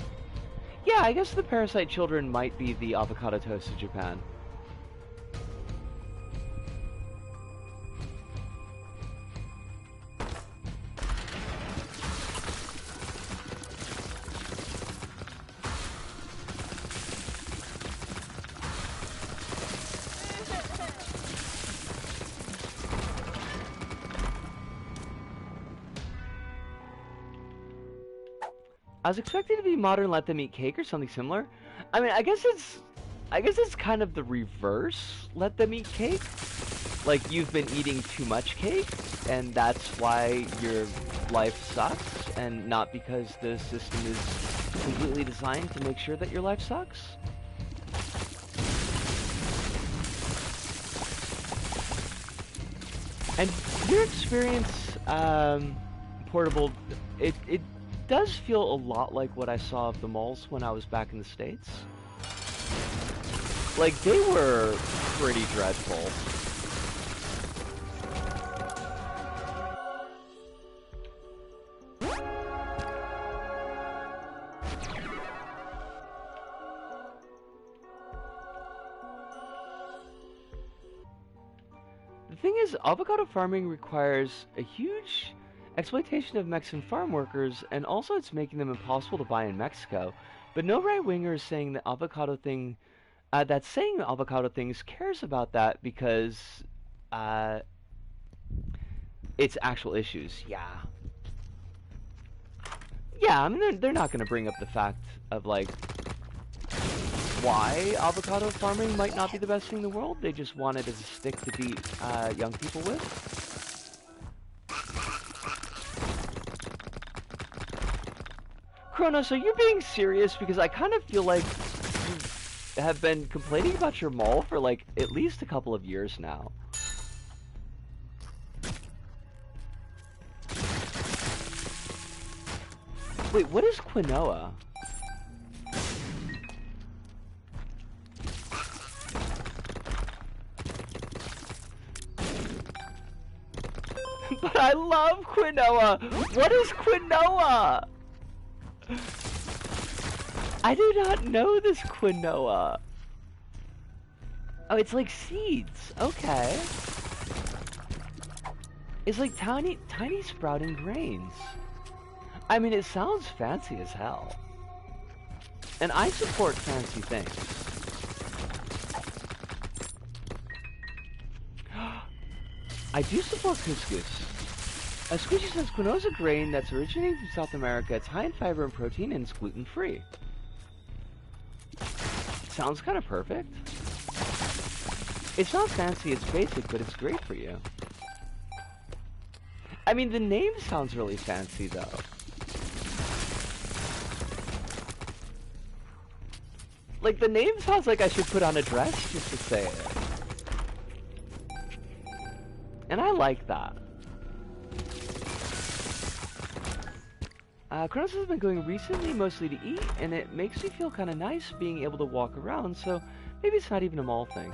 Yeah, I guess the parasite children might be the avocado toast of Japan. I was expecting to be modern, let them eat cake or something similar. I mean, I guess it's kind of the reverse, let them eat cake. Like, you've been eating too much cake, and that's why your life sucks, and not because the system is completely designed to make sure that your life sucks. And your experience, Portable, it does feel a lot like what I saw of the malls when I was back in the States. Like, they were pretty dreadful. The thing is, avocado farming requires a huge exploitation of Mexican farm workers, and also it's making them impossible to buy in Mexico. But no right-winger is saying the avocado thing, that's saying the avocado things cares about that because uh, it's actual issues. Yeah. Yeah, I mean, they're not going to bring up the fact of, like, why avocado farming might not be the best thing in the world. They just want it as a stick to beat young people with. Kronos, are you being serious? Because I kind of feel like you have been complaining about your mall for, like, at least a couple of years now. Wait, what is quinoa? But I love quinoa! What is quinoa? I do not know this quinoa. Oh, it's like seeds. Okay. It's like tiny sprouting grains. I mean, it sounds fancy as hell. And I support fancy things. I do support couscous. Squishy says quinoa is a grain that's originating from South America. It's high in fiber and protein and it's gluten-free. Sounds kind of perfect. It's not fancy, it's basic, but it's great for you. I mean, the name sounds really fancy, though. Like, the name sounds like I should put on a dress just to say it. And I like that. Kronos has been going recently mostly to eat, and it makes me feel kind of nice being able to walk around, so maybe it's not even a mall thing.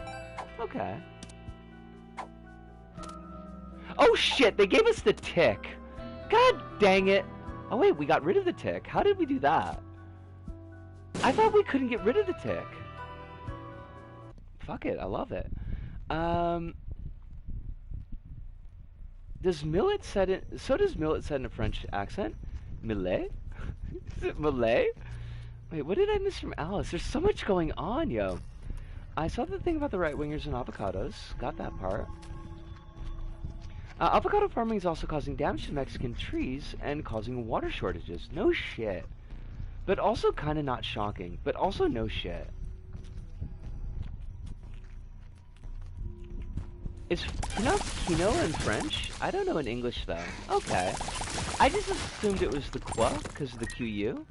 Okay. Oh shit, they gave us the tick! God dang it! Oh wait, we got rid of the tick. How did we do that? I thought we couldn't get rid of the tick. Fuck it, I love it. Does Millet said it? So does Millet said in a French accent? Millet? Is it Malay? Wait, what did I miss from Alice? There's so much going on, yo. I saw the thing about the right-wingers and avocados. Got that part. Avocado farming is also causing damage to Mexican trees and causing water shortages. No shit. But also kind of not shocking. But also no shit. Is pronounced quinoa in French? I don't know in English though. Okay. I just assumed it was the qua because of the QU.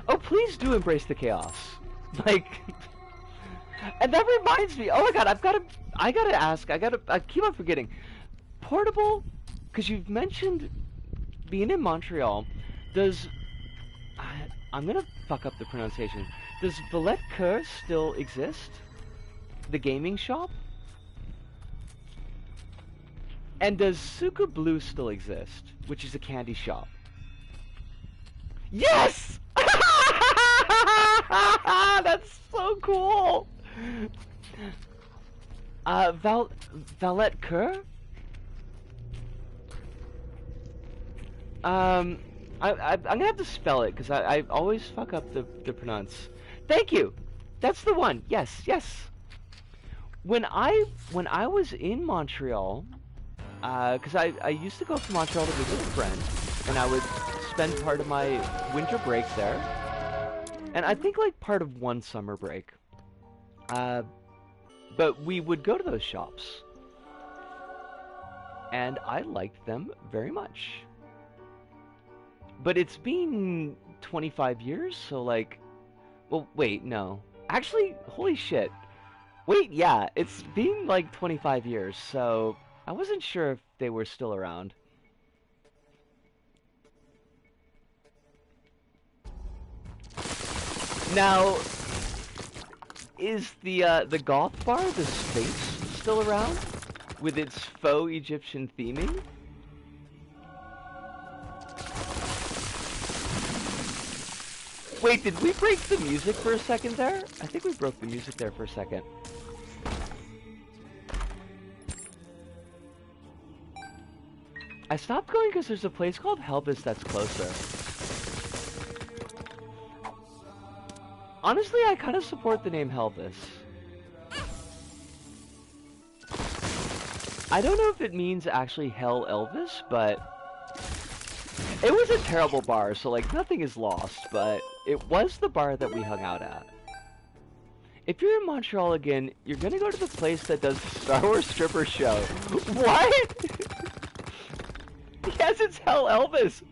Oh, please do embrace the chaos. Like, and that reminds me. Oh my god, I gotta ask. I keep on forgetting. Portable, because you've mentioned being in Montreal. Does I'm gonna fuck up the pronunciation. Does Valette Coeur still exist? The gaming shop? And does Sucre Blue still exist? Which is a candy shop. Yes! That's so cool! Valette Coeur? I'm gonna have to spell it, because I always fuck up the pronounce. Thank you! That's the one! Yes, yes! When I was in Montreal, because I used to go to Montreal to visit a friend, and I would spend part of my winter break there, and I think like part of one summer break. But we would go to those shops, and I liked them very much. But it's been 25 years, so like, well, wait, no. Actually, holy shit. Wait, yeah, it's been like 25 years, so I wasn't sure if they were still around. Now, is the goth bar, the Sphinx, still around with its faux Egyptian theming? Wait, did we break the music for a second there? I think we broke the music there for a second. I stopped going because there's a place called Helbus that's closer. Honestly, I kind of support the name Helbus. I don't know if it means actually Hell Elvis, but it was a terrible bar, so like nothing is lost, but it was the bar that we hung out at. If you're in Montreal again, you're gonna go to the place that does the Star Wars stripper show. What? Yes, it's Hell Elvis.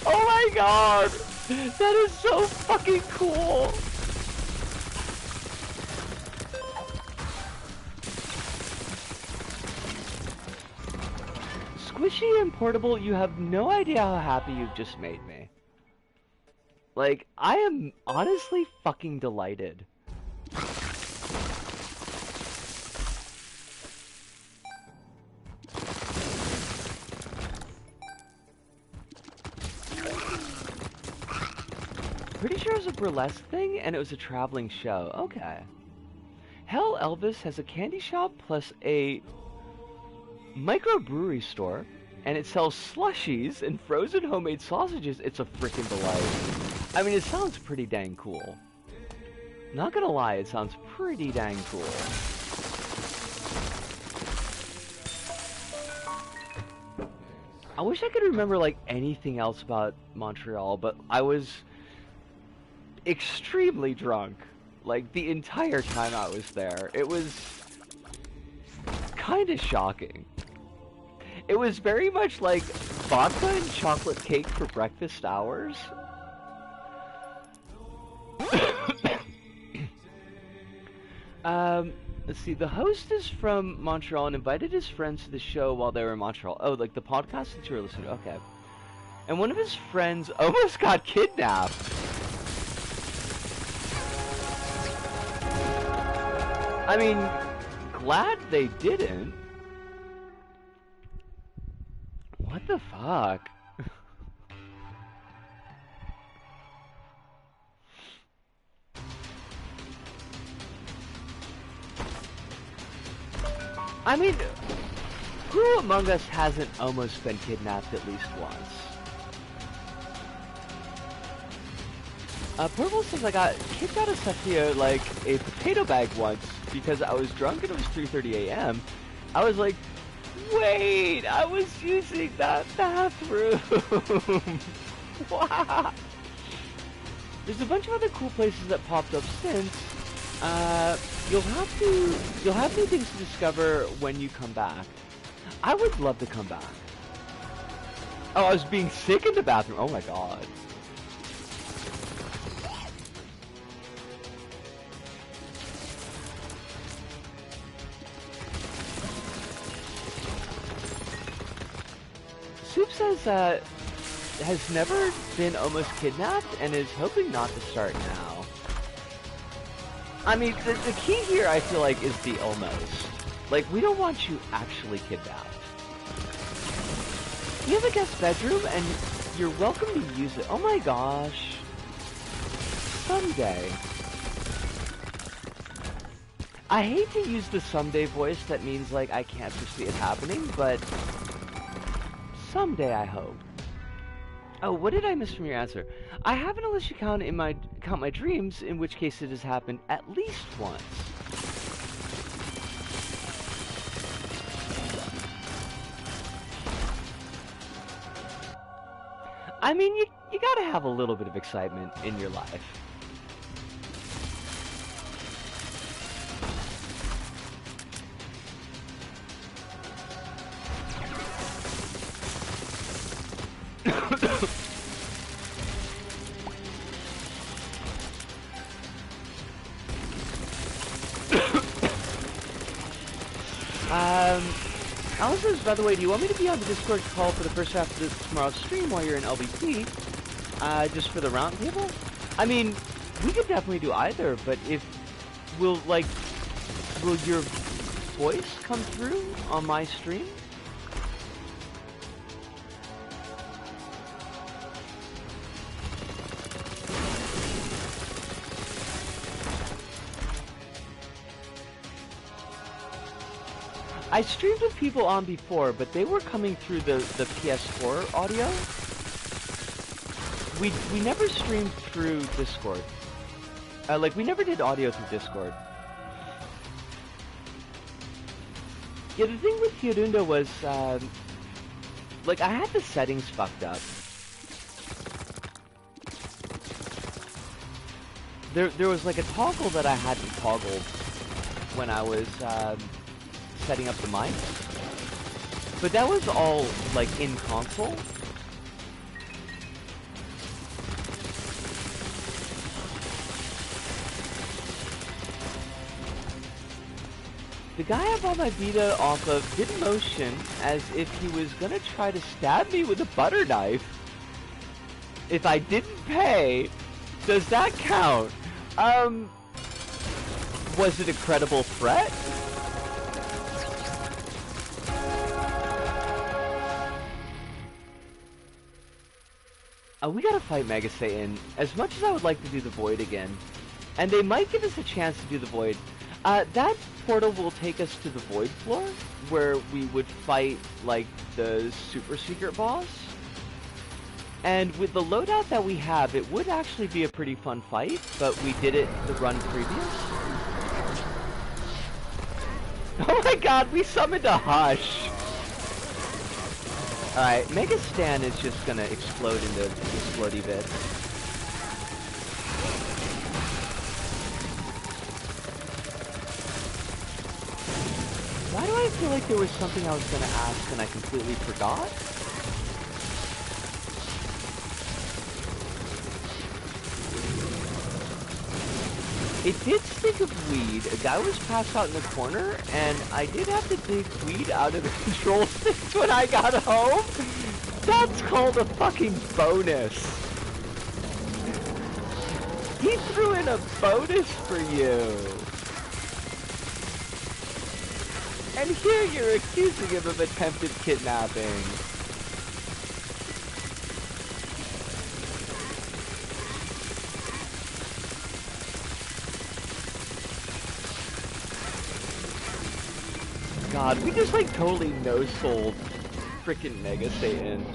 Oh my god! That is so fucking cool! Squishy and portable, you have no idea how happy you've just made me. Like, I am honestly fucking delighted. Pretty sure it was a burlesque thing, and it was a traveling show. Okay. Hell Elvis has a candy shop plus a microbrewery store, and it sells slushies and frozen homemade sausages. It's a freaking delight. I mean, it sounds pretty dang cool. Not gonna lie, it sounds pretty dang cool. I wish I could remember, like, anything else about Montreal, but I was extremely drunk, like, the entire time I was there. It was kind of shocking. It was very much like vodka and chocolate cake for breakfast hours. Let's see, the host is from Montreal and invited his friends to the show while they were in Montreal. Oh, like the podcast that you were listening to, okay. And one of his friends almost got kidnapped. I mean, glad they didn't. What the fuck? I mean, who among us hasn't almost been kidnapped at least once? Purple says I got kicked out of Sefio like a potato bag once because I was drunk and it was 3:30 a.m. I was like, wait, I was using that bathroom. Wow. There's a bunch of other cool places that popped up since. You'll have new things to discover when you come back. I would love to come back. Oh, I was being sick in the bathroom. Oh my god. Soup says has never been almost kidnapped and is hoping not to start now. I mean, the key here, I feel like, is the almost. Like, we don't want you actually kidnapped. You have a guest bedroom, and you're welcome to use it. Oh my gosh. Someday. I hate to use the someday voice that means, like, I can't foresee it happening, but someday I hope. Oh, what did I miss from your answer? I have an Alicia count in my dreams, in which case it has happened at least once. I mean, you gotta have a little bit of excitement in your life. Um, Alice says, by the way, do you want me to be on the Discord call for the first half of tomorrow's stream while you're in LBT? Just for the round table? I mean, we could definitely do either, but will your voice come through on my stream? I streamed with people on before, but they were coming through the PS4 audio. We never streamed through Discord. We never did audio through Discord. Yeah, the thing with Hirundo was, I had the settings fucked up. There was like a toggle that I hadn't toggled when I was, setting up the mic. But that was all, in console. The guy I bought my Vita off of did motion as if he was gonna try to stab me with a butter knife. If I didn't pay, does that count? Was it a credible threat? We gotta fight Mega Satan. As much as I would like to do the Void again, and they might give us a chance to do the Void, that portal will take us to the Void floor, where we would fight, the super secret boss. And with the loadout that we have, it would actually be a pretty fun fight, but we did it the run previous. Oh my god, we summoned a Hush! Alright, Mega Stan is just gonna explode into explodey bits. Why do I feel like there was something I was gonna ask and I completely forgot? It did stink of weed. A guy was passed out in the corner, and I did have to dig weed out of the control sticks when I got home. That's called a fucking bonus. He threw in a bonus for you. And here you're accusing him of attempted kidnapping. God, we just totally no-sold frickin' Mega Satan.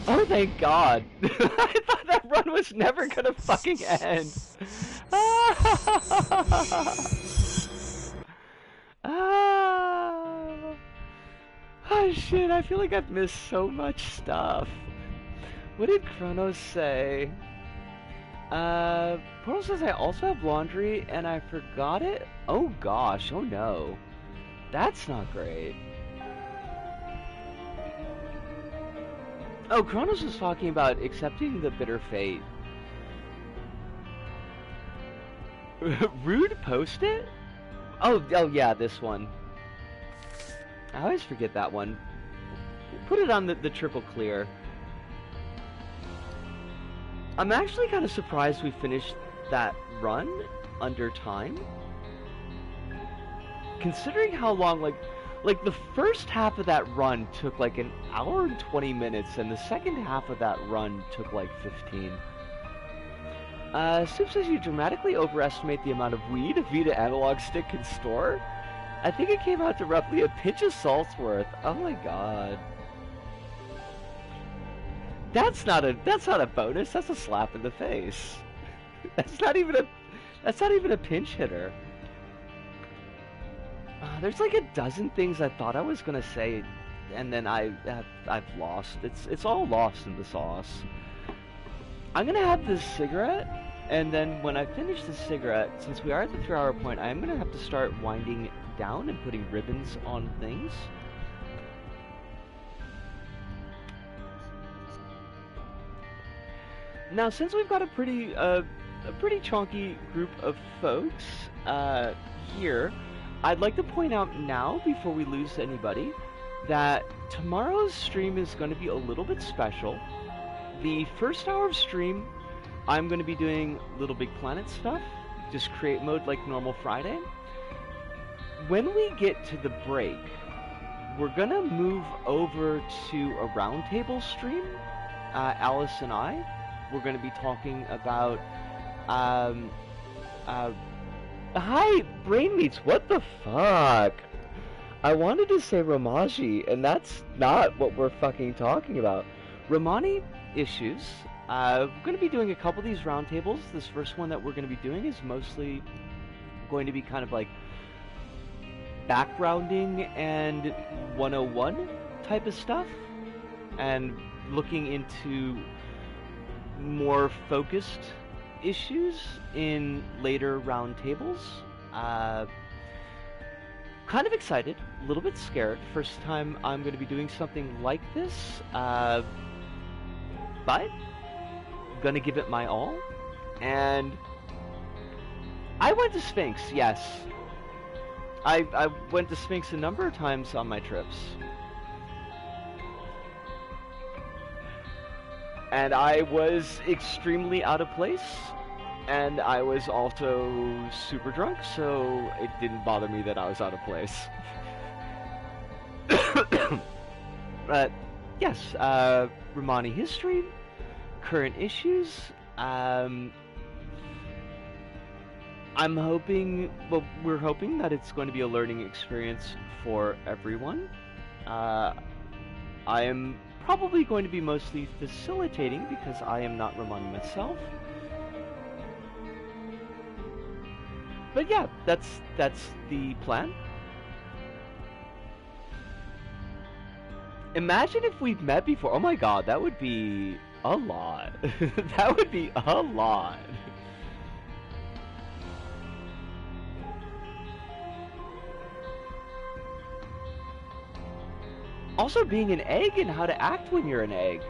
Oh, thank God. I thought that run was never gonna fucking end. Oh shit, I feel like I've missed so much stuff. What did Chronos say? Portal says I also have laundry and I forgot it? Oh gosh, oh no. That's not great. Oh, Kronos was talking about accepting the bitter fate. Rude post-it? Oh yeah, this one. I always forget that one. Put it on the triple clear. I'm actually kind of surprised we finished that run under time. Considering how long, like the first half of that run took an hour and 20 minutes, and the second half of that run took 15. Soup says you dramatically overestimate the amount of weed a Vita analog stick can store. I think it came out to roughly a pinch of salt's worth. Oh my god. That's not a bonus, that's a slap in the face. That's not even a pinch hitter. There's a dozen things I thought I was gonna say, and then I've lost. It's all lost in the sauce. I'm gonna have this cigarette, and then when I finish the cigarette, since we are at the 3-hour point, I am gonna have to start winding down and putting ribbons on things. Now, since we've got a pretty chunky group of folks here, I'd like to point out now, before we lose anybody, that tomorrow's stream is going to be a little bit special. The first hour of stream, I'm going to be doing Little Big Planet stuff, just create mode like normal Friday. When we get to the break, we're going to move over to a roundtable stream, Alice and I. We're going to be talking about, hi, Brain Meats, what the fuck? I wanted to say Ramaji, and that's not what we're fucking talking about. Romani issues. We're going to be doing a couple of these roundtables. This first one that we're going to be doing is mostly going to be kind of like backgrounding and 101 type of stuff, and looking into more focused issues in later roundtables. Kind of excited, a little bit scared. First time I'm going to be doing something like this, but gonna give it my all. And I went to Sphinx, yes. I went to Sphinx a number of times on my trips. And I was extremely out of place. And I was also super drunk, so it didn't bother me that I was out of place. But yes, Romani history, current issues. I'm hoping, well, we're hoping that it's going to be a learning experience for everyone. I am probably going to be mostly facilitating because I am not Romani myself. But yeah, that's the plan. Imagine if we've met before. Oh my god, that would be a lot. That would be a lot. Also being an egg and how to act when you're an egg.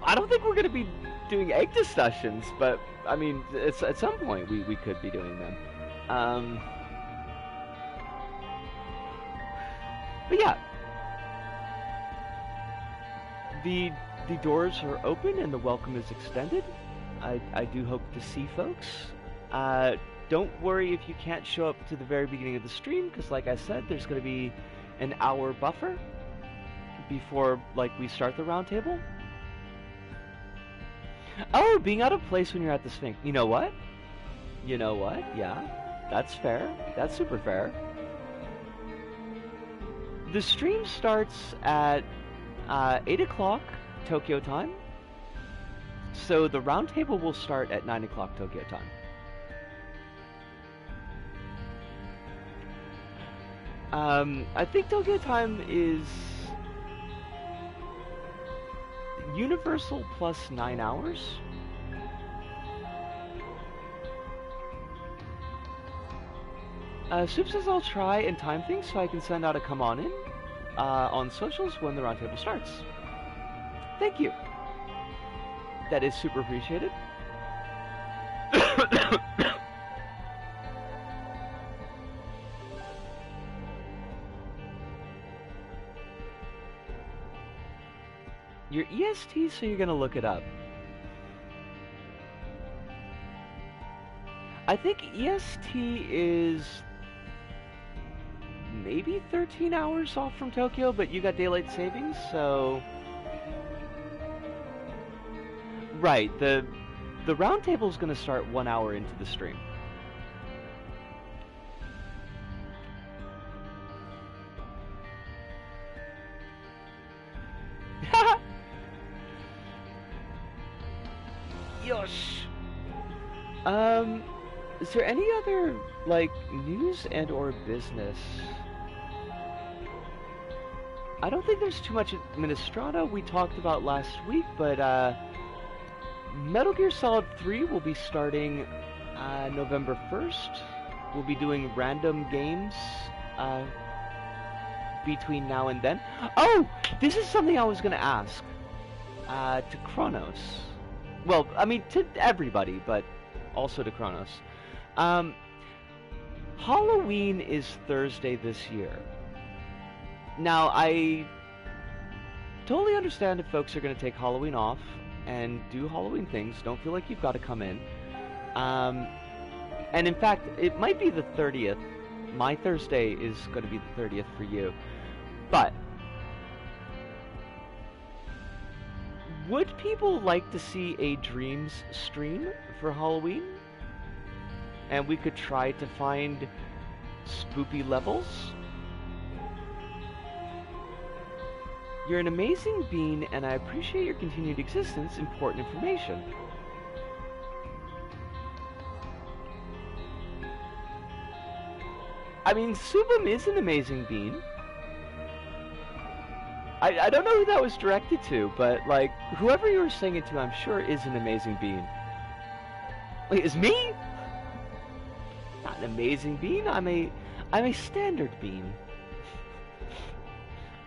I don't think we're going to be doing egg discussions, but I mean, it's, at some point we could be doing them. But yeah, the doors are open and the welcome is extended. I do hope to see folks. Don't worry if you can't show up to the very beginning of the stream, because like I said, there's going to be an hour buffer before we start the roundtable. Oh, being out of place when you're at the Sphinx. You know what? You know what? Yeah, that's fair. That's super fair. The stream starts at 8 o'clock Tokyo time. So the roundtable will start at 9 o'clock Tokyo time. I think Tokyo time is universal plus 9 hours. Soup says I'll try and time things so I can send out a come on in on socials when the roundtable starts. Thank you. That is super appreciated. Your EST, so you're gonna look it up. I think EST is maybe 13 hours off from Tokyo, but you got daylight savings, so... Right, the roundtable is gonna start 1 hour into the stream. Yosh! Is there any other, news and or business? I don't think there's too much Administrata we talked about last week, but, Metal Gear Solid 3 will be starting, November 1st. We'll be doing random games, between now and then. Oh! This is something I was gonna ask, to Kronos. Well, I mean, to everybody, but also to Kronos. Halloween is Thursday this year. Now, I totally understand if folks are going to take Halloween off and do Halloween things. Don't feel like you've got to come in. And in fact, it might be the 30th. My Thursday is going to be the 30th for you. But would people like to see a Dreams stream for Halloween? And we could try to find spoopy levels? You're an amazing bean, and I appreciate your continued existence. Important information. I mean, Subum is an amazing bean. I don't know who that was directed to, but, like, whoever you were saying it to, I'm sure is an amazing bean. Wait, is me? Not an amazing bean, I'm a standard bean.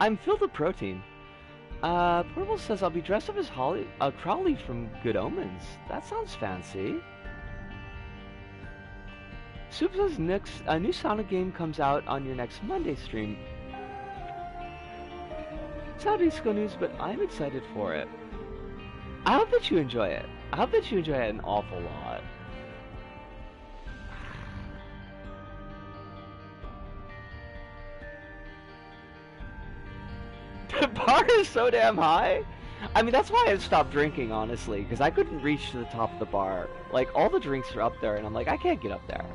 I'm filled with protein. Portable says, I'll be dressed up as Crowley from Good Omens. That sounds fancy. Soup says a new Sonic game comes out on your next Monday stream. It's not disco news, but I'm excited for it. I hope that you enjoy it. I hope that you enjoy it an awful lot. The bar is so damn high. I mean, that's why I stopped drinking, honestly, because I couldn't reach to the top of the bar. Like, all the drinks are up there, and I'm like, I can't get up there.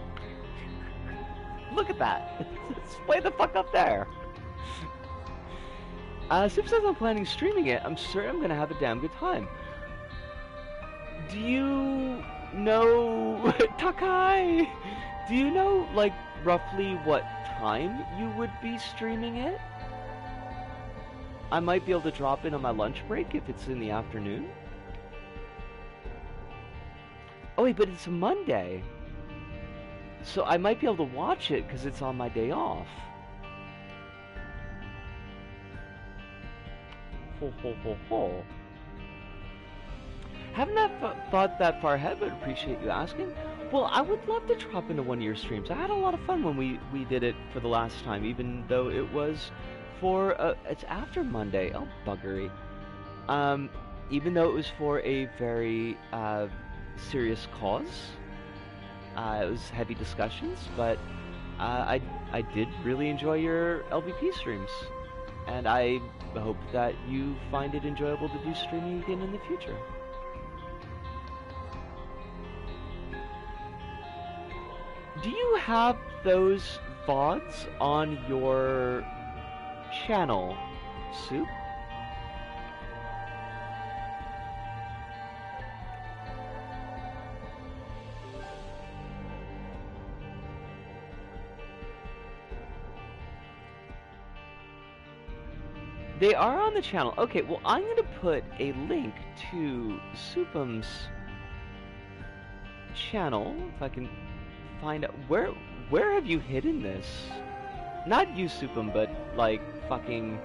Look at that. It's way the fuck up there. Sip says I'm planning streaming it. I'm certain I'm gonna have a damn good time. Do you know... Takai! Do you know, like, roughly what time you would be streaming it? I might be able to drop in on my lunch break if it's in the afternoon. Oh wait, but it's a Monday. So I might be able to watch it because it's on my day off. Ho ho ho ho. Haven't thought that far ahead, but appreciate you asking. Well, I would love to drop into one of your streams. I had a lot of fun when we did it for the last time, even though it was for it's after Monday. Oh, buggery. Even though it was for a very serious cause. It was heavy discussions, but I did really enjoy your LVP streams, and I hope that you find it enjoyable to do streaming again in the future. Do you have those VODs on your channel, Soup? They are on the channel. Okay, well, I'm going to put a link to Supum's channel, if I can find out. Where have you hidden this? Not you, Supum, but, like, fucking...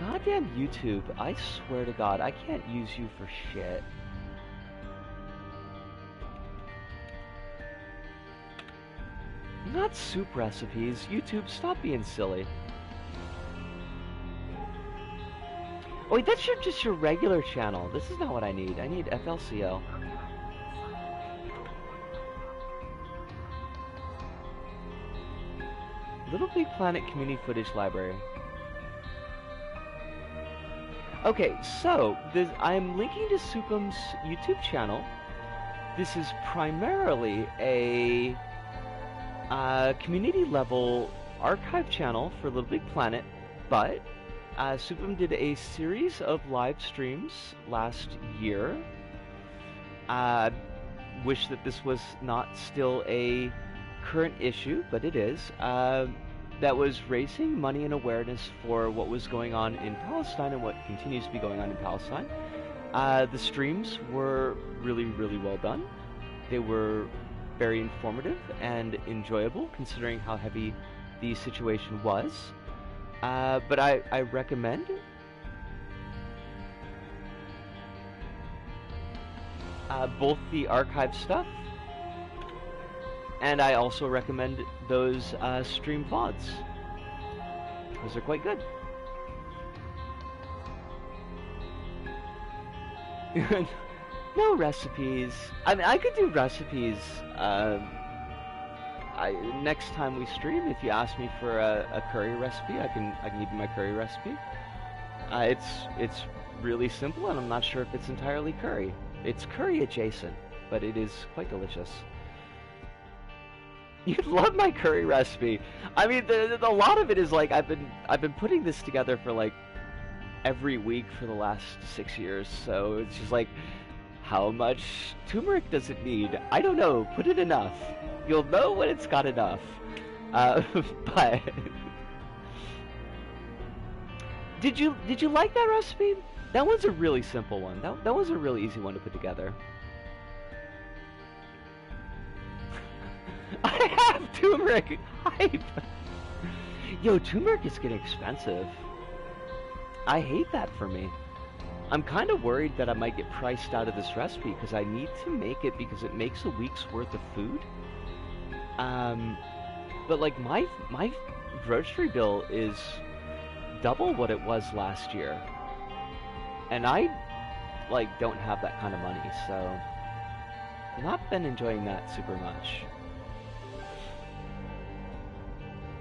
Goddamn YouTube, I swear to God, I can't use you for shit. Not soup recipes. YouTube, stop being silly. Oh wait, that's just your regular channel. This is not what I need. I need FLCL. Little Big Planet Community Footage Library. Okay, so I'm linking to Supum's YouTube channel. This is primarily a community level archive channel for Little Big Planet, but Supum did a series of live streams last year. Wish that this was not still a current issue, but it is. That was raising money and awareness for what was going on in Palestine and what continues to be going on in Palestine. The streams were really, really well done. They were very informative and enjoyable, considering how heavy the situation was. But I recommend both the archive stuff And I also recommend those stream VODs. Those are quite good. No recipes. I mean, I could do recipes. Next time we stream, if you ask me for a curry recipe, I can give you my curry recipe. It's really simple, and I'm not sure if it's entirely curry. It's curry adjacent, but it is quite delicious. You'd love my curry recipe. I mean, a lot of it is like I've been putting this together for like every week for the last 6 years. So it's just like, how much turmeric does it need? I don't know. Put it enough. You'll know when it's got enough. But did you like that recipe? That one's a really simple one. That was a really easy one to put together. I have turmeric hype. Yo, turmeric is getting expensive. I hate that for me. I'm kind of worried that I might get priced out of this recipe because I need to make it because it makes a week's worth of food. But like my grocery bill is double what it was last year. And I like don't have that kind of money, so not been enjoying that super much.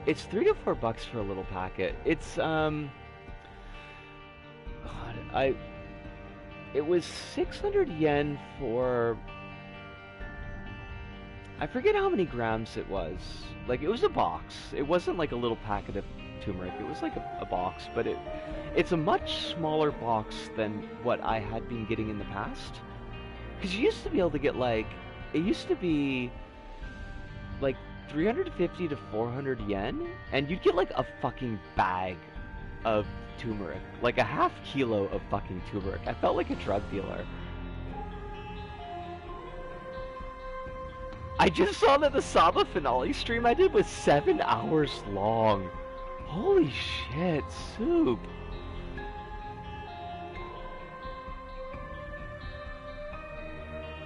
It's $3 to $4 for a little packet. It's it was 600 yen for, I forget how many grams it was. Like, it was a box. It wasn't like a little packet of turmeric. It was like a box, but it's a much smaller box than what I had been getting in the past. Because you used to be able to get like, it used to be like 350 to 400 yen, and you'd get like a fucking bag of turmeric, like a half kilo of fucking turmeric. I felt like a drug dealer. I just saw that the Saba finale stream I did was 7 hours long. Holy shit, soup.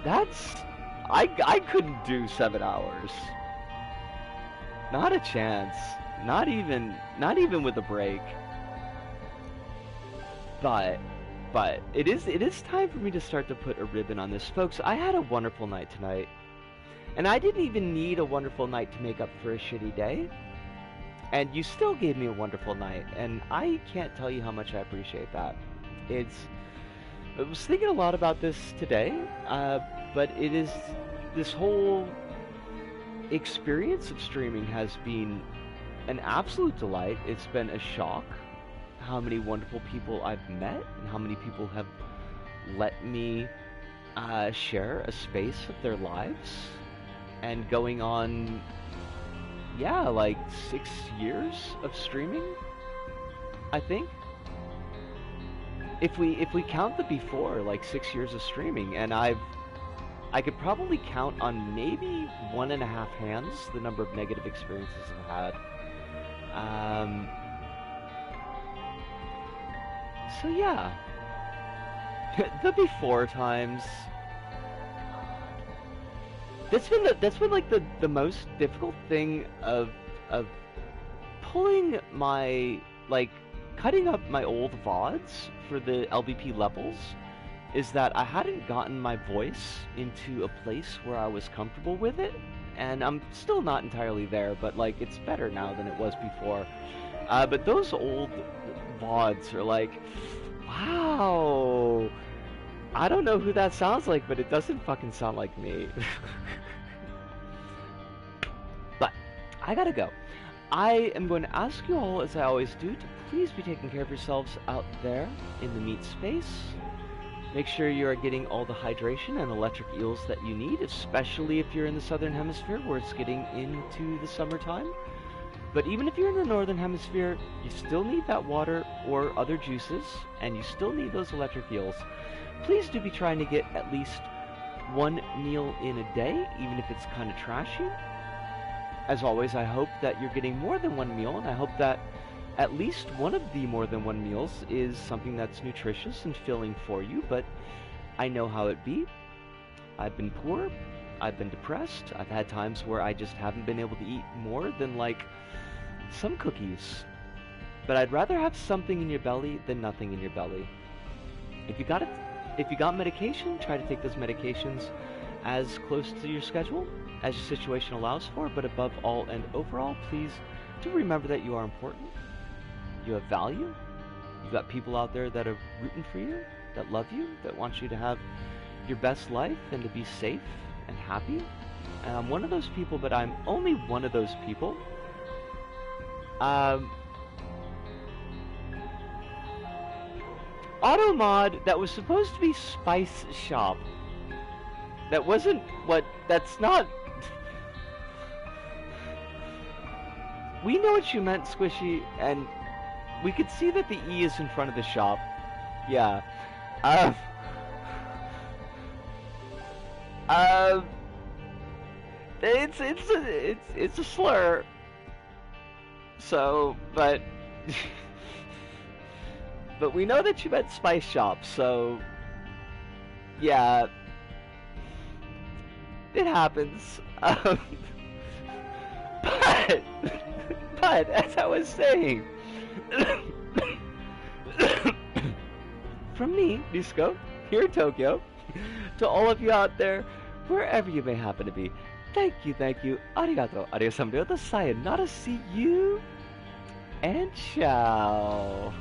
That's, I couldn't do 7 hours. Not a chance. Not even with a break. But it is time for me to start to put a ribbon on this. Folks, I had a wonderful night tonight. And I didn't even need a wonderful night to make up for a shitty day. And you still gave me a wonderful night, and I can't tell you how much I appreciate that. I was thinking a lot about this today, but it is, this whole experience of streaming has been an absolute delight. It's been a shock how many wonderful people I've met and how many people have let me share a space of their lives. And going on, yeah, like 6 years of streaming, I think. If we count the before, like 6 years of streaming, and I could probably count on maybe 1.5 hands the number of negative experiences I've had. So yeah, the before times. That's been like the most difficult thing of pulling my, like, cutting up my old VODs for the LBP levels, is that I hadn't gotten my voice into a place where I was comfortable with it, and I'm still not entirely there, but like it's better now than it was before. But those old VODs are like, wow, I don't know who that sounds like, but it doesn't fucking sound like me. But I gotta go. I am going to ask you all, as I always do, to please be taking care of yourselves out there in the meat space. Make sure you are getting all the hydration and electric eels that you need, especially if you're in the southern hemisphere where it's getting into the summertime. But even if you're in the northern hemisphere, you still need that water or other juices, and you still need those electric eels. Please do be trying to get at least one meal in a day, even if it's kind of trashy. As always, I hope that you're getting more than one meal, and I hope that at least one of the more than one meals is something that's nutritious and filling for you, but I know how it be. I've been poor, I've been depressed. I've had times where I just haven't been able to eat more than like some cookies. But I'd rather have something in your belly than nothing in your belly. If you got medication, try to take those medications as close to your schedule as your situation allows for, but above all and overall, please do remember that you are important. You have value. You've got people out there that are rooting for you, that love you, that want you to have your best life and to be safe and happy. And I'm one of those people, but I'm only one of those people. Automod that was supposed to be Spice Shop. That wasn't what, that's not... We know what you meant, Squishy, and we could see that the E is in front of the shop. Yeah. It's a slur. So, but but we know that you meant Spice Shop, so yeah, it happens. But as I was saying, from me, Nisco, here in Tokyo, to all of you out there, wherever you may happen to be, thank you, arigato, sayonara, see you, and ciao.